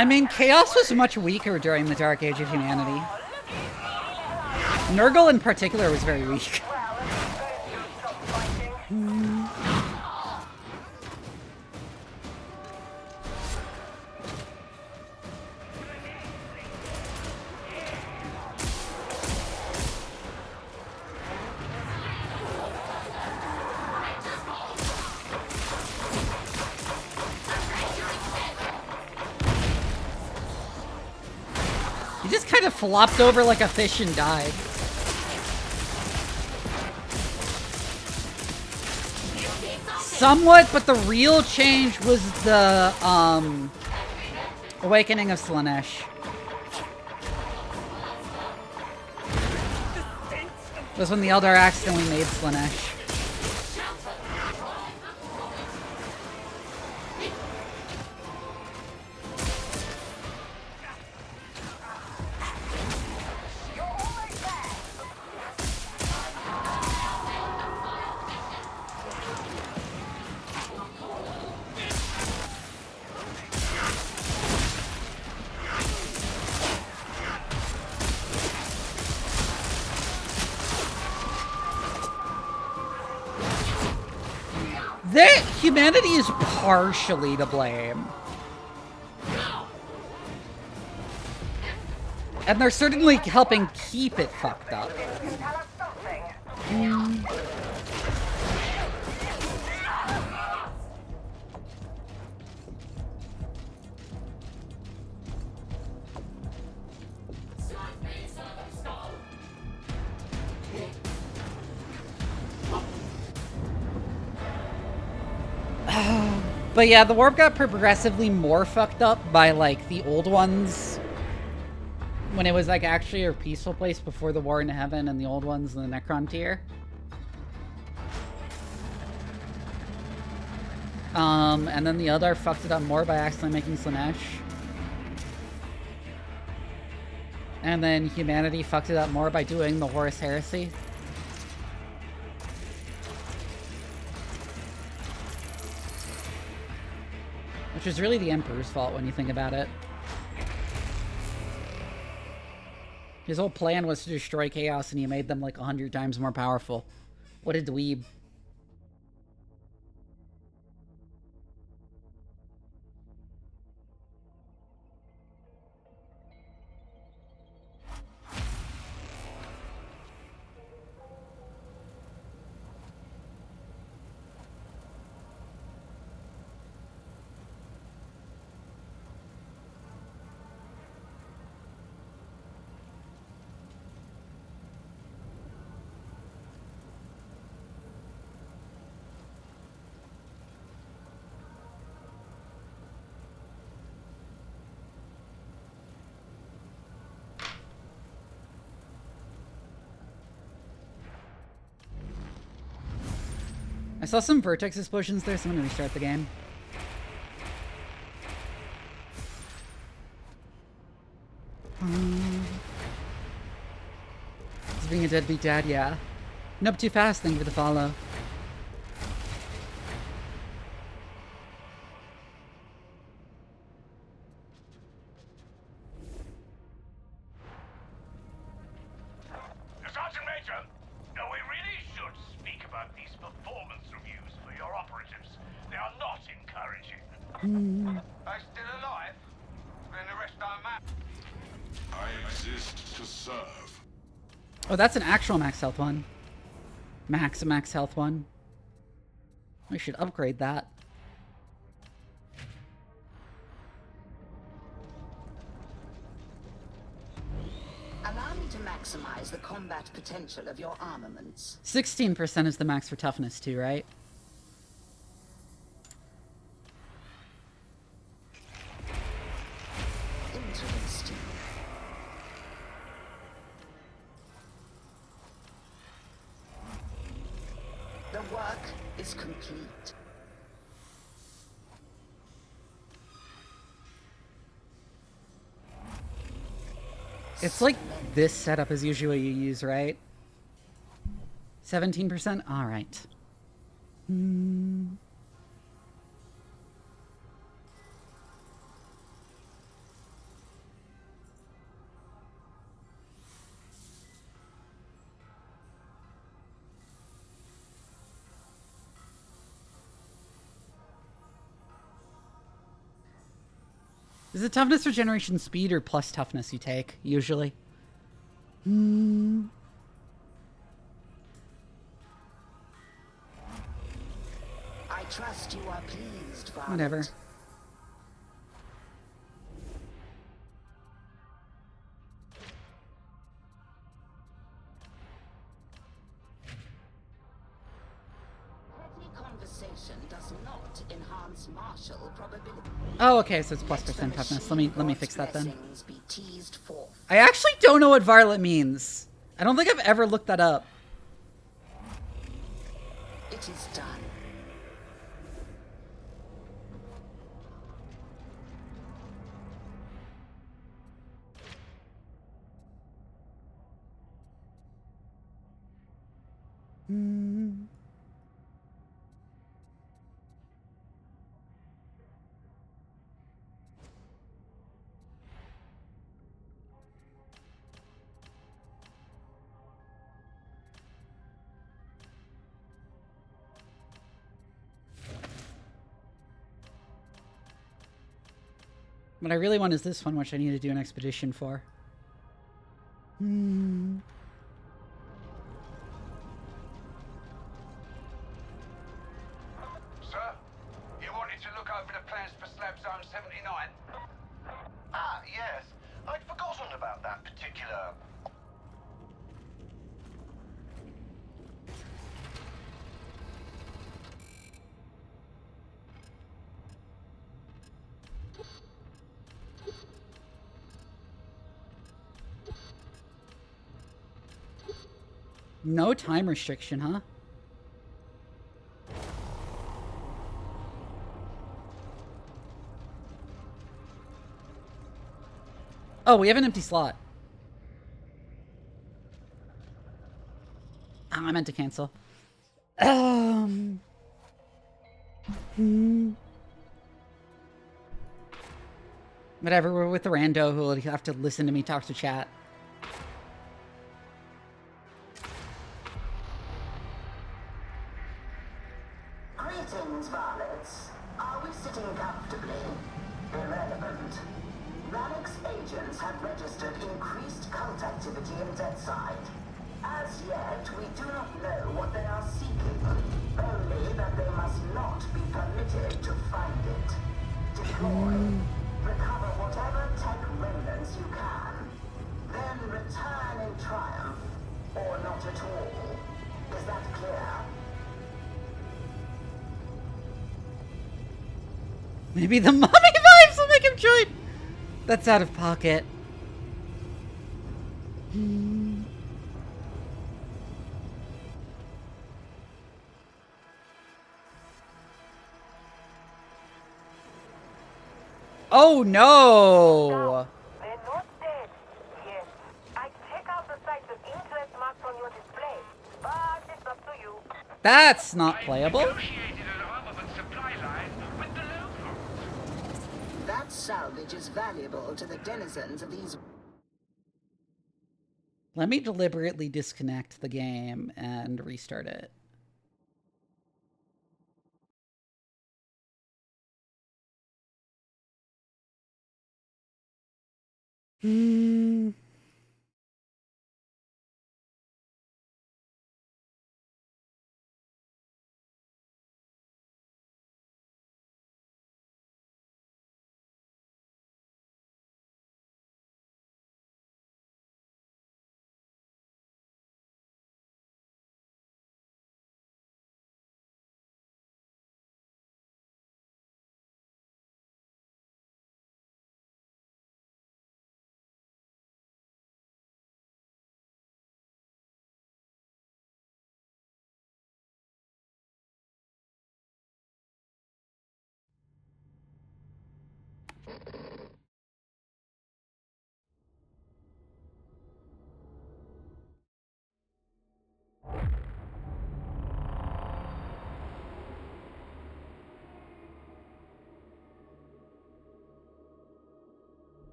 I mean, Chaos was much weaker during the Dark Age of Humanity. Nurgle in particular was very weak. He just kind of flopped over like a fish and died. Somewhat, but the real change was the awakening of Slaanesh. It was when the Eldar accidentally made Slaanesh. Humanity is partially to blame. And they're certainly helping keep it fucked up. But yeah, the warp got progressively more fucked up by, like, the old ones. When it was, like, actually a peaceful place before the War in Heaven, and the old ones in the Necron tier. And then the Eldar fucked it up more by accidentally making Slaanesh. And then humanity fucked it up more by doing the Horus Heresy. Which is really the Emperor's fault when you think about it. His whole plan was to destroy Chaos, and he made them like 100 times more powerful. What a dweeb. I saw some vertex explosions there, so I'm gonna restart the game. Is being a deadbeat dad, yeah. Nope, too fast, thank you for the follow.
Sergeant Major, we really should speak about these performance reviews for your operatives. They are not encouraging. Are you still alive? Then the rest are mad.
I exist to serve.
Oh, that's an actual max health one. Max health one. We should upgrade that.
Allow me to maximize the combat potential of your armaments.
16% is the max for toughness too, right?
Interesting. The work is complete.
It's like this setup is usually what you use, right? 17%? Alright. Is it toughness, regeneration, speed, or plus toughness you take, usually?
I trust you are pleased, Violet.
Whatever.
Conversation does not enhance martial probability.
Oh, okay, so it's plus percent toughness. Let me fix that then.
Be teased forth.
I actually don't know what Violet means. I don't think I've ever looked that up.
It is done.
What I really want is this one, which I need to do an expedition for.
Sir, you wanted to look over the plans for Slab Zone 79?
Ah, yes. I'd forgotten about that particular...
No time restriction, huh? Oh, we have an empty slot. Oh, I meant to cancel. Whatever, we're with the rando who will have to listen to me talk to chat.
Greetings, Varlets. Are we sitting comfortably? Irrelevant. Ranix agents have registered increased cult activity in Deadside. As yet, we do not know what they are seeking, only that they must not be permitted to find it. Deploy. Recover whatever tech remnants you can. Then return in triumph, or not at all. Is that clear?
Maybe the mummy vibes will make him join. That's out of pocket. Oh no!
They're not dead. Yes. I check out the sites of interest marked on your display, but it's up to you.
That's not playable.
That salvage is valuable to the denizens of these.
Let me deliberately disconnect the game and restart it.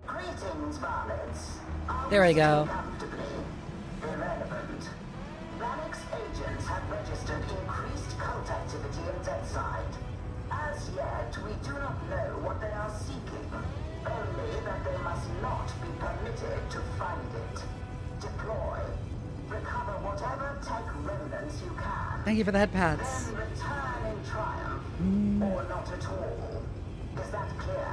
Greetings, varlets.
There we go.
Irrelevant. Rannox agents have registered increased cult activity in Deathside. As yet, we do not know what they are seeking. Only that they must not be permitted to find it. Deploy. Recover whatever tech remnants you can.
Thank you for the head pats.
Then return in triumph. Or not at all. Is that clear?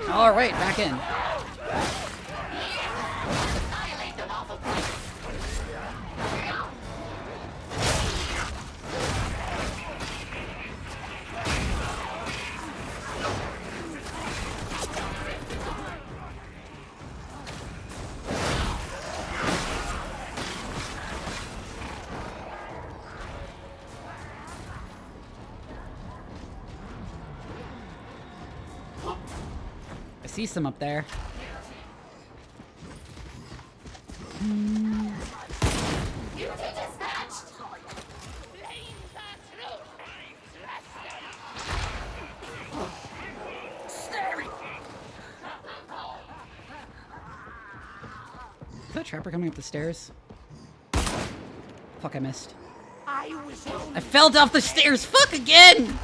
All right, back in. I see some up there. Is that a trapper coming up the stairs? Fuck, I missed. I fell off the stairs! Fuck again!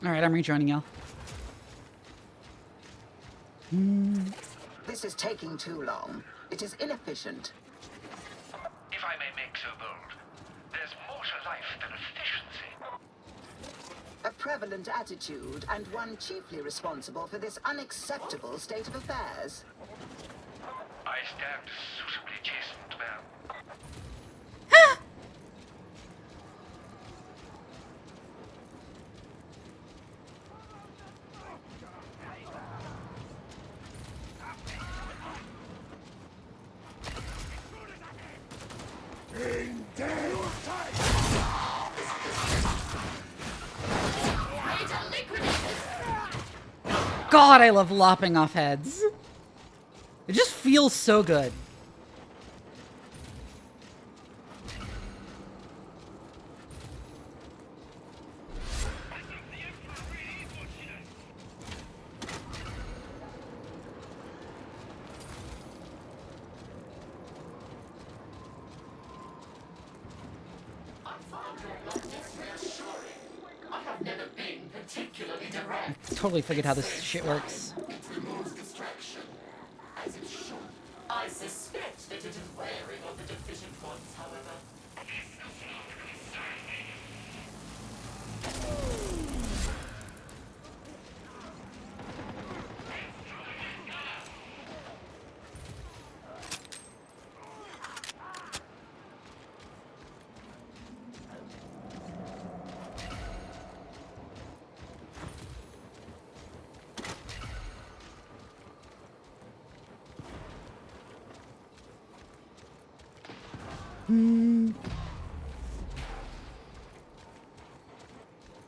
Alright, I'm rejoining y'all.
This is taking too long. It is inefficient.
If I may make so bold, there's more to life than efficiency.
A prevalent attitude, and one chiefly responsible for this unacceptable state of affairs.
I stand suitably chastened, ma'am.
God, I love lopping off heads. It just feels so good. I totally forget how this shit works.
I suspect that it is wearing on the deficient ones, however.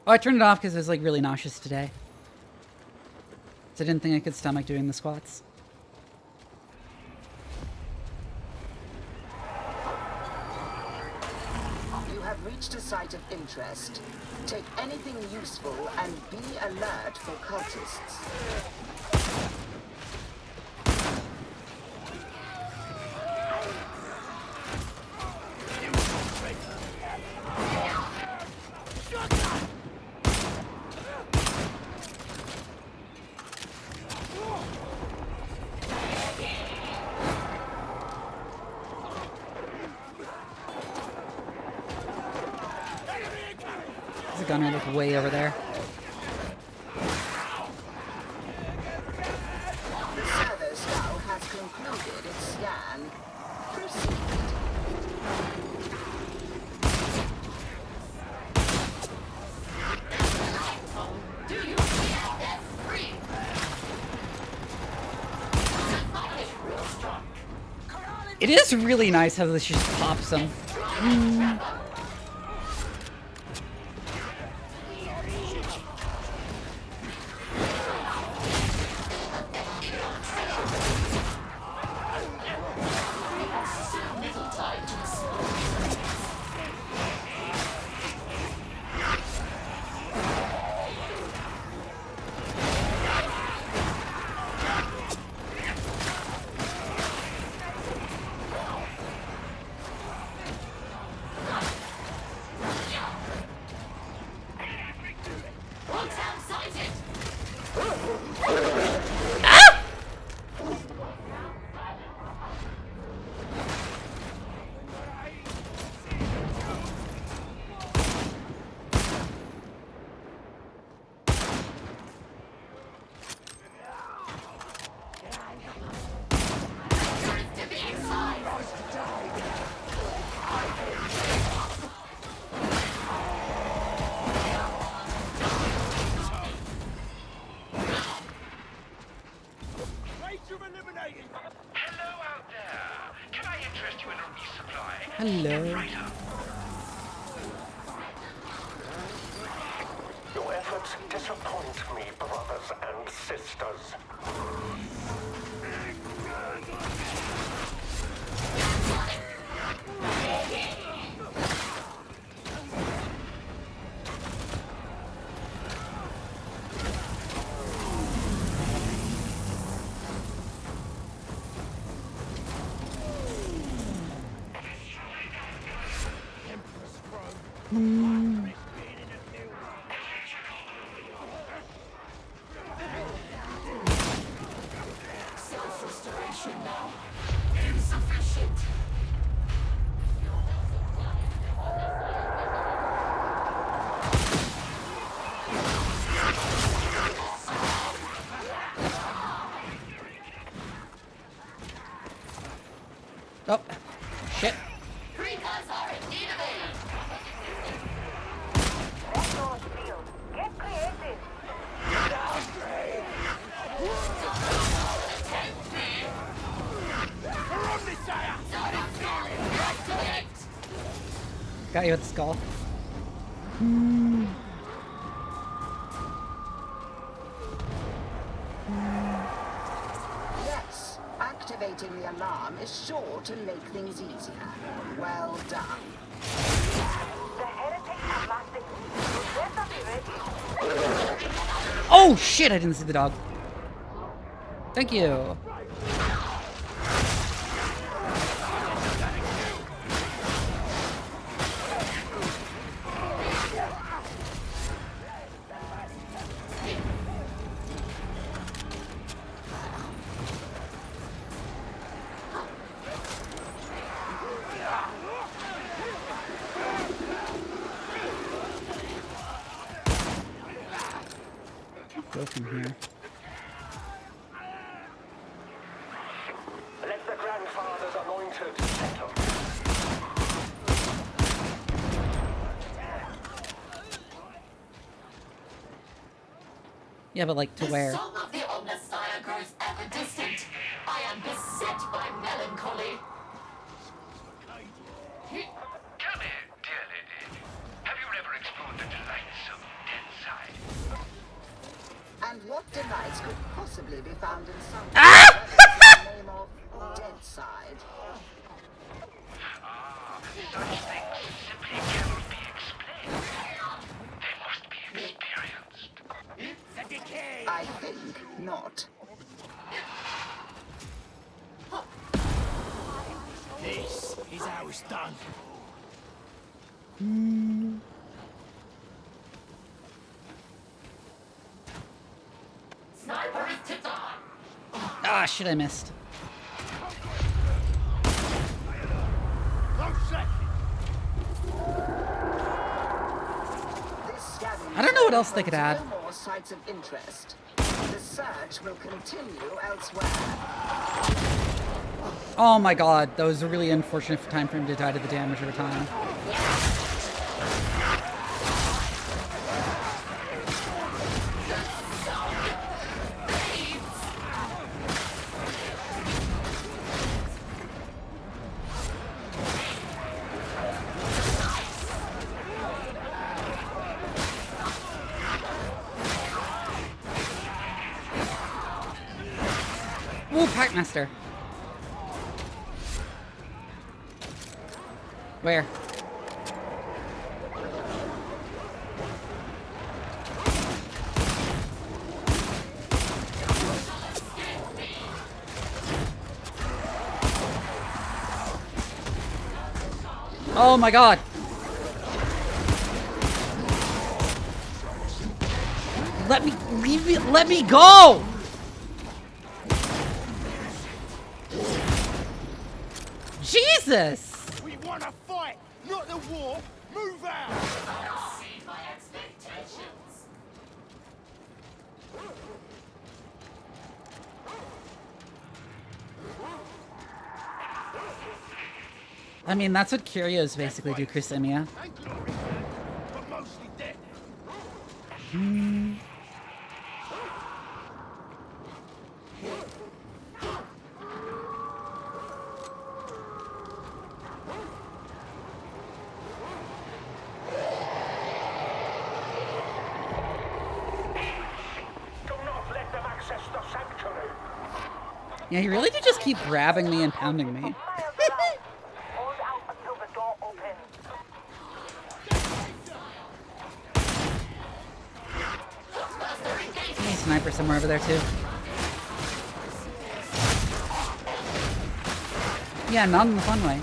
Oh, I turned it off because it was like really nauseous today. So I didn't think I could stomach doing the squats.
You have reached a site of interest. Take anything useful and be alert for cultists.
There's a gunner like way over there.
The servo scout has concluded its scan. Proceed.
It is really nice how this just pops them.
time to explore.
Hello.
Your efforts disappoint me, brothers and sisters.
Self-restoration now. Insufficient.
Oh, shit.
Recons are in need of aid.
Let's go on field. Get creative.
Got you with the skull.
Yes, activating the alarm is sure to make things easier. Well done.
The heretics are lasting. You better be ready.
Oh shit, I didn't see the dog. Thank you. Go from here.
Let the grandfather's anointed settle.
Yeah, but like to where?
The song of the Omnissiah grows equidistant. I am beset by melancholy.
Come here, dear lady. Have you ever explored the delights of dead side?
And what delights could possibly be found in some
Ah!
the name of Dead Side?
Such things simply cannot be explained. They must be experienced. It's a decay!
I think not.
This is how it's done.
Sniper is tipped on.
Ah, shit, I missed. I don't know what else they could add.
No more sites of interest. The search will continue elsewhere.
Oh my god, that was a really unfortunate time for him to die to the damage over time. Ooh, Packmaster. Where? Oh my god! Let me go! Jesus!
We want to fight, not the war. Move out.
Exceed my expectations.
I mean, that's what Curios basically do, Chrysimia.
But mostly dead.
Do not let them access the sanctuary.
Yeah, you really do just keep grabbing me and pounding me.
Hold out until the door opens.
There's a sniper somewhere over there too. Yeah, not in the fun way.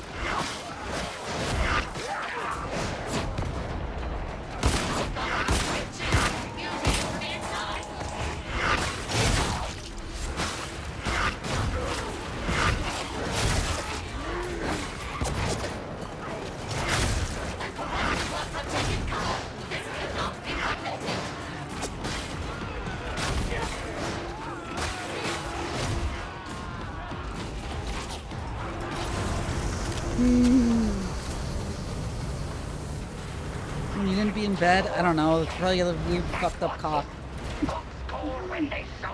You didn't be in bed? I don't know. It's probably a weird fucked up cock.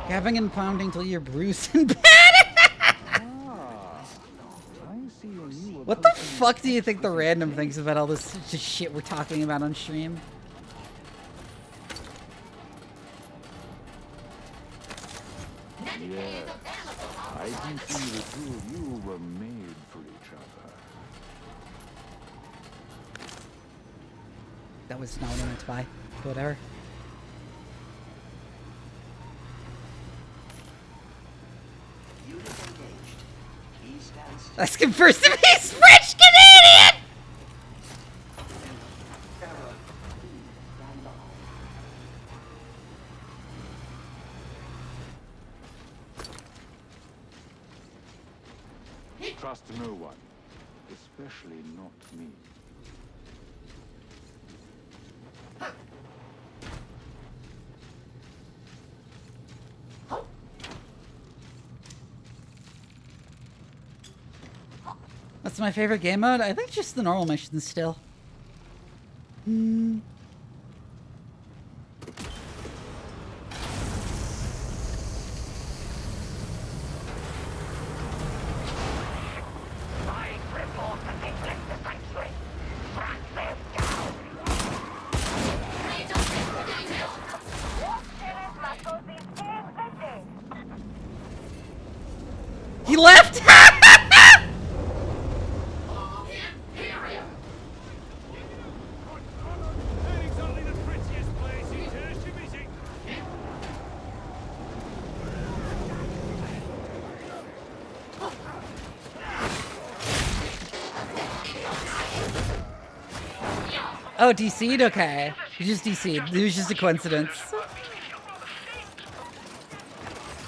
Grabbing and pounding till you're bruised in bed. What the fuck do you think the random thinks about all this shit we're talking about on stream?
Yes, I can see the two of you were made for each other.
That was not what I meant to buy. Whatever. Let's confirm some he's French Canadian!
Trust no one, especially not me.
What's my favorite game mode? I think just the normal missions still. He left! Oh, DC'd? Okay. You just DC'd. It was just a coincidence.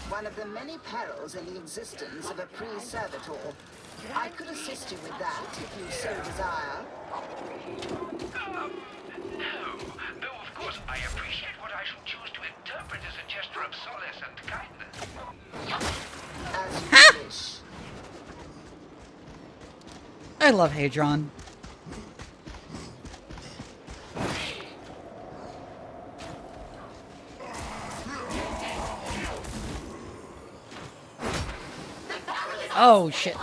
One of the many perils in the existence of a pre-servitor. I could assist you with that if you so desire.
No, though of course I appreciate what I shall choose to interpret as a gesture of solace and kindness.
As you wish.
I love Hadron. Oh shit.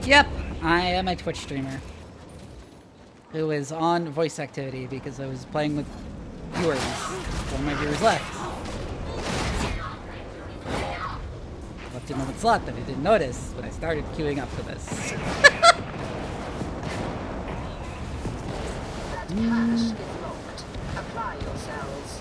Yep, I am a Twitch streamer who is on voice activity because I was playing with viewers. One of my viewers left. Left him in the slot that I didn't notice when I started queuing up for this.
That cache is locked. Apply yourselves.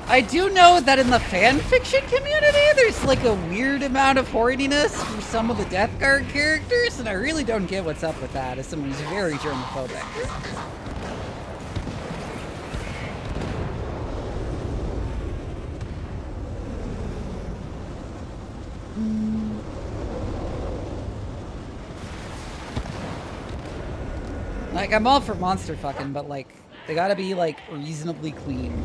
I do know that in the fanfiction community, there's like a weird amount of horniness for some of the Death Guard characters, and I really don't get what's up with that as someone who's very germophobic. Like, I'm all for monster fucking, but like, they gotta be like reasonably clean.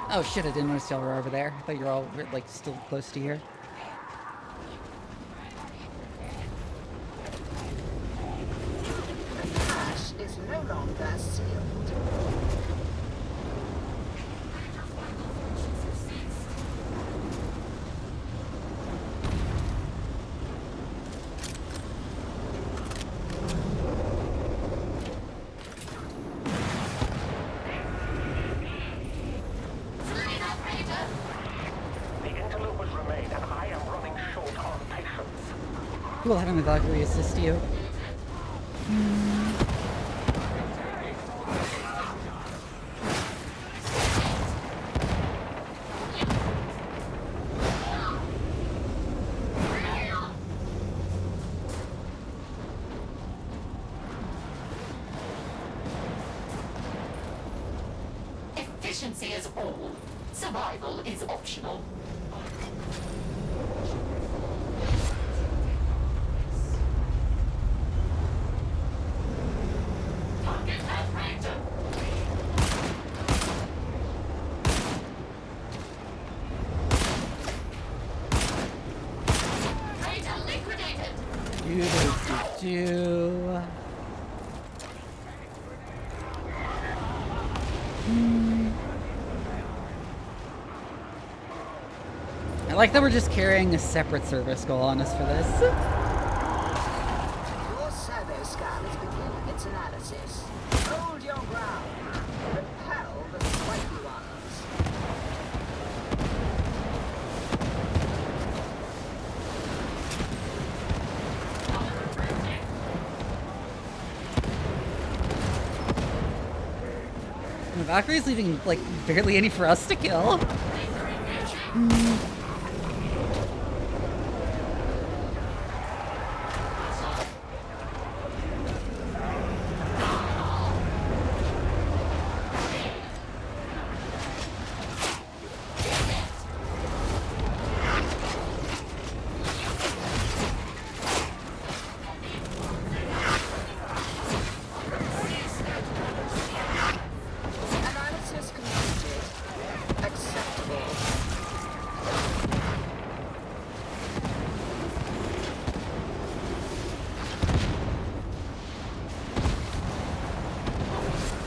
Oh shit, I didn't notice y'all were over there. I thought you were all, like, still close to here.
The cache is no longer sealed.
Cool having the Valkyrie assist you.
Efficiency is all. Survival is optional.
I like that we're just carrying a separate service goal on us for this.
Your survey scan is beginning its analysis. Hold your ground. Repel the spiky ones.
The Valkyrie's leaving, like, barely any for us to kill.
Analysis completed. Acceptable.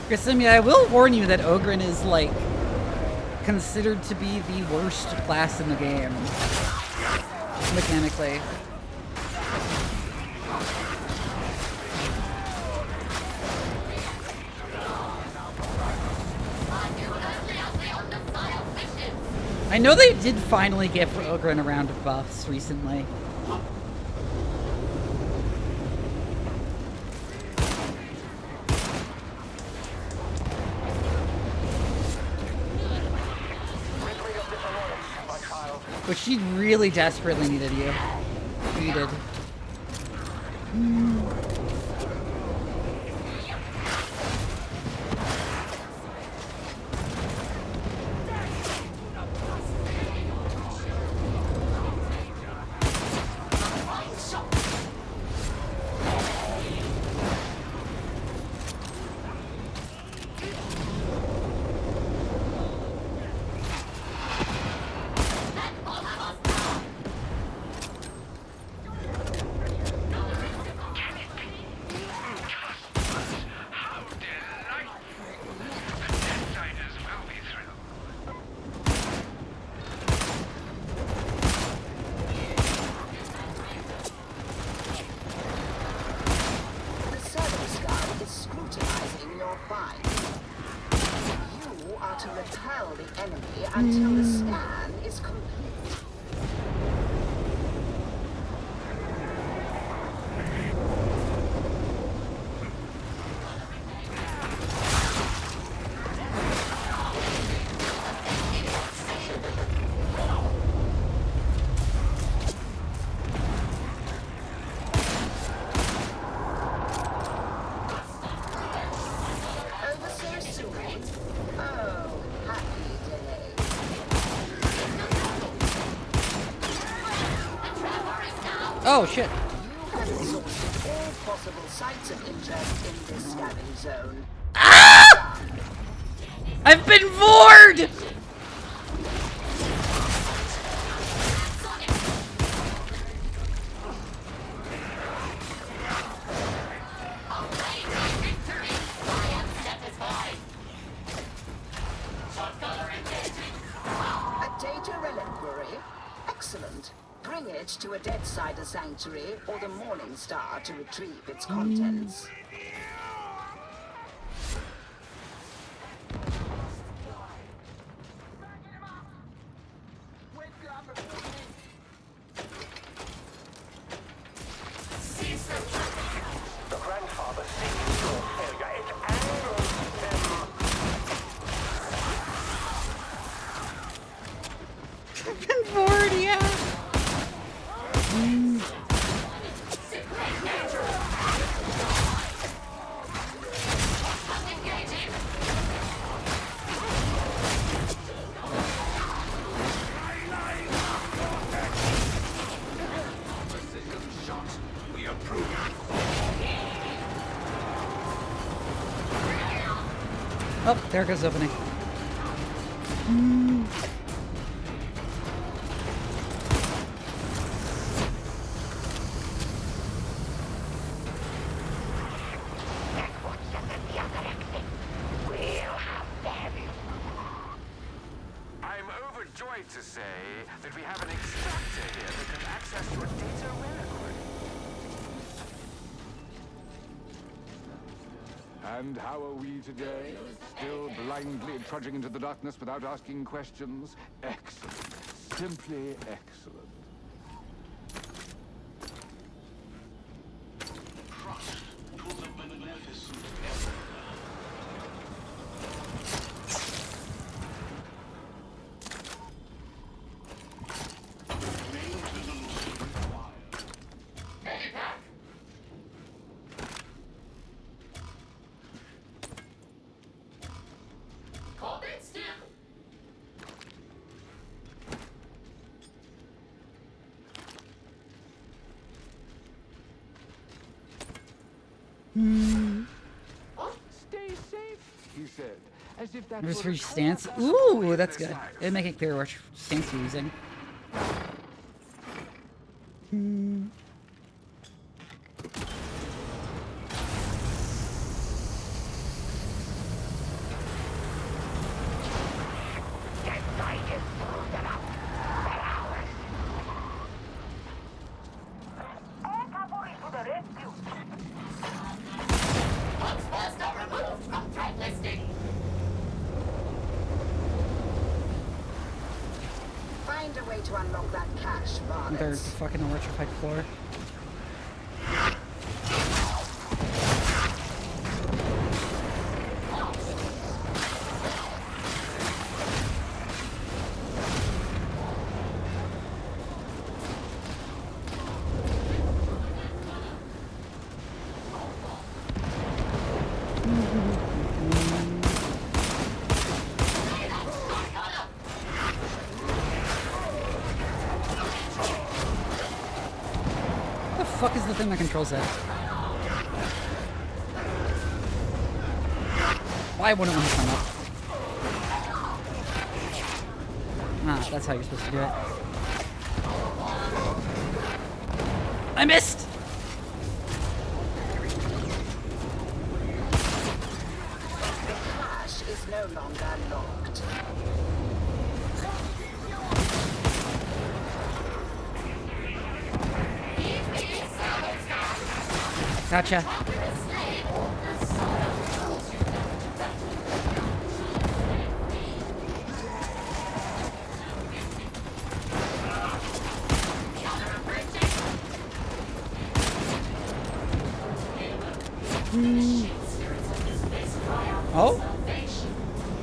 Grissom, yeah, I will warn you that Ogren is, like, considered to be the worst class in the game. Mechanically. I know they did finally give Ogren a round of buffs recently. But she really desperately needed you. Needed.
Shot.
until the scan is complete.
Oh shit.
You have exhausted all possible sites of interest in this scanning zone.
Ah! I've been bored!
A data reliquary? Excellent. Bring it to a Deadsider sanctuary or the Morning Star to retrieve its contents.
The grandfather sees your failure. It angers him.
I've been bored, yeah. Oh, there goes opening.
I'm overjoyed to say that we have an extractor here that can access your data reliquary.
And how are we today? Still blindly trudging into the darkness without asking questions? Excellent. Simply excellent.
Stay safe, he said, as if that
There's
were
which stance. Ooh, that's good. It'll make it clear which stance you're using.
Find a way to unlock that cache, Barnett.
There's the fucking electrified floor. What the fuck is the thing that controls that? Why wouldn't one come up? Ah, that's how you're supposed to do it. I missed!
The cache is no longer locked.
Gotcha. Oh?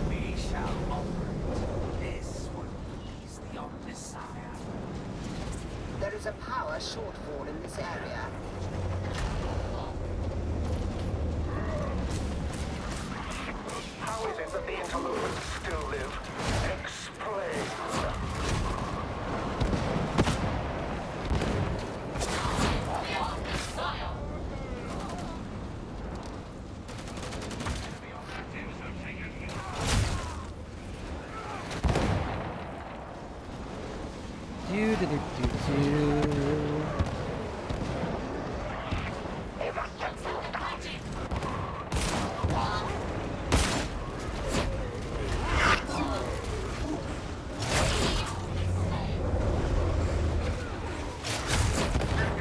We shall operate. This will please the Omnissiah.
There is a power shortfall in this area.
How is it that the interlopers still live? Explain.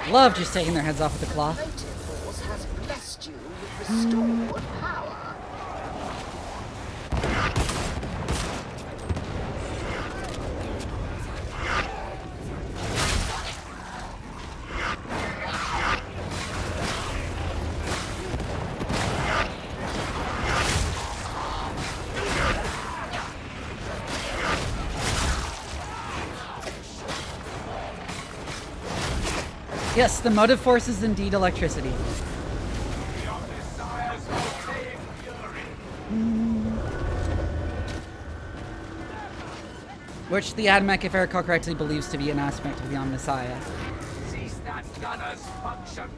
Love just taking their heads off with the claw.
Force has blessed you with restored power.
Yes, the motive force is indeed electricity. Which the AdMech, if I recall correctly, believes to be an aspect of the Omnissiah.
Cease that gunner's function.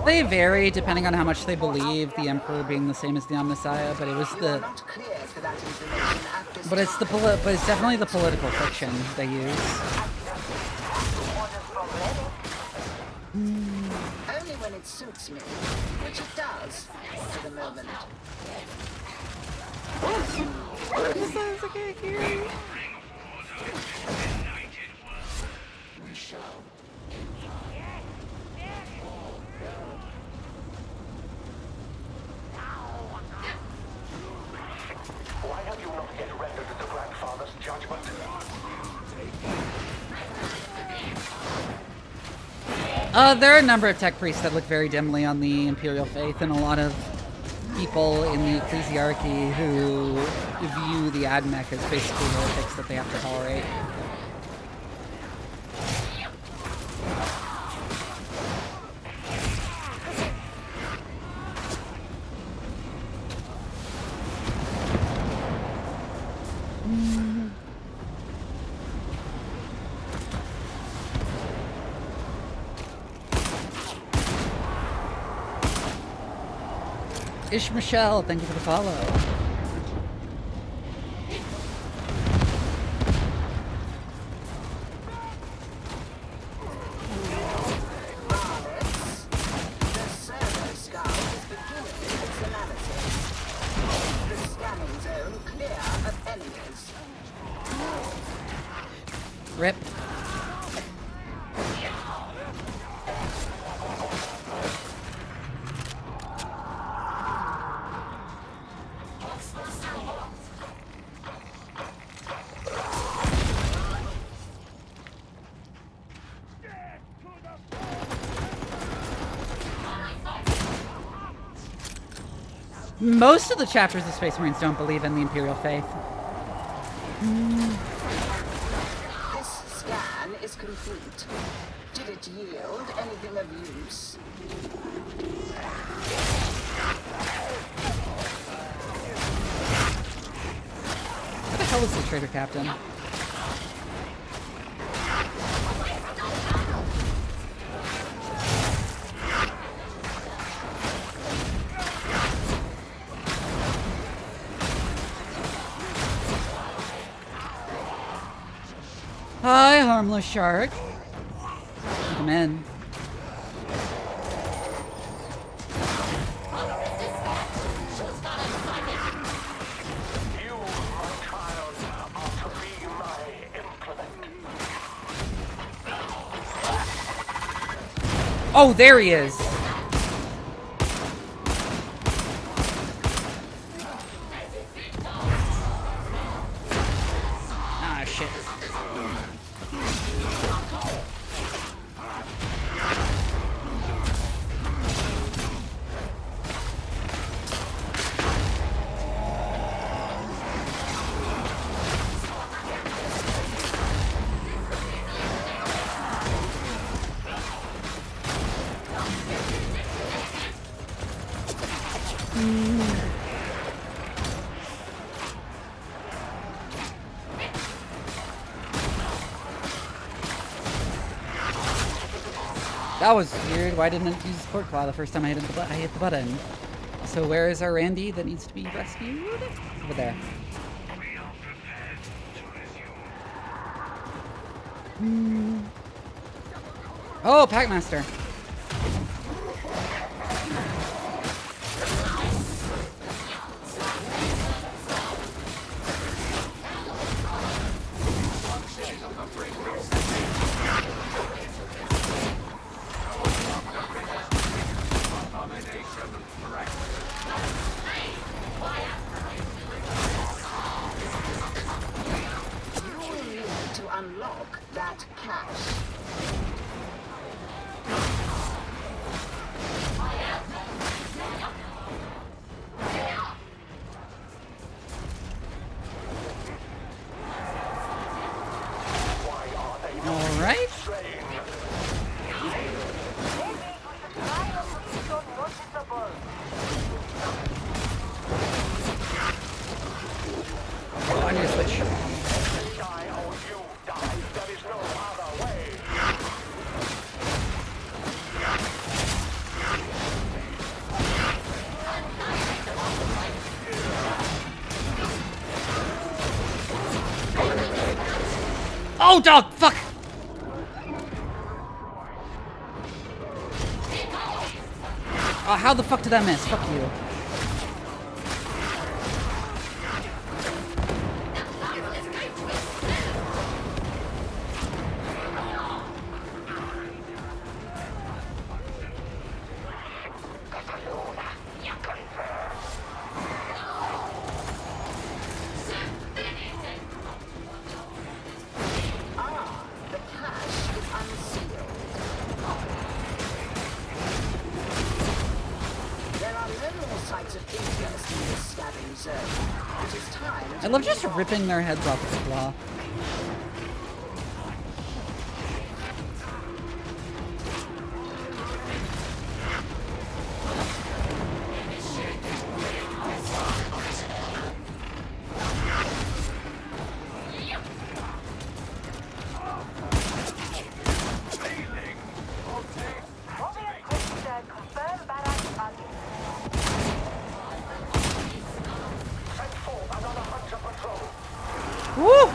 They vary depending on how much they believe the Emperor being the same as the Omnissiah, but it was the... But it's definitely the political fiction they use.
Only when it suits me, which it does for the moment.
This sounds like a Kiri.
Why have you not yet rendered the grandfather's judgment?
There are a number of tech priests that look very dimly on the Imperial faith, and a lot of people in the ecclesiarchy who view the AdMech as basically heretics that they have to tolerate. Ish Michelle, thank you for the follow. Rip. Most of the chapters of Space Marines don't believe in the Imperial faith.
This scan is complete. Did it yield anything of use?
Where the hell is the traitor captain? Hi, harmless shark. Come in. Oh, there he is. Ah, shit. That was weird. Why didn't it use Sport Claw the first time I hit the button? So where is our Randy that needs to be rescued? Over there. Oh, Packmaster.
To unlock that cache.
All right. Oh, I need to switch. Oh, dog! Fuck! Oh, how the fuck did that miss? Fuck you. I love just ripping their heads off with the claw. Woo!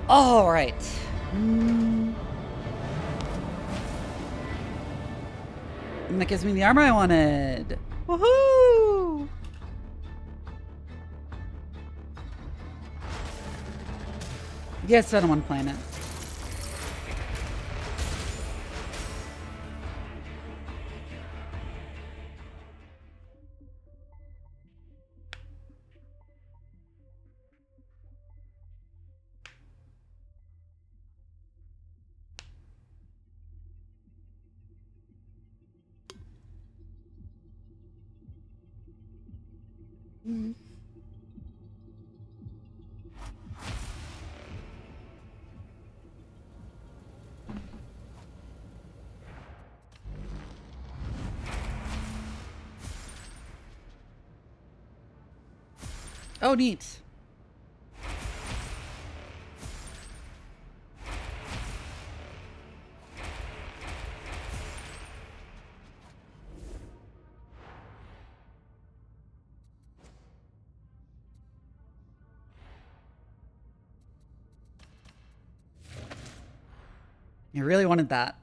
All right. And that gives me the armor I wanted. Woohoo! Yes, I don't want to plan it. Oh, neat. I really wanted that.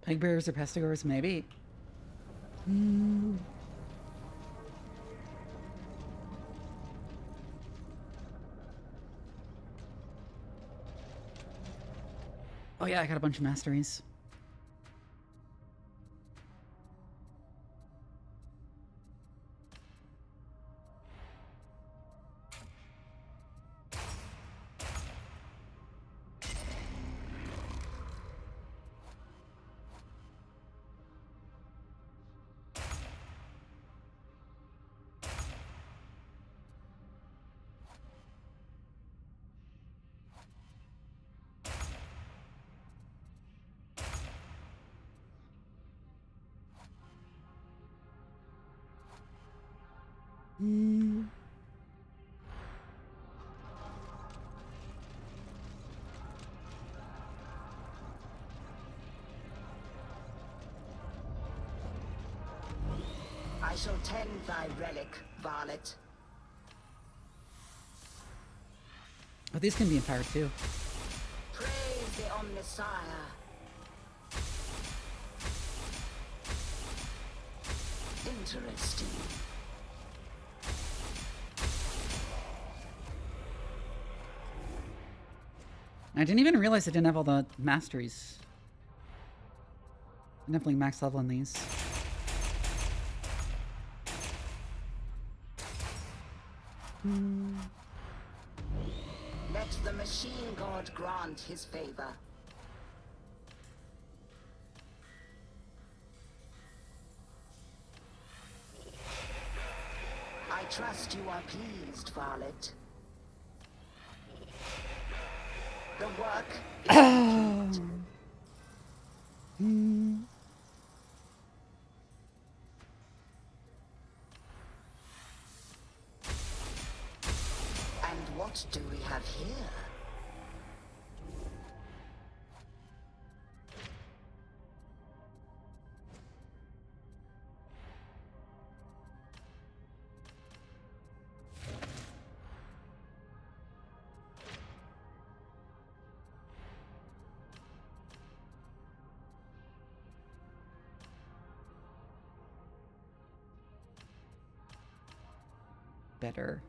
Peg bears or pestigores, maybe. Oh yeah, I got a bunch of masteries.
I shall tend thy relic, varlet.
Oh, these can be empowered too.
Praise the Omnissiah. Interesting.
I didn't even realize I didn't have all the masteries. I'm definitely max level on these.
Let the machine god grant his favor. I trust you are pleased, varlet. The work is complete. And what do we have here?
Better.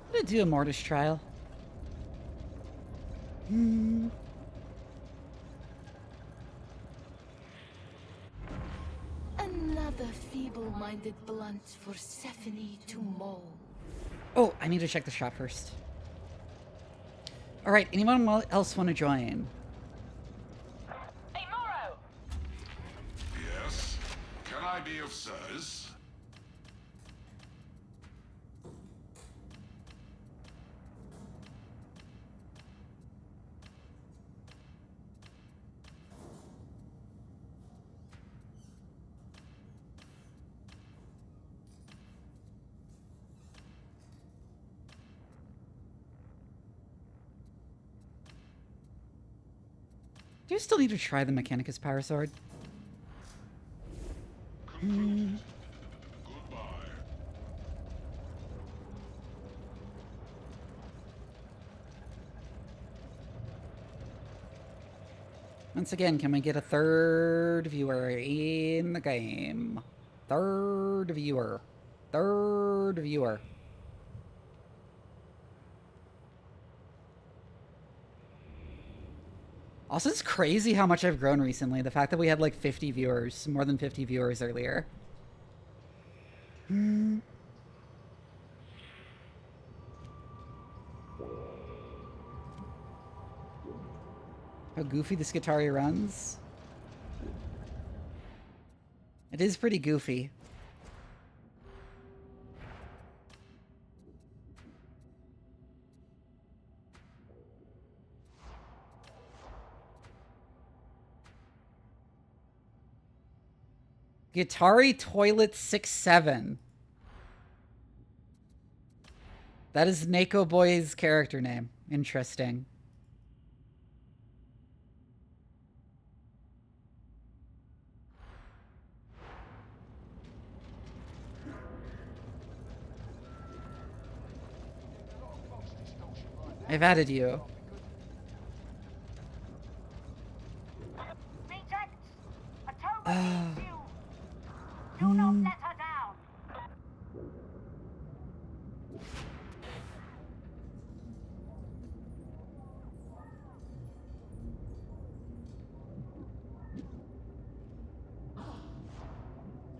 I'm gonna do a Mortis trial.
Another feeble-minded blunt for Stephanie to mold.
Oh, I need to check the shop first. All right, anyone else want to join?
Hey, Morrow!
Yes? Can I be of service?
Do you still need to try the Mechanicus Power Sword? Once again, can we get a third viewer in the game? Third viewer. Third viewer. Also, it's crazy how much I've grown recently. The fact that we had like 50 viewers, more than 50 viewers earlier. How goofy the Skitarii runs. It is pretty goofy. Skitarii Toilet 67. That is Neko Boy's character name. Interesting. I've added you.
Do not let her down.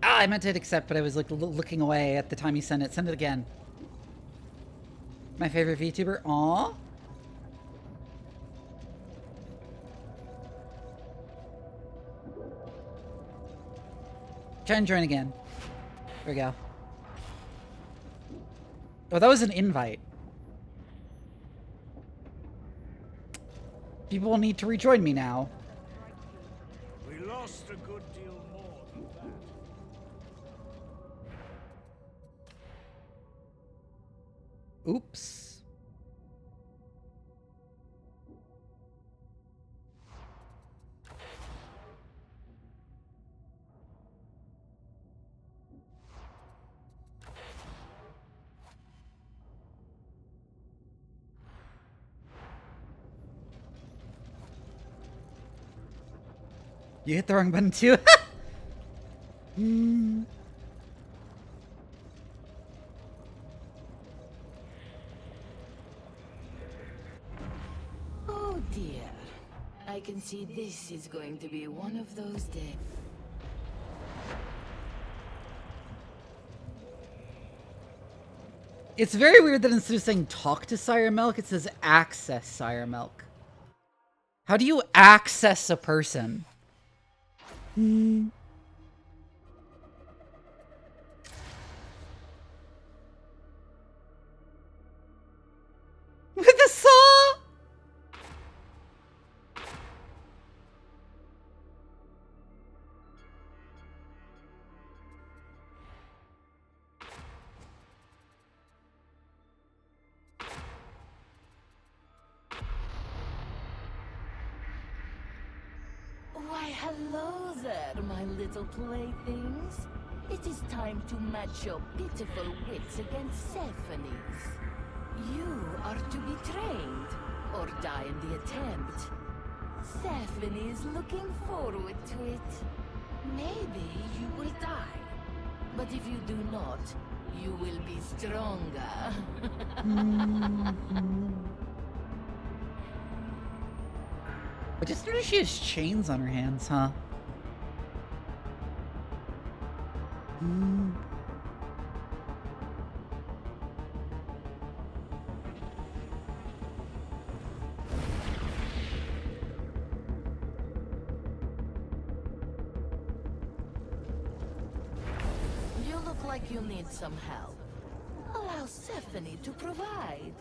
I meant to hit accept, but I was like looking away at the time you sent it. Send it again. My favorite VTuber. Aww. Try and join again. There we go. Oh, that was an invite. People will need to rejoin me now.
We lost a good deal more than that.
Oops. You hit the wrong button too?
Oh dear. I can see this is going to be one of those days.
It's very weird that instead of saying talk to Sire Milk, it says access Sire Milk. How do you access a person? With a saw?
Why, hello there, my little playthings. It is time to match your pitiful wits against Stephanie's. You are to be trained, or die in the attempt. Stephanie is looking forward to it. Maybe you will die, but if you do not, you will be stronger.
I just noticed she has chains on her hands, huh?
You look like you need some help. Allow Stephanie to provide.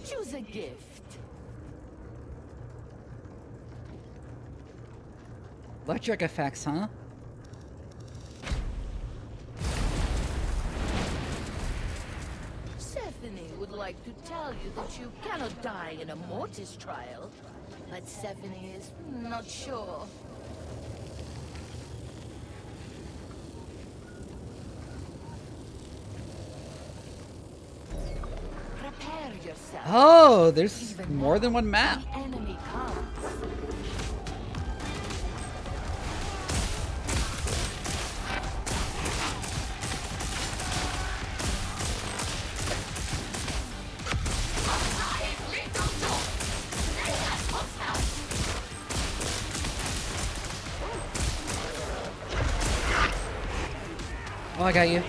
Choose a gift.
Electric effects, huh?
Stephanie would like to tell you that you cannot die in a Mortis trial, but Stephanie is not sure. Prepare yourself.
Oh, there's more than one map.
The enemy comes.
Oh, I got you.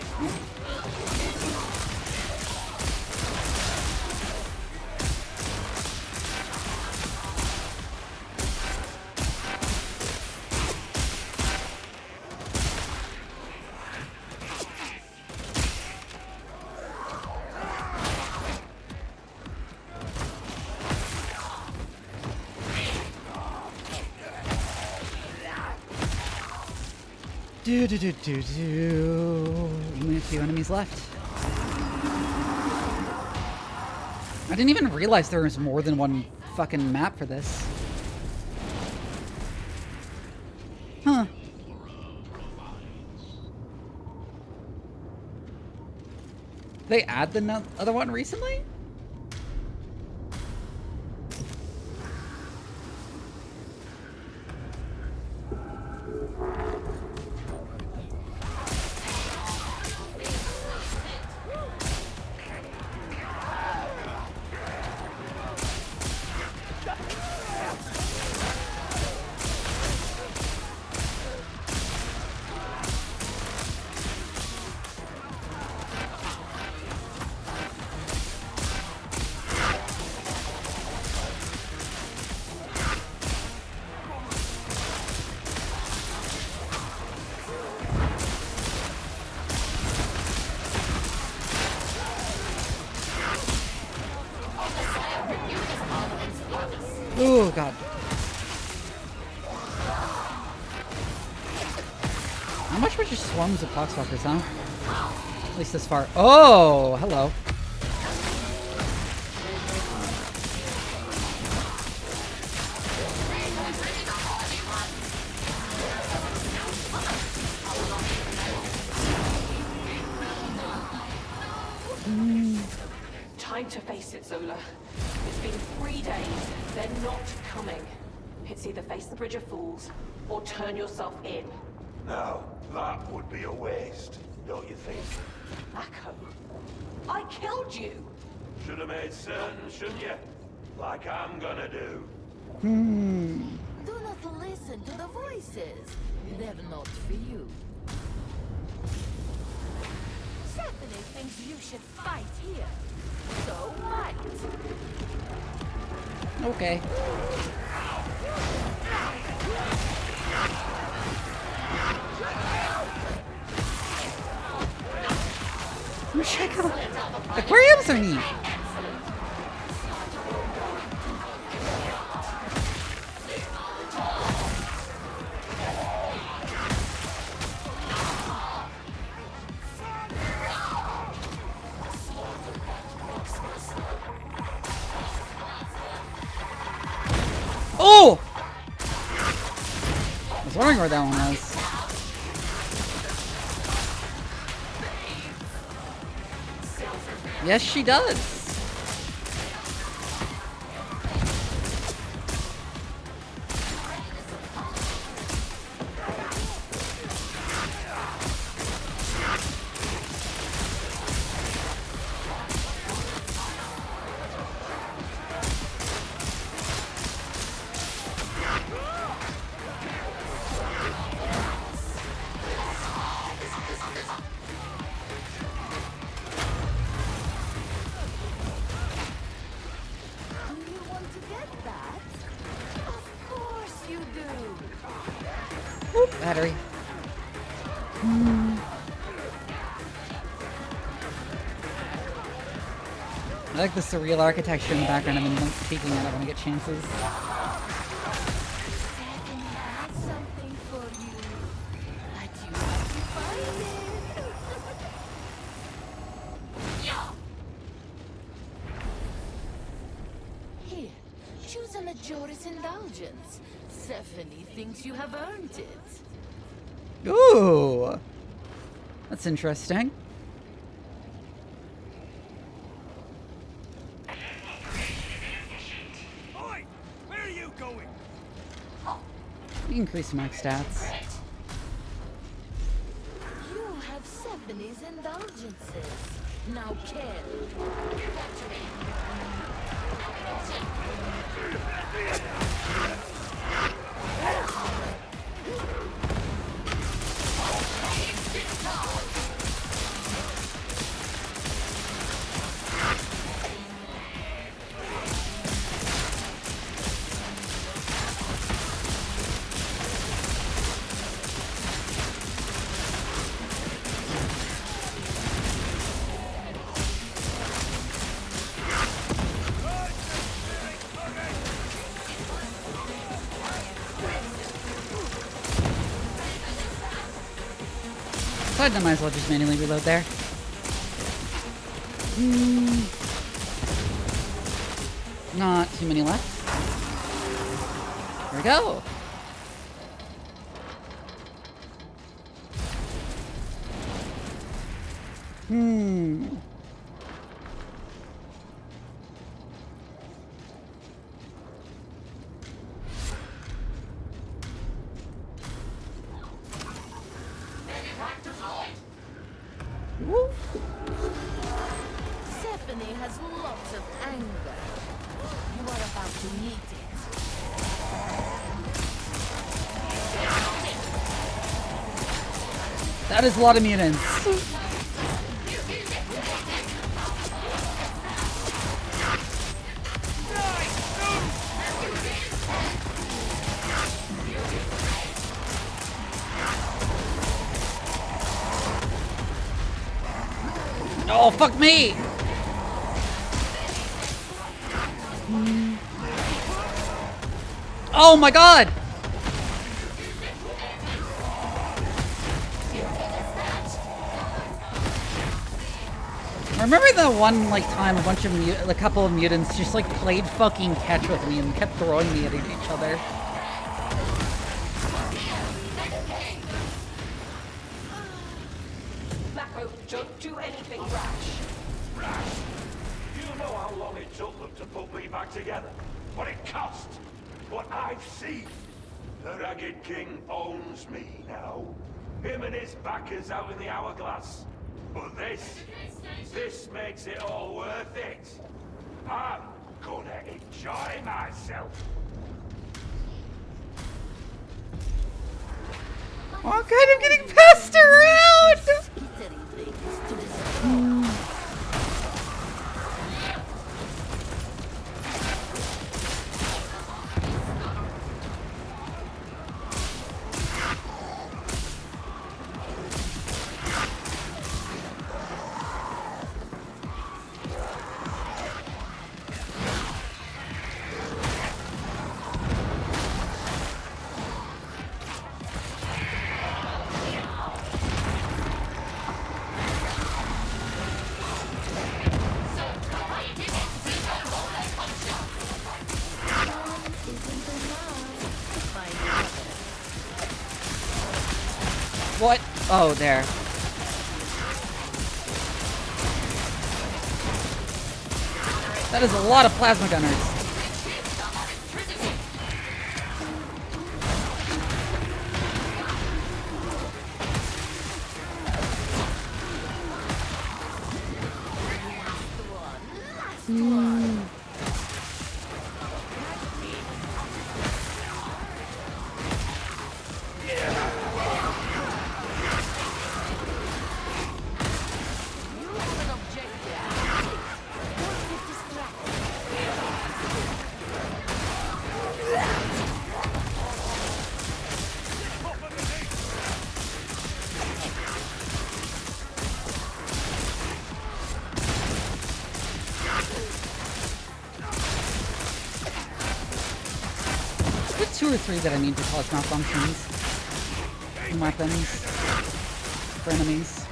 Only a few enemies left. I didn't even realize there was more than one fucking map for this. Huh. They add the other one recently? Oh, God. How much were just swarms of poxwalkers, huh? At least this far. Oh, hello.
Time to face it, Zola. It's been 3 days. They're not coming. It's either face the Bridge of Fools or turn yourself in.
No, that would be a waste, don't you think?
Mako, I killed you.
Should have made certain, shouldn't you? Like I'm gonna do.
Do not listen to the voices. They're not for you. Stephanie thinks you should fight here. So fight.
Okay. Check out the aquariums are neat. Oh! I was wondering where that one was. Yes, she does. Battery. I like the surreal architecture in the background. I've been like, peeking at it when I get chances.
Here, choose a Majora's Indulgence. Stephanie thinks you have earned it.
Ooh, that's interesting.
Oi! Where are you going?
You increase max stats.
You have Stephanie's indulgences. Now kill.
died, then I might as well just manually reload there. Not too many left. Here we go.
Stephanie has lots of anger. You are about to meet it.
That is a lot of mutants. Oh, fuck me! Oh my god! Remember the one like time a couple of mutants just like played fucking catch with me and kept throwing me at each other.
Blacko, don't do anything rash. Rash? You know how long it took them to put me back together? What it cost? What I've seen? The Ragged King owns me now. Him and his backers out in the hourglass. But this makes it all worth it. I'm gonna enjoy myself.
Oh god, I'm getting passed around! What? Oh, there. That is a lot of plasma gunners. Two or three that I need to cause malfunctions in weapons for enemies.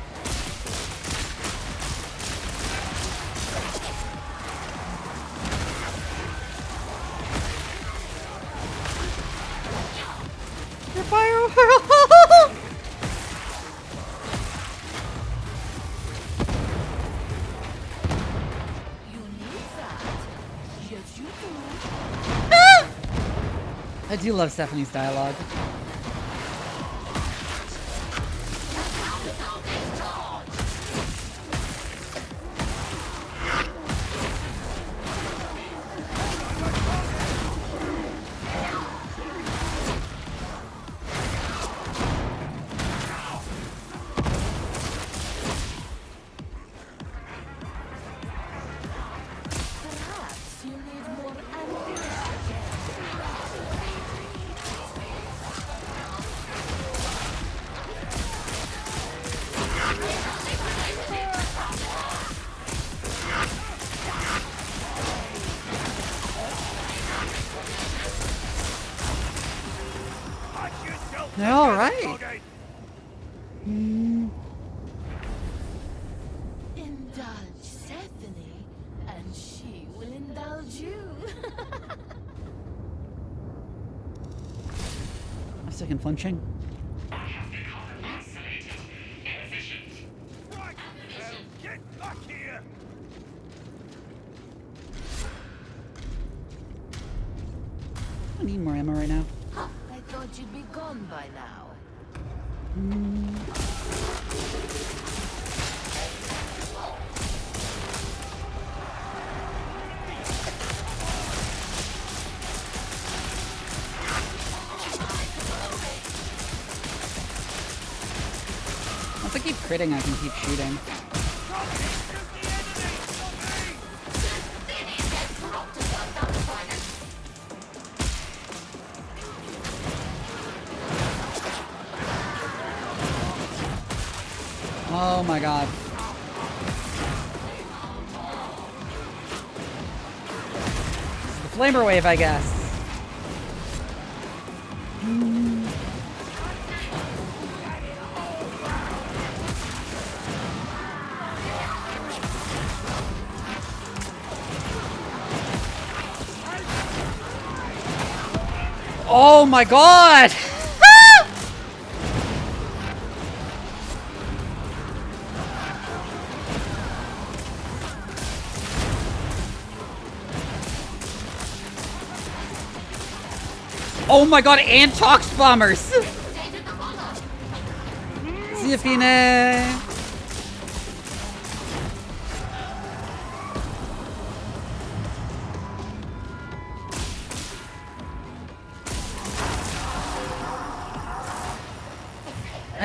Your fire! I do love Stephanie's dialogue. All right.
you.
A second flinching.
Get back here!
I need more ammo right now.
I thought you'd be gone by now.
Once I keep critting, I can keep shooting. Oh my god. This is the flamer wave, I guess. Oh my god! Oh my god, and tox bombers! See you, Fine. I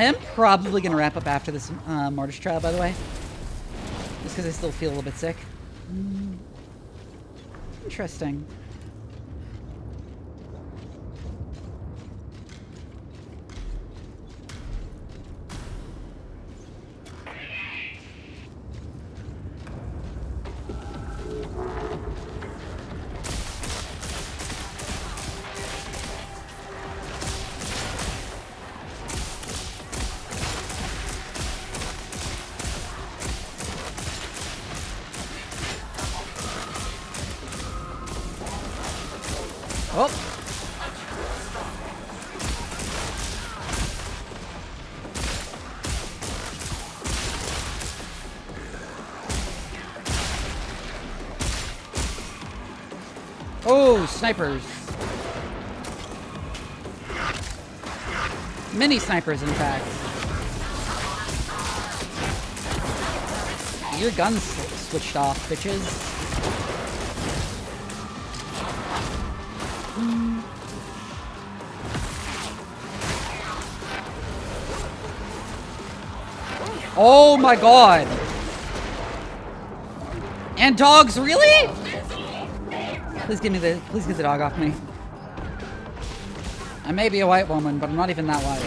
am probably going to wrap up after this Mortis trial, by the way. Just because I still feel a little bit sick. Interesting. Oh! Oh, snipers. Mini snipers, in fact. Your gun's switched off, bitches. Oh my god! And dogs, really? Please get the dog off me. I may be a white woman, but I'm not even that white.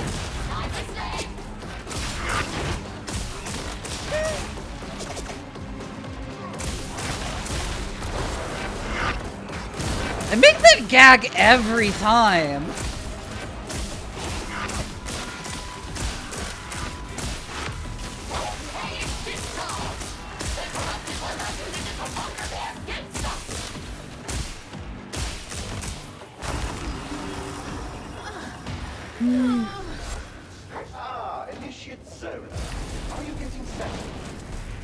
I make that gag every time.
Initiate zone. Are you getting settled?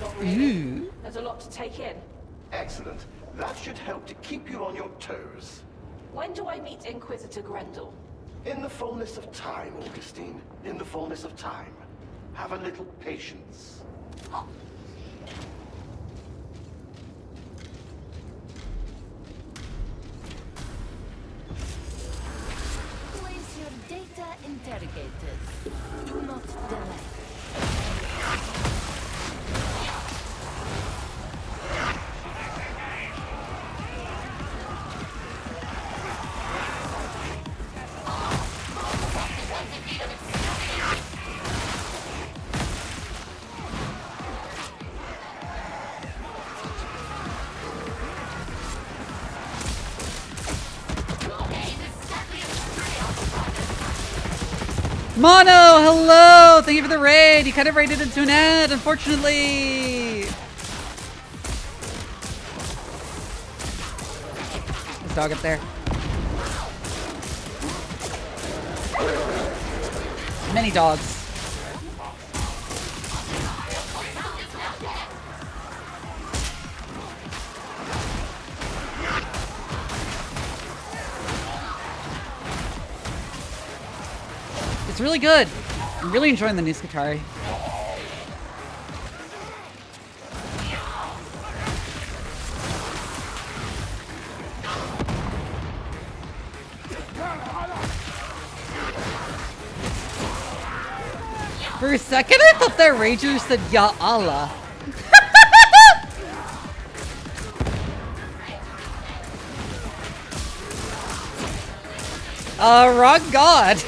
Not really. There's a lot to take in.
Excellent. That should help to keep you on your toes.
When do I meet Inquisitor Grendel?
In the fullness of time, Augustine. In the fullness of time. Have a little patience.
Place your data interrogated. Do not delay.
Mono, hello! Thank you for the raid. You kind of raided into an ad, unfortunately. Thanks, dog up there. Many dogs. It's really good. I'm really enjoying the new Skitarii. For a second, I thought that Ranger said Ya Allah. Wrong god.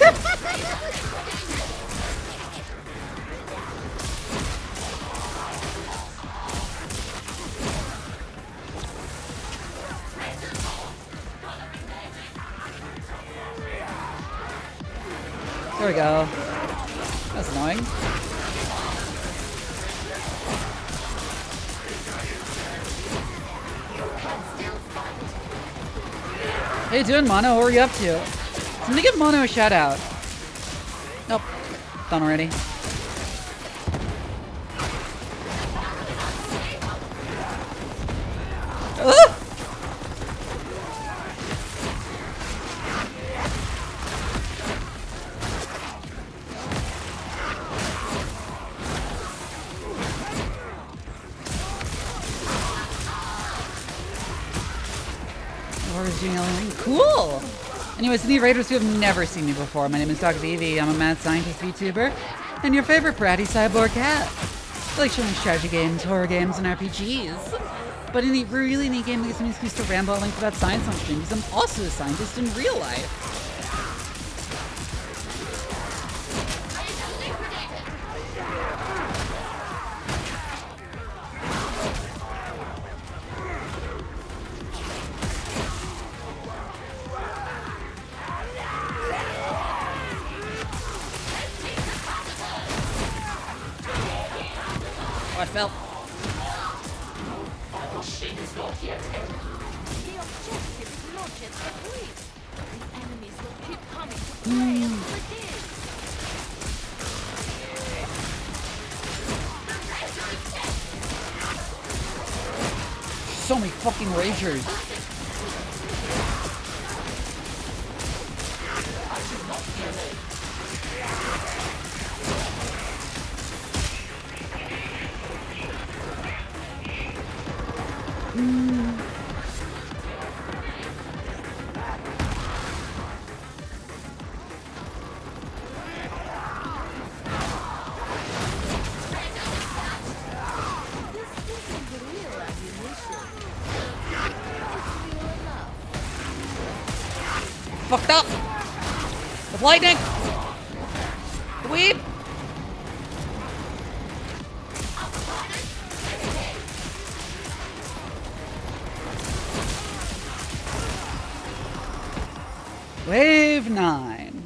There we go. That's annoying. How you doing, Mono? What are you up to? Somebody give Mono a shout out. Nope. Done already. Ah! Doing everything. Cool! Anyways, any raiders who have never seen me before, my name is Dr. Vivi. I'm a mad scientist VTuber, and your favorite bratty cyborg cat. I like showing strategy games, horror games, and RPGs. But any really neat game that gives me an excuse to ramble and link about science on stream, because I'm also a scientist in real life. I fell.
Shit is not yet ended.
The objective is not yet complete. The enemies will keep coming to play until it is.
So many fucking ragers. Fucked up with lightning. Weep. Wave 9.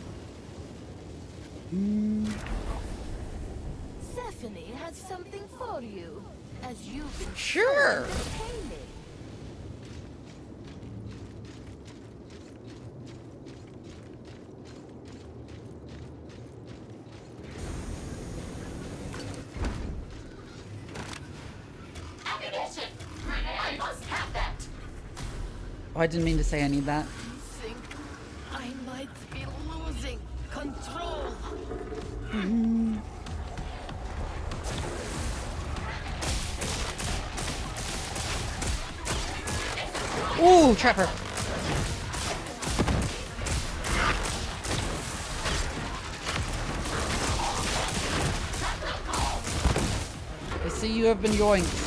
Stephanie has something for you, as you've been
Sure.
so entertaining.
Ammunition! I must have that!
Oh, I didn't mean to say I need that.
I think I might be losing control.
Ooh, trapper. I see you have been yoinked.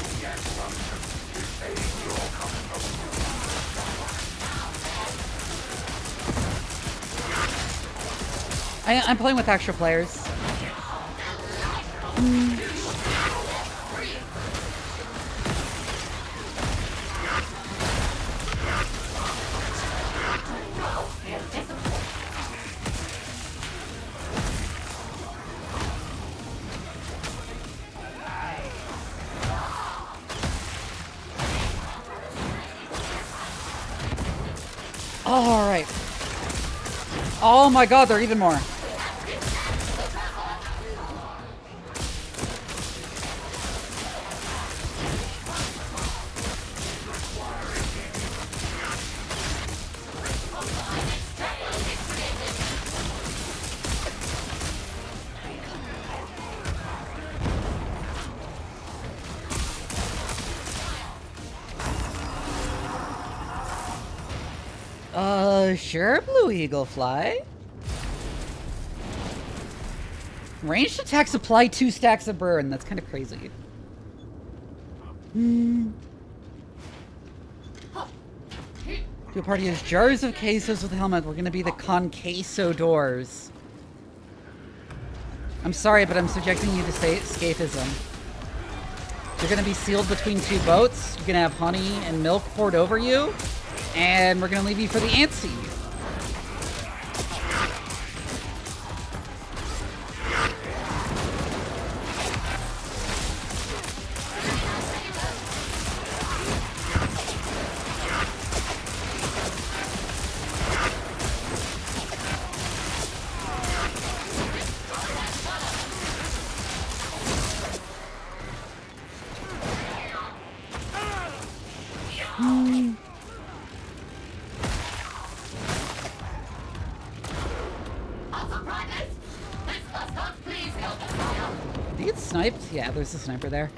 I'm playing with extra players. Alright. Oh my god, there are even more. Sure, Blue Eagle Fly. Ranged attacks apply 2 stacks of burn. That's kind of crazy. Your party has jars of quesos with helmet. We're gonna be the Conqueso doors. I'm sorry, but I'm subjecting you to escapism. You're gonna be sealed between 2 boats. You're gonna have honey and milk poured over you. And we're gonna leave you for the Antsy. Did he get sniped? Yeah, there's a sniper there.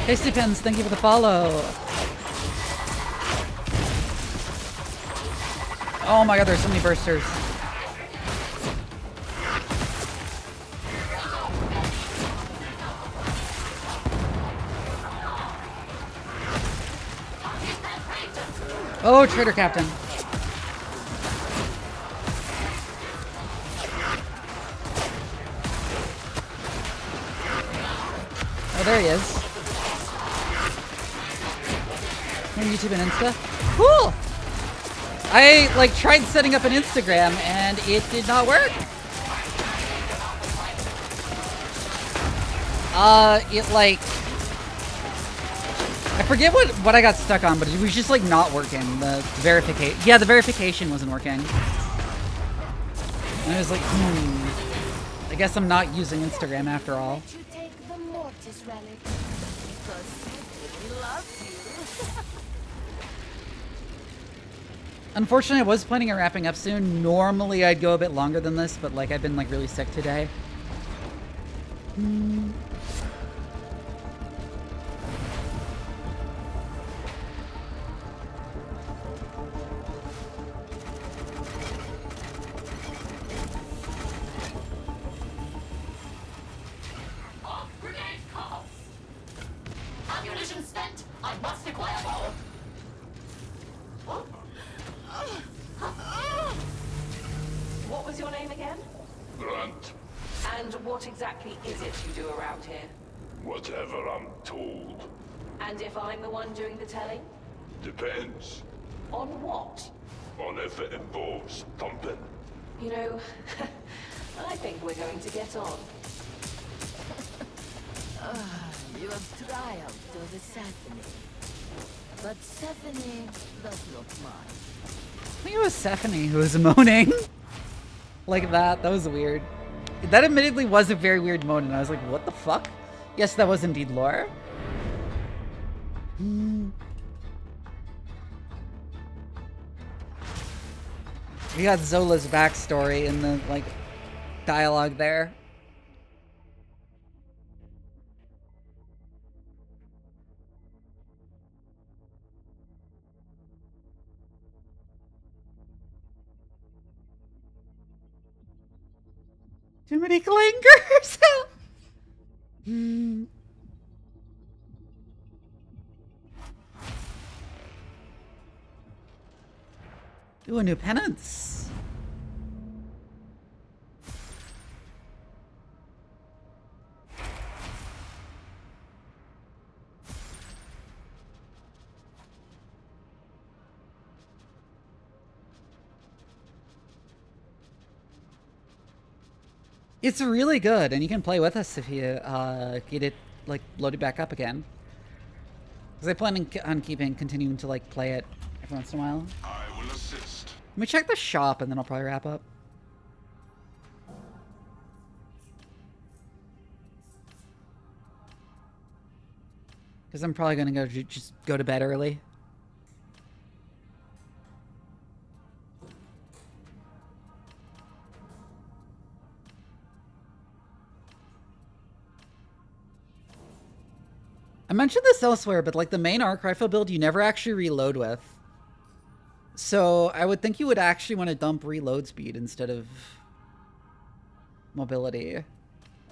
Tasty Pins, thank you for the follow. Oh my god, there's so many bursters. Oh, Trader Captain. Oh, there he is. On YouTube and Insta. Cool! I, like, tried setting up an Instagram, and it did not work. It, like... I forget what I got stuck on, but it was just, like, not working. The verification... Yeah, the verification wasn't working. And I was like, I guess I'm not using Instagram after all. Unfortunately, I was planning on wrapping up soon. Normally, I'd go a bit longer than this, but, like, I've been, like, really sick today.
Ammunition spent. I must acquire more.
What was your name again?
Grunt.
And what exactly is it you do around here?
Whatever I'm told.
And if I'm the one doing the telling?
Depends.
On what?
On if it involves thumping.
You know, I think we're going to get on.
You have triumphed over Stephanie. But Stephanie does not mind.
I think it was Stephanie who was moaning. Like that. That was weird. That admittedly was a very weird moan, and I was like, what the fuck? Yes, that was indeed Laura. We got Zola's backstory in the, like, dialogue there. Too many clingers! Ooh, a new penance. It's really good, and you can play with us if you get it like loaded back up again. Because I plan on continuing to like play it every once in a while.
I will assist.
Let me check the shop, and then I'll probably wrap up. Because I'm probably gonna just go to bed early. I mentioned this elsewhere, but like the main arc rifle build you never actually reload with. So I would think you would actually want to dump reload speed instead of mobility.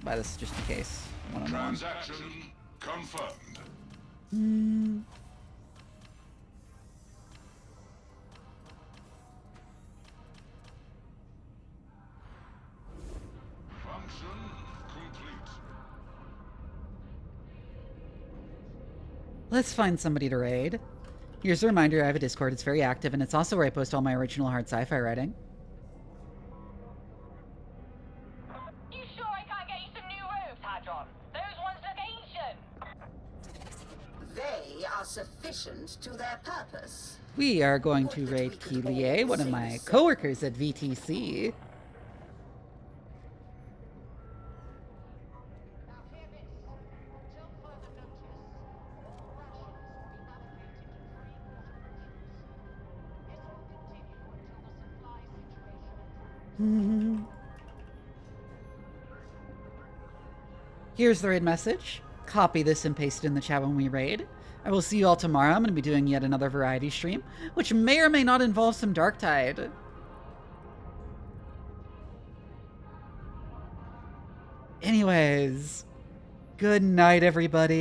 By this just in case.
Transaction confirmed. Function complete.
Let's find somebody to raid. Here's a reminder, I have a Discord, it's very active, and it's also where I post all my original hard sci-fi writing.
You sure I can't get you some new robes, Hadron? Those ones look ancient.
They are sufficient to their purpose.
We are going to raid Keelie, one of my coworkers at VTC. Here's the raid message. Copy this and paste it in the chat when we raid. I will see you all tomorrow. I'm going to be doing yet another variety stream, which may or may not involve some Darktide. Anyways, good night, everybody.